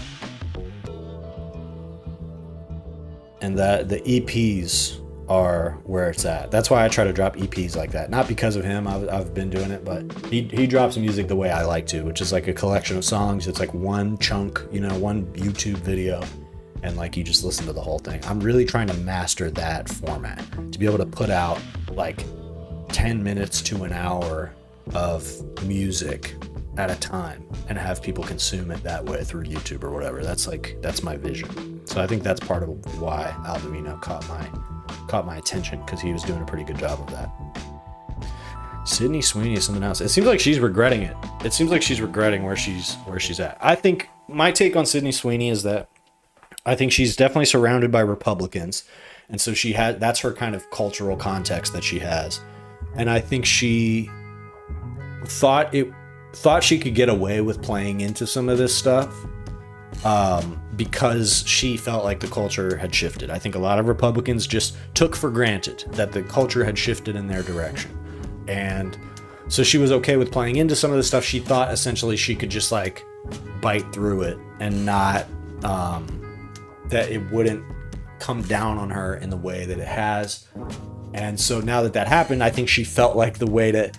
And that the EPs are where it's at. That's why I try to drop EPs like that. Not because of him, I've been doing it, but he drops music the way I like to, which is like a collection of songs. It's like one chunk, one YouTube video, and like you just listen to the whole thing. I'm really trying to master that format to be able to put out like 10 minutes to an hour of music at a time and have people consume it that way through YouTube or whatever. That's my vision. So I think that's part of why Al Divino caught my attention, because he was doing a pretty good job of that. Sydney Sweeney is something else. It seems like she's regretting it. It seems like she's regretting where she's at. I think my take on Sydney Sweeney is that I think she's definitely surrounded by Republicans, and so that's her kind of cultural context that she has. And I think she thought she could get away with playing into some of this stuff because she felt like the culture had shifted. I think a lot of Republicans just took for granted that the culture had shifted in their direction. And so she was okay with playing into some of the stuff. She thought essentially she could just like bite through it and not, that it wouldn't come down on her in the way that it has. And so now that happened, I think she felt like the way to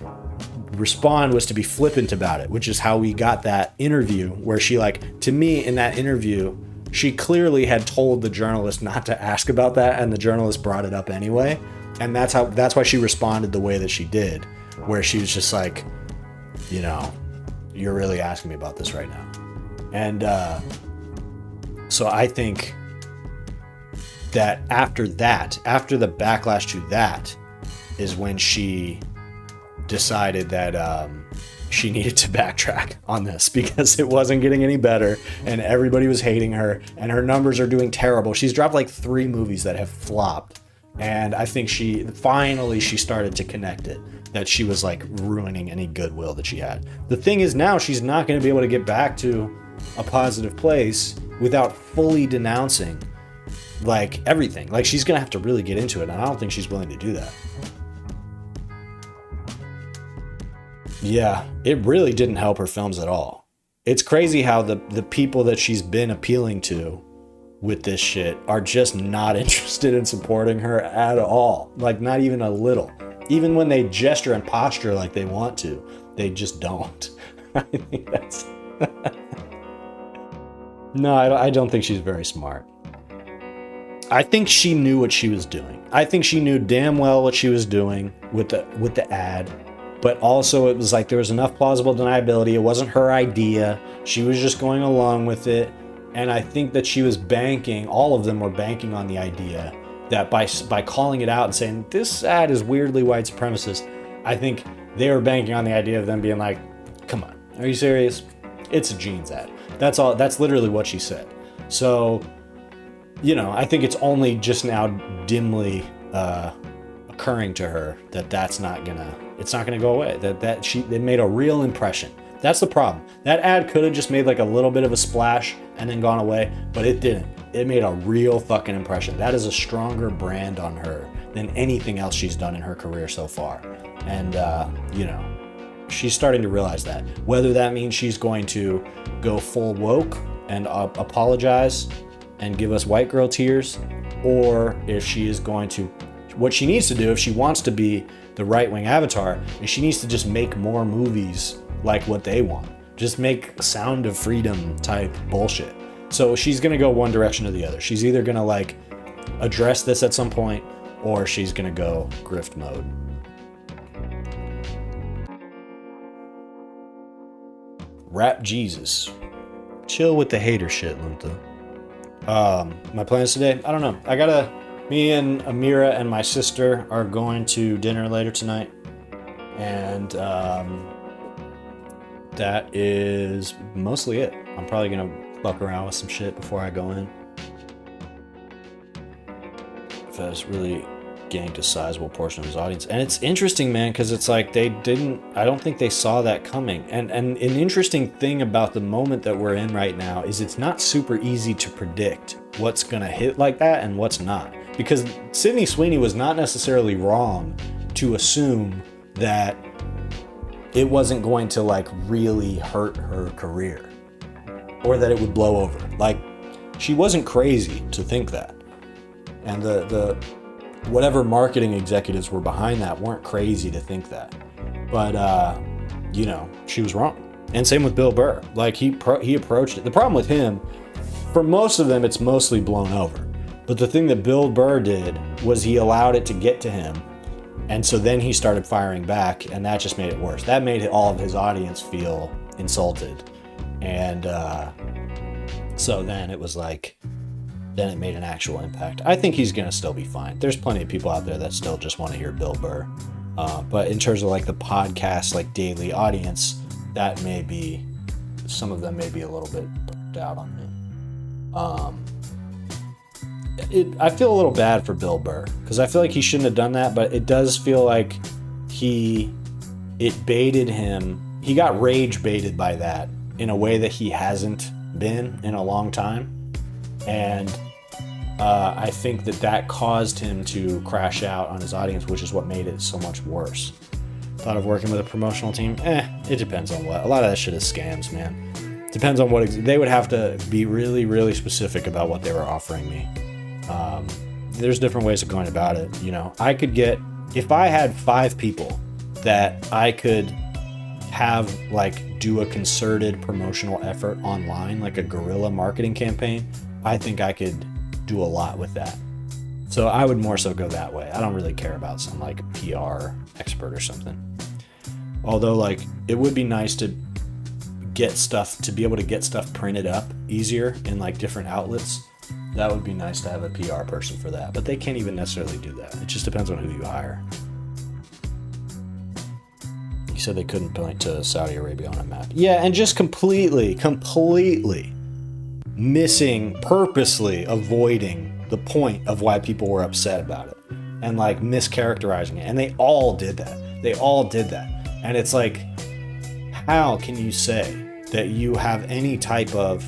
respond was to be flippant about it, which is how we got that interview where she, like, to me in that interview, she clearly had told the journalist not to ask about that, and the journalist brought it up anyway. And that's why she responded the way that she did, where she was just like, you know, you're really asking me about this right now. And so I think that after the backlash to that is when she decided that she needed to backtrack on this, because it wasn't getting any better and everybody was hating her and her numbers are doing terrible. She's dropped like 3 movies that have flopped. And I think she started to connect it, that she was like ruining any goodwill that she had. The thing is, now she's not going to be able to get back to a positive place without fully denouncing like everything. Like, she's going to have to really get into it, and I don't think she's willing to do that. Yeah, it really didn't help her films at all. It's crazy how the people that she's been appealing to with this shit are just not interested in supporting her at all. Like, not even a little. Even when they gesture and posture like they want to, they just don't. I think that's... No, I don't think she's very smart. I think she knew what she was doing. I think she knew damn well what she was doing with the ad. But also it was like there was enough plausible deniability. It wasn't her idea. She was just going along with it. And I think that she was banking, all of them were banking on the idea that by calling it out and saying, this ad is weirdly white supremacist, I think they were banking on the idea of them being like, come on, are you serious? It's a jeans ad. That's all. That's literally what she said. So, you know, I think it's only just now dimly occurring to her that it's not gonna go away. It made a real impression. That's the problem. That ad could have just made like a little bit of a splash and then gone away, but it didn't. It made a real fucking impression. That is a stronger brand on her than anything else she's done in her career so far. And, you know, she's starting to realize that. Whether that means she's going to go full woke and apologize and give us white girl tears, or if she is going to, what she needs to do if she wants to be the right-wing avatar, is she needs to just make more movies like what they want. Just make Sound of Freedom type bullshit. So she's gonna go one direction or the other. She's either gonna like address this at some point, or she's gonna go grift mode. Rap Jesus. Chill with the hater shit, Lunta. My plans today? I don't know. Me and Amira and my sister are going to dinner later tonight. And that is mostly it. I'm probably gonna fuck around with some shit before I go in. Fez really ganked a sizable portion of his audience. And it's interesting, man, because it's like I don't think they saw that coming. And an interesting thing about the moment that we're in right now is it's not super easy to predict what's gonna hit like that and what's not. Because Sydney Sweeney was not necessarily wrong to assume that it wasn't going to like really hurt her career or that it would blow over. Like, she wasn't crazy to think that. And the whatever marketing executives were behind that weren't crazy to think that. But, you know, she was wrong. And same with Bill Burr. Like, he approached it. The problem with him, for most of them, it's mostly blown over. But the thing that Bill Burr did was he allowed it to get to him. And so then he started firing back, and that just made it worse. That made all of his audience feel insulted. And so then it was like, then it made an actual impact. I think he's going to still be fine. There's plenty of people out there that still just want to hear Bill Burr. But in terms of like the podcast, like daily audience, that may be, some of them may be a little bit burnt out on me. I feel a little bad for Bill Burr because I feel like he shouldn't have done that, but it does feel like it baited him. He got rage baited by that in a way that he hasn't been in a long time. And I think that caused him to crash out on his audience, which is what made it so much worse. Thought of working with a promotional team? It depends on what. A lot of that shit is scams, man. Depends on what. They would have to be really, really specific about what they were offering me. There's different ways of going about it. You know, I could get, if I had 5 people that I could have like do a concerted promotional effort online, like a guerrilla marketing campaign, I think I could do a lot with that. So I would more so go that way. I don't really care about some like PR expert or something. Although like it would be nice to get stuff, to be able to get stuff printed up easier in like different outlets. That would be nice to have a PR person for that, but they can't even necessarily do that. It just depends on who you hire. You said they couldn't point to Saudi Arabia on a map. Yeah, and just completely missing, purposely avoiding the point of why people were upset about it, and like mischaracterizing it. And they all did that. And it's like, how can you say that you have any type of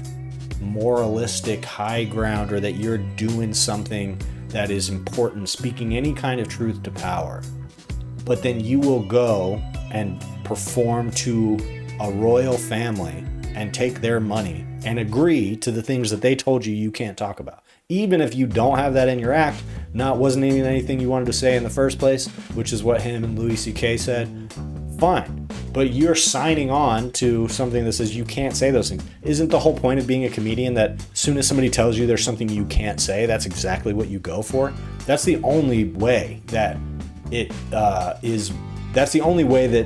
moralistic high ground, or that you're doing something that is important, speaking any kind of truth to power, but then you will go and perform to a royal family and take their money and agree to the things that they told you you can't talk about, even if you don't have that in your act, wasn't even anything you wanted to say in the first place, which is what him and Louis C.K. said. Fine, but you're signing on to something that says you can't say those things. Isn't the whole point of being a comedian that as soon as somebody tells you there's something you can't say, that's exactly what you go for? That's the only way that it is. That's the only way that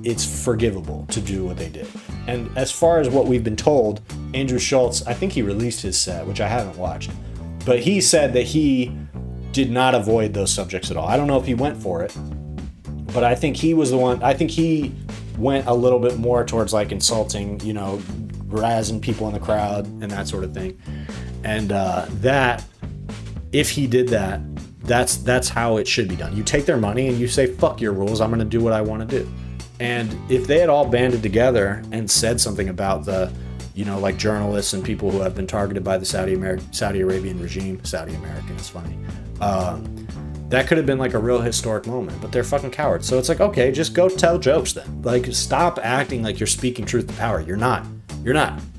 it's forgivable to do what they did. And as far as what we've been told, Andrew Schultz, I think he released his set, which I haven't watched, but he said that he did not avoid those subjects at all. I don't know if he went for it, but I think he was the one. I think he went a little bit more towards like insulting, razzing people in the crowd and that sort of thing. And that, if he did that, that's how it should be done. You take their money and you say, fuck your rules, I'm going to do what I want to do. And if they had all banded together and said something about the, like journalists and people who have been targeted by the Saudi Arabian regime, Saudi American is funny, that could have been like a real historic moment, but they're fucking cowards. So it's like, okay, just go tell jokes then. Like, stop acting like you're speaking truth to power. You're not.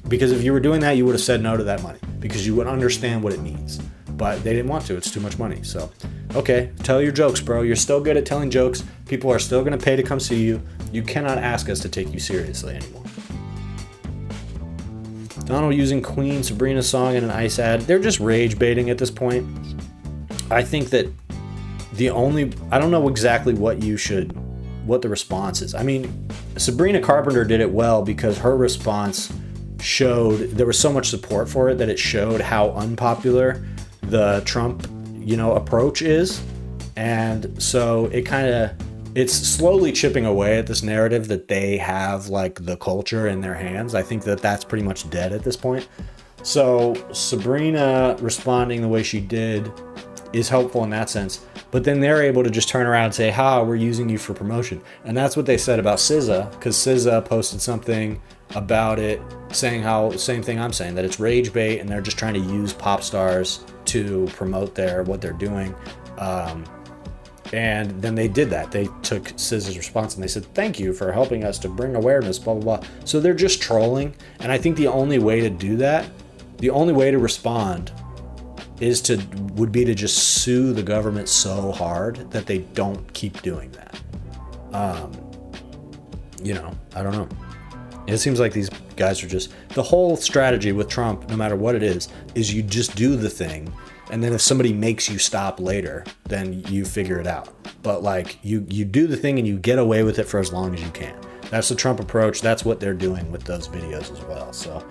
Because if you were doing that, you would have said no to that money, because you would understand what it means. But they didn't want to. It's too much money. So, okay, tell your jokes, bro. You're still good at telling jokes. People are still going to pay to come see you. You cannot ask us to take you seriously anymore. Donald using Queen Sabrina's song in an ICE ad. They're just rage baiting at this point. I think that I don't know exactly what the response is. I mean, Sabrina Carpenter did it well because her response showed, there was so much support for it that it showed how unpopular the Trump, approach is. And so it's slowly chipping away at this narrative that they have like the culture in their hands. I think that that's pretty much dead at this point. So Sabrina responding the way she did is helpful in that sense. But then they're able to just turn around and say, we're using you for promotion. And that's what they said about SZA, because SZA posted something about it saying same thing I'm saying, that it's rage bait and they're just trying to use pop stars to promote what they're doing. And then they did that. They took SZA's response and they said, thank you for helping us to bring awareness, blah, blah, blah. So they're just trolling. And I think the only way to do that, the only way to respond would be to just sue the government so hard that they don't keep doing that. I don't know. It seems like these guys are just, the whole strategy with Trump, no matter what it is you just do the thing. And then if somebody makes you stop later, then you figure it out. But like you do the thing and you get away with it for as long as you can. That's the Trump approach. That's what they're doing with those videos as well. So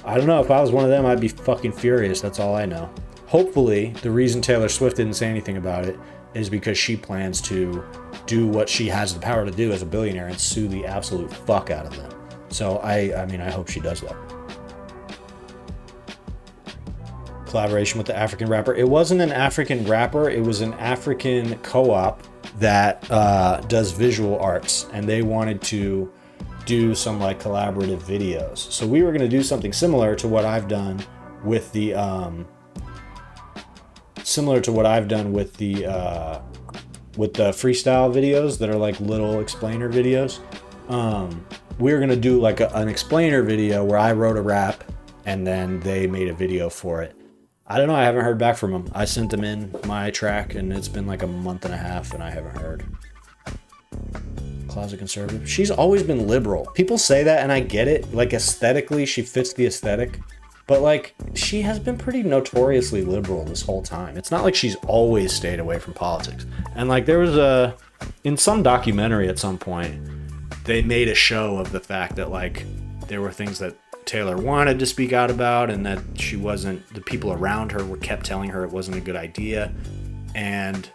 I don't know. If I was one of them, I'd be fucking furious. That's all I know. Hopefully, the reason Taylor Swift didn't say anything about it is because she plans to do what she has the power to do as a billionaire and sue the absolute fuck out of them. So I hope she does that. Collaboration with the African rapper. It wasn't an African rapper. It was an African co-op that does visual arts, and they wanted to do some like collaborative videos. So we were going to do something similar to what I've done with the freestyle videos that are like little explainer videos. We were going to do like an explainer video where I wrote a rap and then they made a video for it. I don't know. I haven't heard back from them. I sent them in my track and it's been like a month and a half and I haven't heard. closet conservative. She's always been liberal. People say that, and I get it. Like, aesthetically, she fits the aesthetic. But, like, she has been pretty notoriously liberal this whole time. It's not like she's always stayed away from politics. And, like, there was in some documentary at some point, they made a show of the fact that, like, there were things that Taylor wanted to speak out about, and that she wasn't, the people around her were kept telling her it wasn't a good idea. And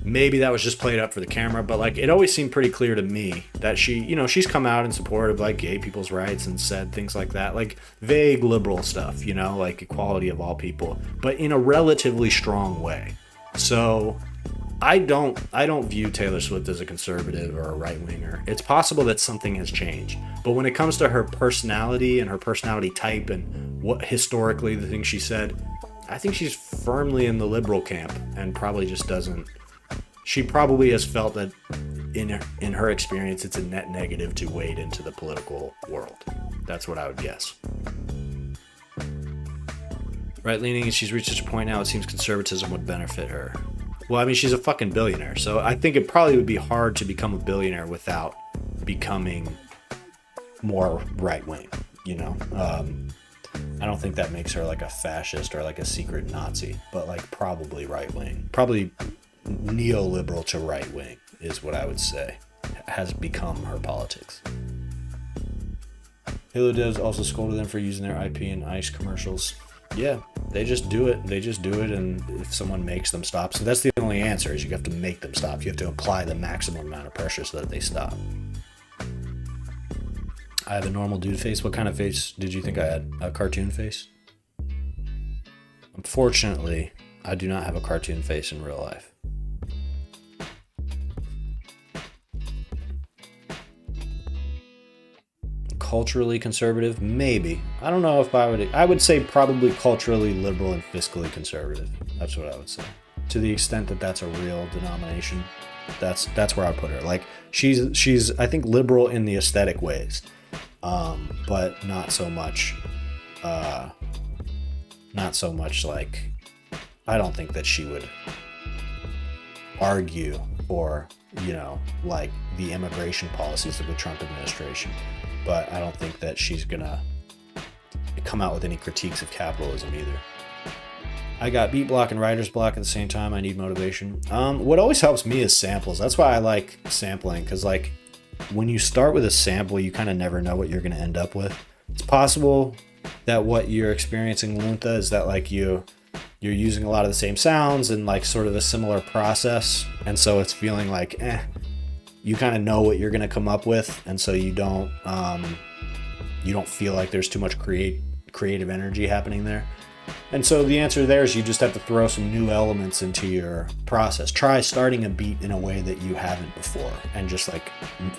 maybe that was just played up for the camera, but like, it always seemed pretty clear to me that she, you know, she's come out in support of like gay people's rights and said things like that, like vague liberal stuff, you know, like equality of all people, but in a relatively strong way. So I don't view Taylor Swift as a conservative or a right-winger. It's possible that something has changed, but when it comes to her personality and her personality type and what historically the things she said, I think she's firmly in the liberal camp, and probably just doesn't. She probably has felt that in her experience, it's a net negative to wade into the political world. That's what I would guess. Right-leaning, and she's reached such a point now, it seems conservatism would benefit her. Well, I mean, she's a fucking billionaire, so I think it probably would be hard to become a billionaire without becoming more right-wing, you know? I don't think that makes her like a fascist or like a secret Nazi, but like probably right-wing. Probably neoliberal to right-wing is what I would say has become her politics. Halo Devs also scolded them for using their IP in ICE commercials. Yeah, they just do it. They just do it, and if someone makes them stop. So that's the only answer, is you have to make them stop. You have to apply the maximum amount of pressure so that they stop. I have a normal dude face. What kind of face did you think I had? A cartoon face? Unfortunately, I do not have a cartoon face in real life. Culturally conservative? Maybe. I don't know if I would say probably culturally liberal and fiscally conservative. That's what I would say. To the extent that that's a real denomination, that's where I put her. Like, she's I think liberal in the aesthetic ways. But not so much like, I don't think that she would argue for, you know, like the immigration policies of the Trump administration, but I don't think that she's gonna come out with any critiques of capitalism either. I got beat block and writer's block at the same time. I need motivation. What always helps me is samples. That's why I like sampling, because like when you start with a sample, you kind of never know what you're going to end up with. It's possible that what you're experiencing, Lunta, is that like you're using a lot of the same sounds and like sort of a similar process, and so it's feeling like you kind of know what you're going to come up with, and so you don't feel like there's too much creative energy happening there. And so the answer there is you just have to throw some new elements into your process. Try starting a beat in a way that you haven't before, and just like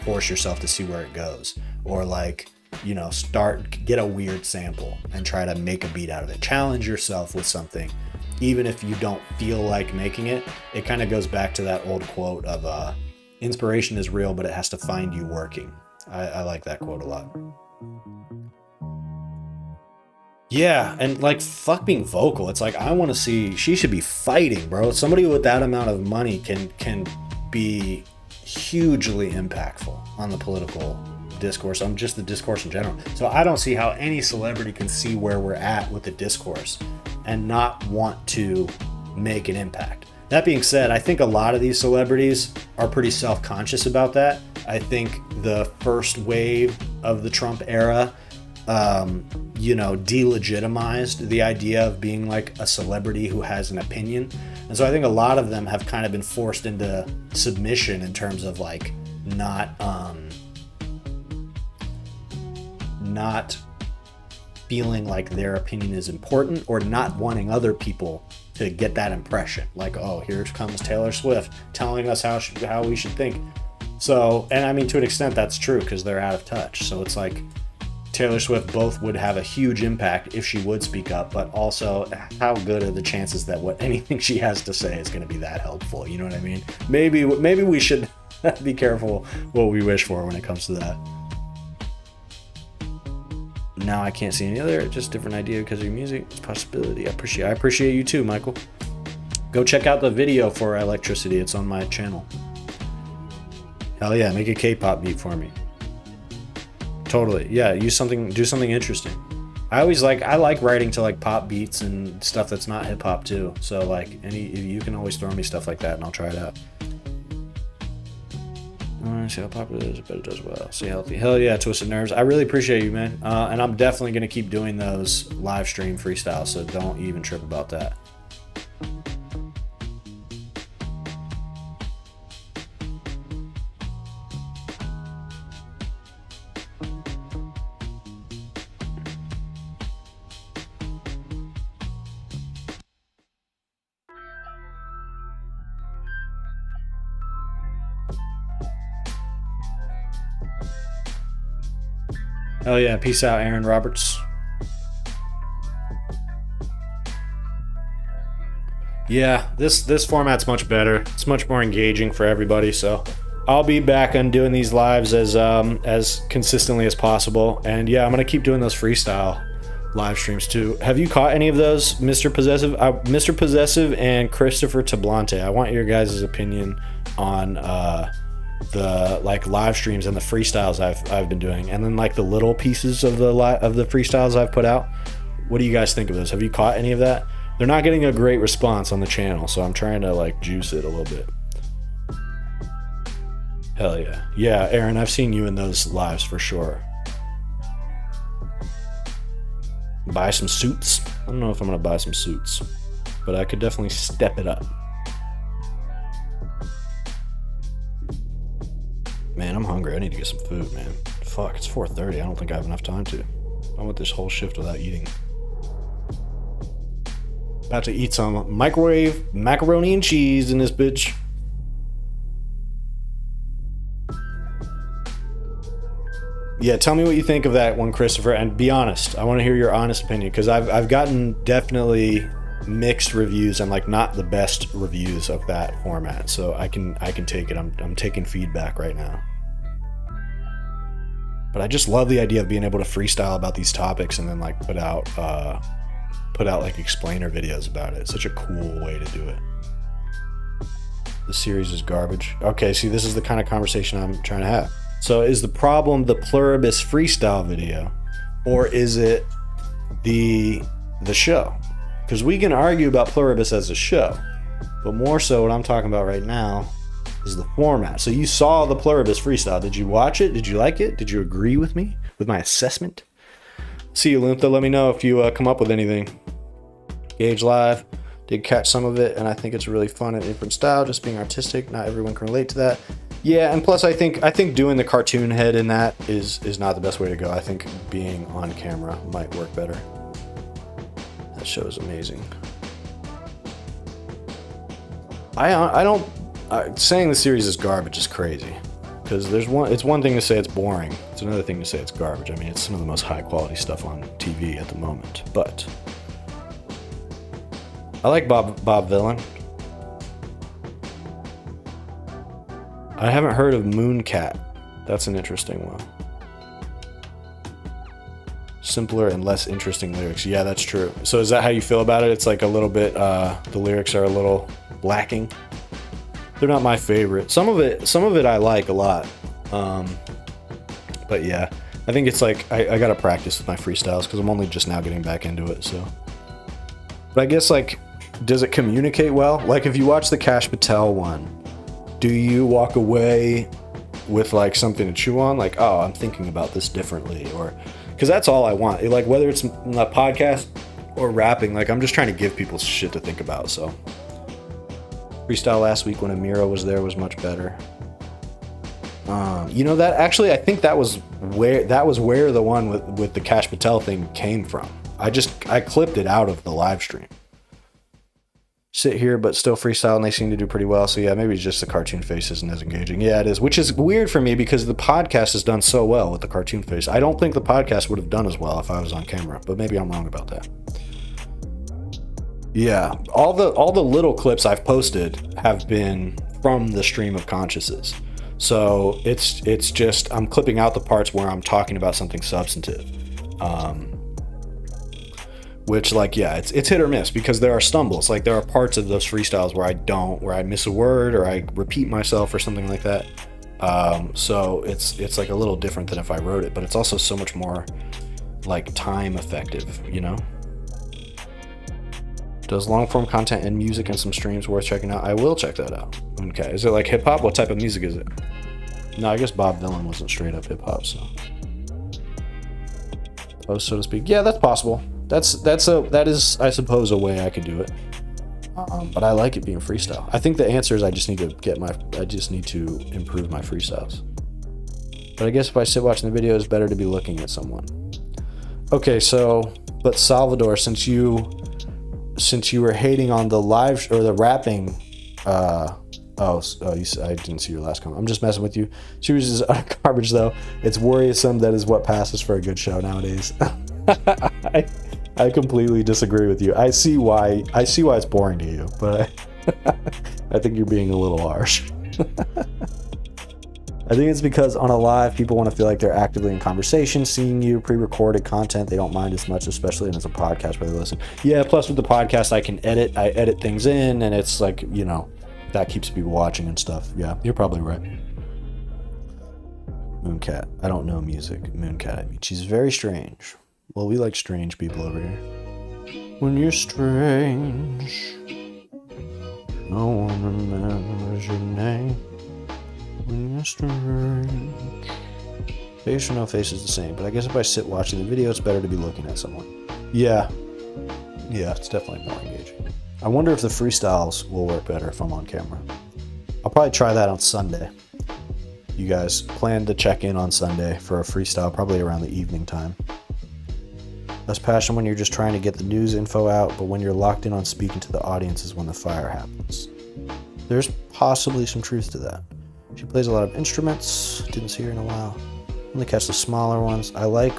force yourself to see where it goes. Or like, you know, get a weird sample and try to make a beat out of it. Challenge yourself with something, even if you don't feel like making it. It kind of goes back to that old quote of inspiration is real, but it has to find you working. I like that quote a lot. Yeah, and like, fuck being vocal. It's like, I want to see, she should be fighting, bro. Somebody with that amount of money can be hugely impactful on the political discourse, on just the discourse in general. So I don't see how any celebrity can see where we're at with the discourse and not want to make an impact. That being said, I think a lot of these celebrities are pretty self-conscious about that. I think the first wave of the Trump era delegitimized the idea of being like a celebrity who has an opinion. And so I think a lot of them have kind of been forced into submission in terms of like not feeling like their opinion is important, or not wanting other people to get that impression. Like, oh, here comes Taylor Swift telling us how we should think. So, and I mean, to an extent that's true, because they're out of touch. So it's like, Taylor Swift both would have a huge impact if she would speak up, but also how good are the chances that anything she has to say is going to be that helpful? You know what I mean? Maybe we should be careful what we wish for when it comes to that. Now I can't see any other, just different idea because of your music. It's a possibility. I appreciate you too, Michael. Go check out the video for Electricity. It's on my channel. Hell yeah, make a K-pop beat for me. Totally. Yeah, do something interesting. I like writing to like pop beats and stuff that's not hip hop too. So like you can always throw me stuff like that and I'll try it out. See how popular it is, but it does well. Stay healthy. Hell yeah, Twisted Nerves. I really appreciate you, man. And I'm definitely gonna keep doing those live stream freestyles, so don't even trip about that. Oh yeah, peace out, Aaron Roberts. Yeah, this format's much better. It's much more engaging for everybody. So I'll be back on doing these lives as consistently as possible. And yeah, I'm gonna keep doing those freestyle live streams too. Have you caught any of those, Mr. Possessive? Mr. Possessive and Christopher Tablante. I want your guys' opinion on the like live streams and the freestyles I've been doing, and then like the little pieces of the freestyles I've put out. What do you guys think of those? Have you caught any of that? They're not getting a great response on the channel, so I'm trying to like juice it a little bit. Hell yeah. Yeah, Aaron, I've seen you in those lives for sure. Buy some suits. I don't know if I'm gonna buy some suits, but I could definitely step it up. Man, I'm hungry. I need to get some food, man. Fuck, it's 4:30. I don't think I have enough time to. I went this whole shift without eating. About to eat some microwave macaroni and cheese in this bitch. Yeah, tell me what you think of that one, Christopher, and be honest. I want to hear your honest opinion, because I've gotten definitely mixed reviews and like not the best reviews of that format, so I can take it. I'm taking feedback right now, but I just love the idea of being able to freestyle about these topics and then like put out like explainer videos about it. It's such a cool way to do it. The series is garbage. Okay, see, this is the kind of conversation I'm trying to have. So is the problem the Pluribus freestyle video, or is it the show? Because we can argue about Pluribus as a show, but more so what I'm talking about right now is the format. So you saw the Pluribus freestyle. Did you watch it? Did you like it? Did you agree with me, with my assessment? See you, Luntha. Let me know if you come up with anything. Gage Live. Did catch some of it, and I think it's really fun and different style, just being artistic. Not everyone can relate to that. Yeah, and plus I think doing the cartoon head in that is not the best way to go. I think being on camera might work better. That show is amazing. Saying the series is garbage is crazy, because it's one thing to say it's boring. It's another thing to say it's garbage. I mean, it's some of the most high quality stuff on TV at the moment. But I like Bob Villain. I haven't heard of Mooncat. That's an interesting one. Simpler and less interesting lyrics. Yeah, that's true. So is that how you feel about it? It's like a little bit, the lyrics are a little lacking. They're not my favorite. Some of it I like a lot. But yeah, I think it's like, I gotta practice with my freestyles because I'm only just now getting back into it, so. But I guess like, does it communicate well? Like if you watch the Cash Patel one, do you walk away with like something to chew on? Like, oh, I'm thinking about this differently, or, because that's all I want. Like whether it's a podcast or rapping, like I'm just trying to give people shit to think about. So freestyle last week when Amira was there was much better. You know, that actually, I think that was where the one with the Cash Patel thing came from. I clipped it out of the live stream. Sit here but still freestyle, and they seem to do pretty well. So yeah, maybe it's just the cartoon face isn't as engaging. Yeah, it is, which is weird for me because the podcast has done so well with the cartoon face. I don't think the podcast would have done as well if I was on camera, but maybe I'm wrong about that. Yeah, all the little clips I've posted have been from the stream of consciousness. So it's just I'm clipping out the parts where I'm talking about something substantive. Which, like, yeah, it's hit or miss because there are stumbles. Like, there are parts of those freestyles where I miss a word or I repeat myself or something like that. So it's like a little different than if I wrote it, but it's also so much more like time effective, you know? Does long form content and music and some streams worth checking out? I will check that out. Okay. Is it like hip hop? What type of music is it? No, I guess Bob Dylan wasn't straight up hip hop, so. Oh, so to speak. Yeah, that's possible. That is, I suppose, a way I could do it. But I like it being freestyle. I think the answer is I just need to improve my freestyles. But I guess if I sit watching the video, it's better to be looking at someone. Okay, so, but Salvador, since you were hating on the live or the rapping, I didn't see your last comment. I'm just messing with you. Series is garbage though. It's worrisome. That is what passes for a good show nowadays. I completely disagree with you. I see why it's boring to you, but I think you're being a little harsh. I think it's because on a live, people want to feel like they're actively in conversation. Seeing you pre-recorded content, they don't mind as much, especially when it's a podcast where they listen. Yeah, plus with the podcast, I edit things in, and it's like, you know, that keeps people watching and stuff. Yeah, you're probably right. Mooncat. I don't know music. Mooncat, I mean, she's very strange. Well, we like strange people over here. When you're strange, no one remembers your name. When you're strange. Face or no face is the same, but I guess if I sit watching the video, it's better to be looking at someone. Yeah, it's definitely more engaging. I wonder if the freestyles will work better if I'm on camera. I'll probably try that on Sunday. You guys plan to check in on Sunday for a freestyle, probably around the evening time. Less passion when you're just trying to get the news info out, but when you're locked in on speaking to the audience is when the fire happens. There's possibly some truth to that. She plays a lot of instruments. Didn't see her in a while. Only catch the smaller ones. I like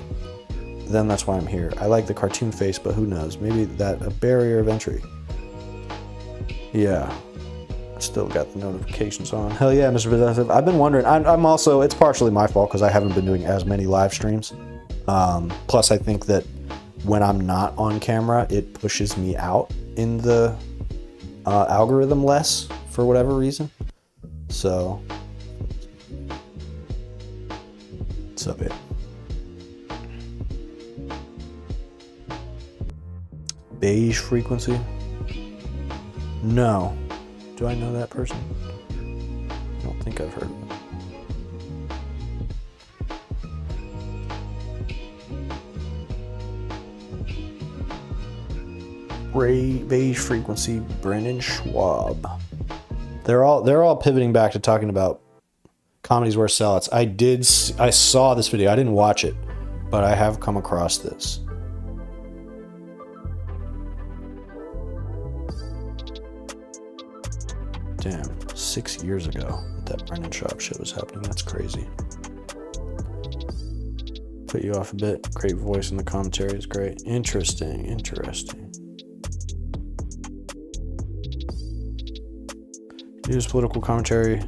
them, that's why I'm here. I like the cartoon face, but who knows? Maybe that a barrier of entry. Yeah. I still got the notifications on. Hell yeah, Mr. Possessive. I've been wondering. I'm also, it's partially my fault because I haven't been doing as many live streams. Plus, I think that when I'm not on camera, it pushes me out in the algorithm less for whatever reason. So, what's up, it? Beige frequency? No. Do I know that person? I don't think I've heard of them. Beige frequency, Brennan Schwab. They're all pivoting back to talking about comedies where sellouts. I saw this video. I didn't watch it, but I have come across this. Damn, 6 years ago that Brendan Schaub shit was happening. That's crazy. Put you off a bit. Great voice in the commentary is great. Interesting. Use political commentary,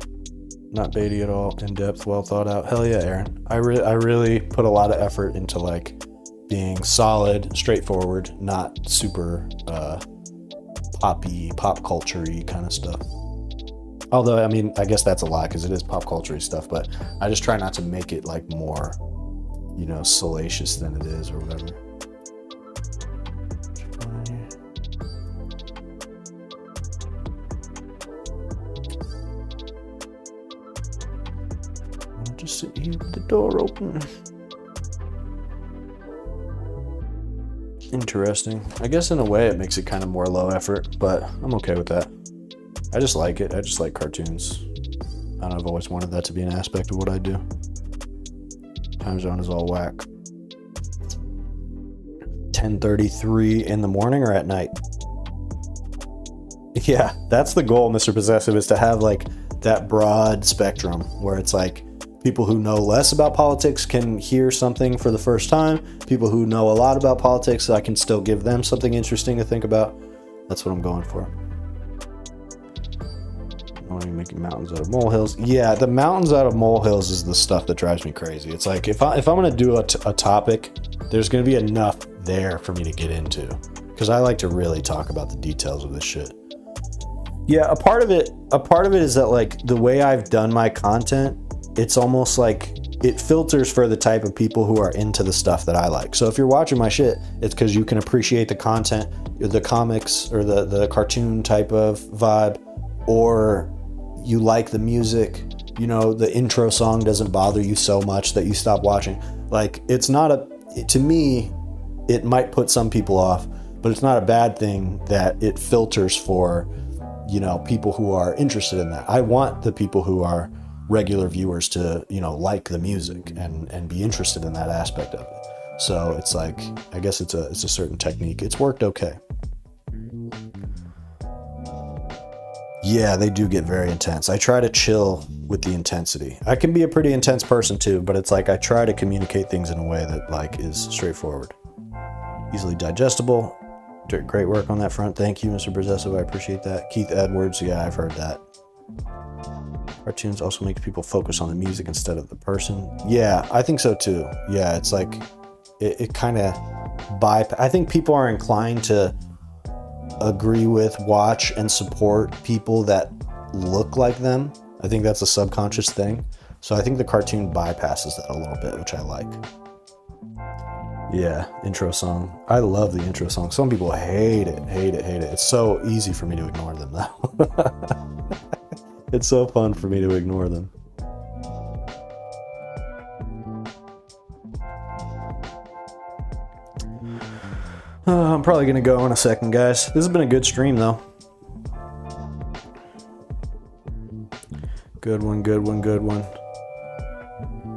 not baity at all, in depth, well thought out. Hell yeah, Aaron. I really put a lot of effort into like being solid, straightforward, not super poppy, pop culture-y kind of stuff. Although, I mean, I guess that's a lie because it is pop culture-y stuff, but I just try not to make it like more, you know, salacious than it is or whatever. Just sit here with the door open. Interesting. I guess in a way it makes it kind of more low effort, but I'm okay with that. I just like it. I just like cartoons. I don't know, I've always wanted that to be an aspect of what I do. Time zone is all whack. 10:33 in the morning or at night? Yeah, that's the goal, Mr. Possessive, is to have like that broad spectrum where it's like people who know less about politics can hear something for the first time. People who know a lot about politics, I can still give them something interesting to think about. That's what I'm going for. I want to be making mountains out of molehills. Yeah, the mountains out of molehills is the stuff that drives me crazy. It's like if I'm going to do a topic, there's going to be enough there for me to get into. Because I like to really talk about the details of this shit. Yeah, a part of it is that like the way I've done my content it's almost like it filters for the type of people who are into the stuff that I like. So if you're watching my shit, it's because you can appreciate the content, the comics or the cartoon type of vibe, or you like the music, you know, the intro song doesn't bother you so much that you stop watching. Like, it's not to me, it might put some people off, but it's not a bad thing that it filters for, you know, people who are interested in that. I want the people who are regular viewers to, you know, like the music and be interested in that aspect of it. So it's like, I guess it's a certain technique. It's worked okay. Yeah, they do get very intense. I try to chill with the intensity. I can be a pretty intense person too, but it's like I try to communicate things in a way that like is straightforward. Easily digestible. Great work on that front. Thank you, Mr. Brazesso. I appreciate that. Keith Edwards. Yeah, I've heard that. Cartoons also make people focus on the music instead of the person. Yeah, I think so too. Yeah, it's like it kind of I think people are inclined to agree with, watch, and support people that look like them. I think that's a subconscious thing. So I think the cartoon bypasses that a little bit, which I like. Yeah, intro song. I love the intro song. Some people hate it. It's so easy for me to ignore them though. It's so fun for me to ignore them. I'm probably gonna go in a second, guys. This has been a good stream though. Good one.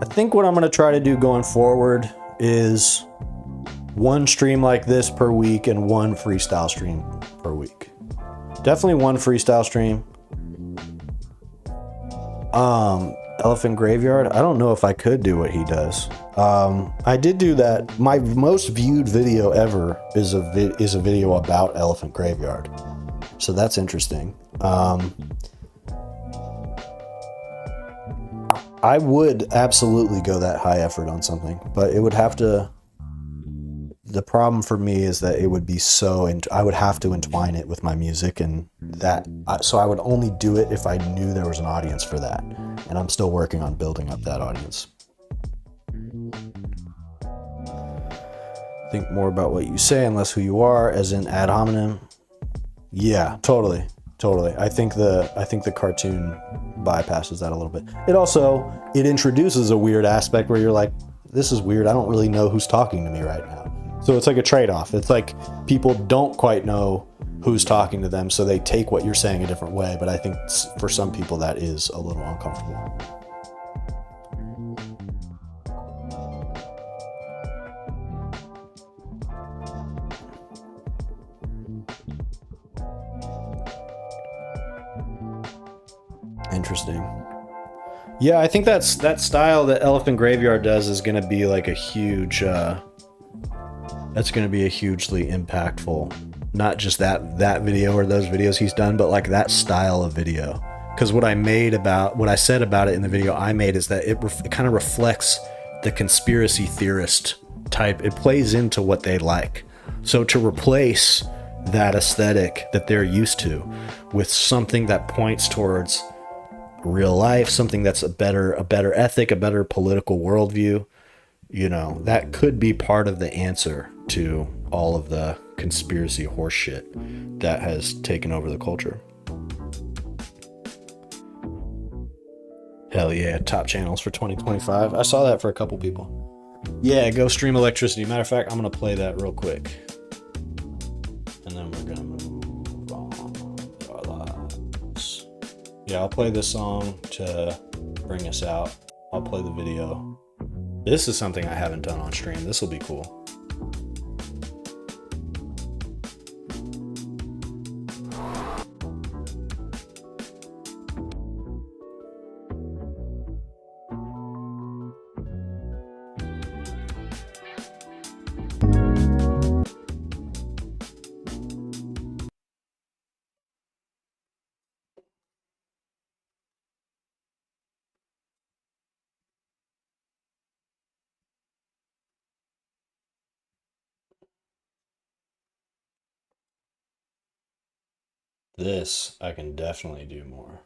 I think what I'm gonna try to do going forward is one stream like this per week and one freestyle stream per week. Definitely one freestyle stream. Elephant Graveyard, I don't know if I could do what he does. I did do that. My most viewed video ever is a video about Elephant Graveyard. So that's interesting. I would absolutely go that high effort on something, but it would have to, the problem for me is that it would be I would have to entwine it with my music, and so I would only do it if I knew there was an audience for that. And I'm still working on building up that audience. Think more about what you say and less who you are, as in ad hominem. Yeah, totally. I think the cartoon bypasses that a little bit. It introduces a weird aspect where you're like, this is weird. I don't really know who's talking to me right now. So it's like a trade-off. It's like people don't quite know who's talking to them, so they take what you're saying a different way. But I think for some people that is a little uncomfortable. Interesting. Yeah, I think that style that Elephant Graveyard does is going to be like a huge... that's going to be a hugely impactful, not just that video or those videos he's done, but like that style of video. Because what I said about it in the video I made is that it kind of reflects the conspiracy theorist type. It plays into what they like. So to replace that aesthetic that they're used to with something that points towards real life, something that's a better ethic, a better political worldview, you know, that could be part of the answer to all of the conspiracy horseshit that has taken over the culture. Hell yeah, top channels for 2025. I saw that for a couple people. Yeah, go stream Electricity. Matter of fact, I'm gonna play that real quick. And then we're gonna move on with our lives. Yeah, I'll play this song to bring us out. I'll play the video. This is something I haven't done on stream. This will be cool. This I can definitely do more.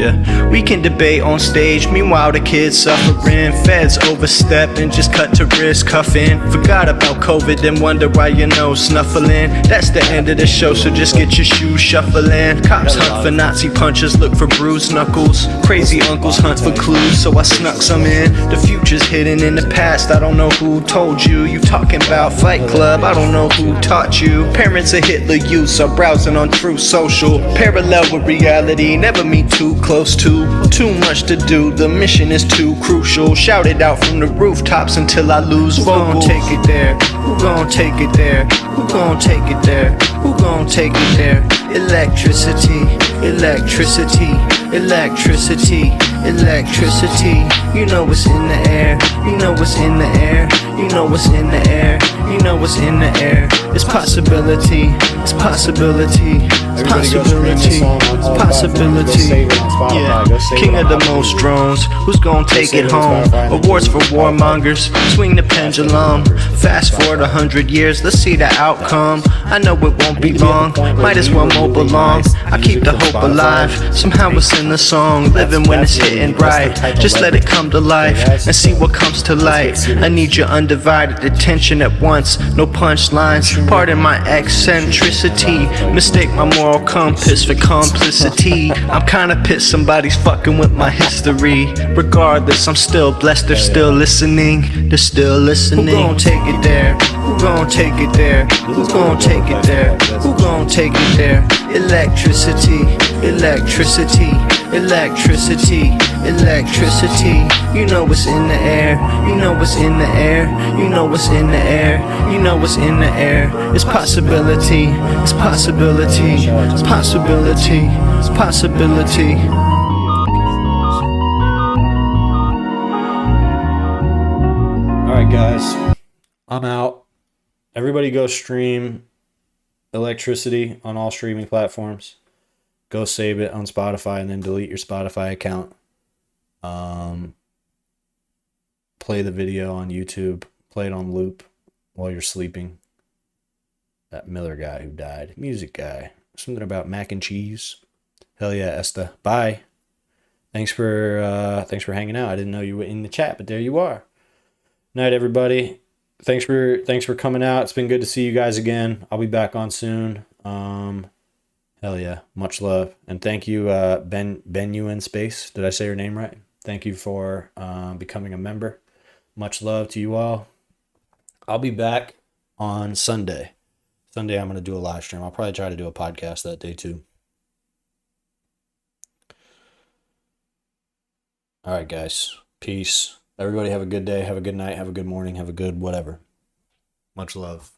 Yeah, we can debate on stage, meanwhile the kids suffering. Feds overstep and just cut to wrist cuffing. Forgot about COVID and wonder why your nose snuffling. That's the end of the show, so just get your shoes shuffling. Cops hunt for Nazi punches, look for bruised knuckles. Crazy uncles hunt for clues, so I snuck some in. The future's hidden in the past, I don't know who told you. You talking about Fight Club, I don't know who taught you. Parents of Hitler youths are browsing on Truth Social. Parallel with reality, never meet too close to. Too much to do, the mission is too crucial. Shout it out from the rooftops until I lose vocals. Who gon' take it there? Who gon' take it there? Who gon' take it there? Who gon' take it there? Electricity, electricity, electricity, electricity. You know what's in the air, you know what's in the air, you know what's in the air, you know what's in the air. It's possibility, it's possibility, it's possibility, it's possibility. Yeah, king of the most drones, who's gonna take it home? Awards for warmongers, swing the pendulum. Fast forward 100 years, let's see the outcome. I know it won't be long, might as well mow along. I keep the hope alive, somehow it's in the song. Living when it's hitting right, just let it come to life and see what comes to light. I need your undivided attention at once, no punchlines. Pardon my eccentricity, mistake my moral compass for complicity. I'm kinda pissed somebody's fucking with my history. Regardless, I'm still blessed, they're still listening, they're still listening. Who gon' take it there? Who gon' take it there? Who gon' take it there? Who gon' take it there? Electricity, electricity, electricity, electricity. You know what's in the air, you know what's in the air, you know what's in the air, you know what's in the air. It's possibility, it's possibility, it's possibility, it's possibility. Alright guys, I'm out. Everybody go stream Electricity on all streaming platforms. Go save it on Spotify and then delete your Spotify account. Play the video on YouTube. Play it on loop while you're sleeping. That Miller guy who died. Music guy. Something about mac and cheese. Hell yeah, Esta. Bye. Thanks for hanging out. I didn't know you were in the chat, but there you are. Night, everybody. Thanks for coming out. It's been good to see you guys again. I'll be back on soon. Hell yeah. Much love. And thank you, Ben U in Space. Did I say your name right? Thank you for becoming a member. Much love to you all. I'll be back on Sunday. Sunday I'm going to do a live stream. I'll probably try to do a podcast that day too. All right, guys. Peace. Everybody have a good day. Have a good night. Have a good morning. Have a good whatever. Much love.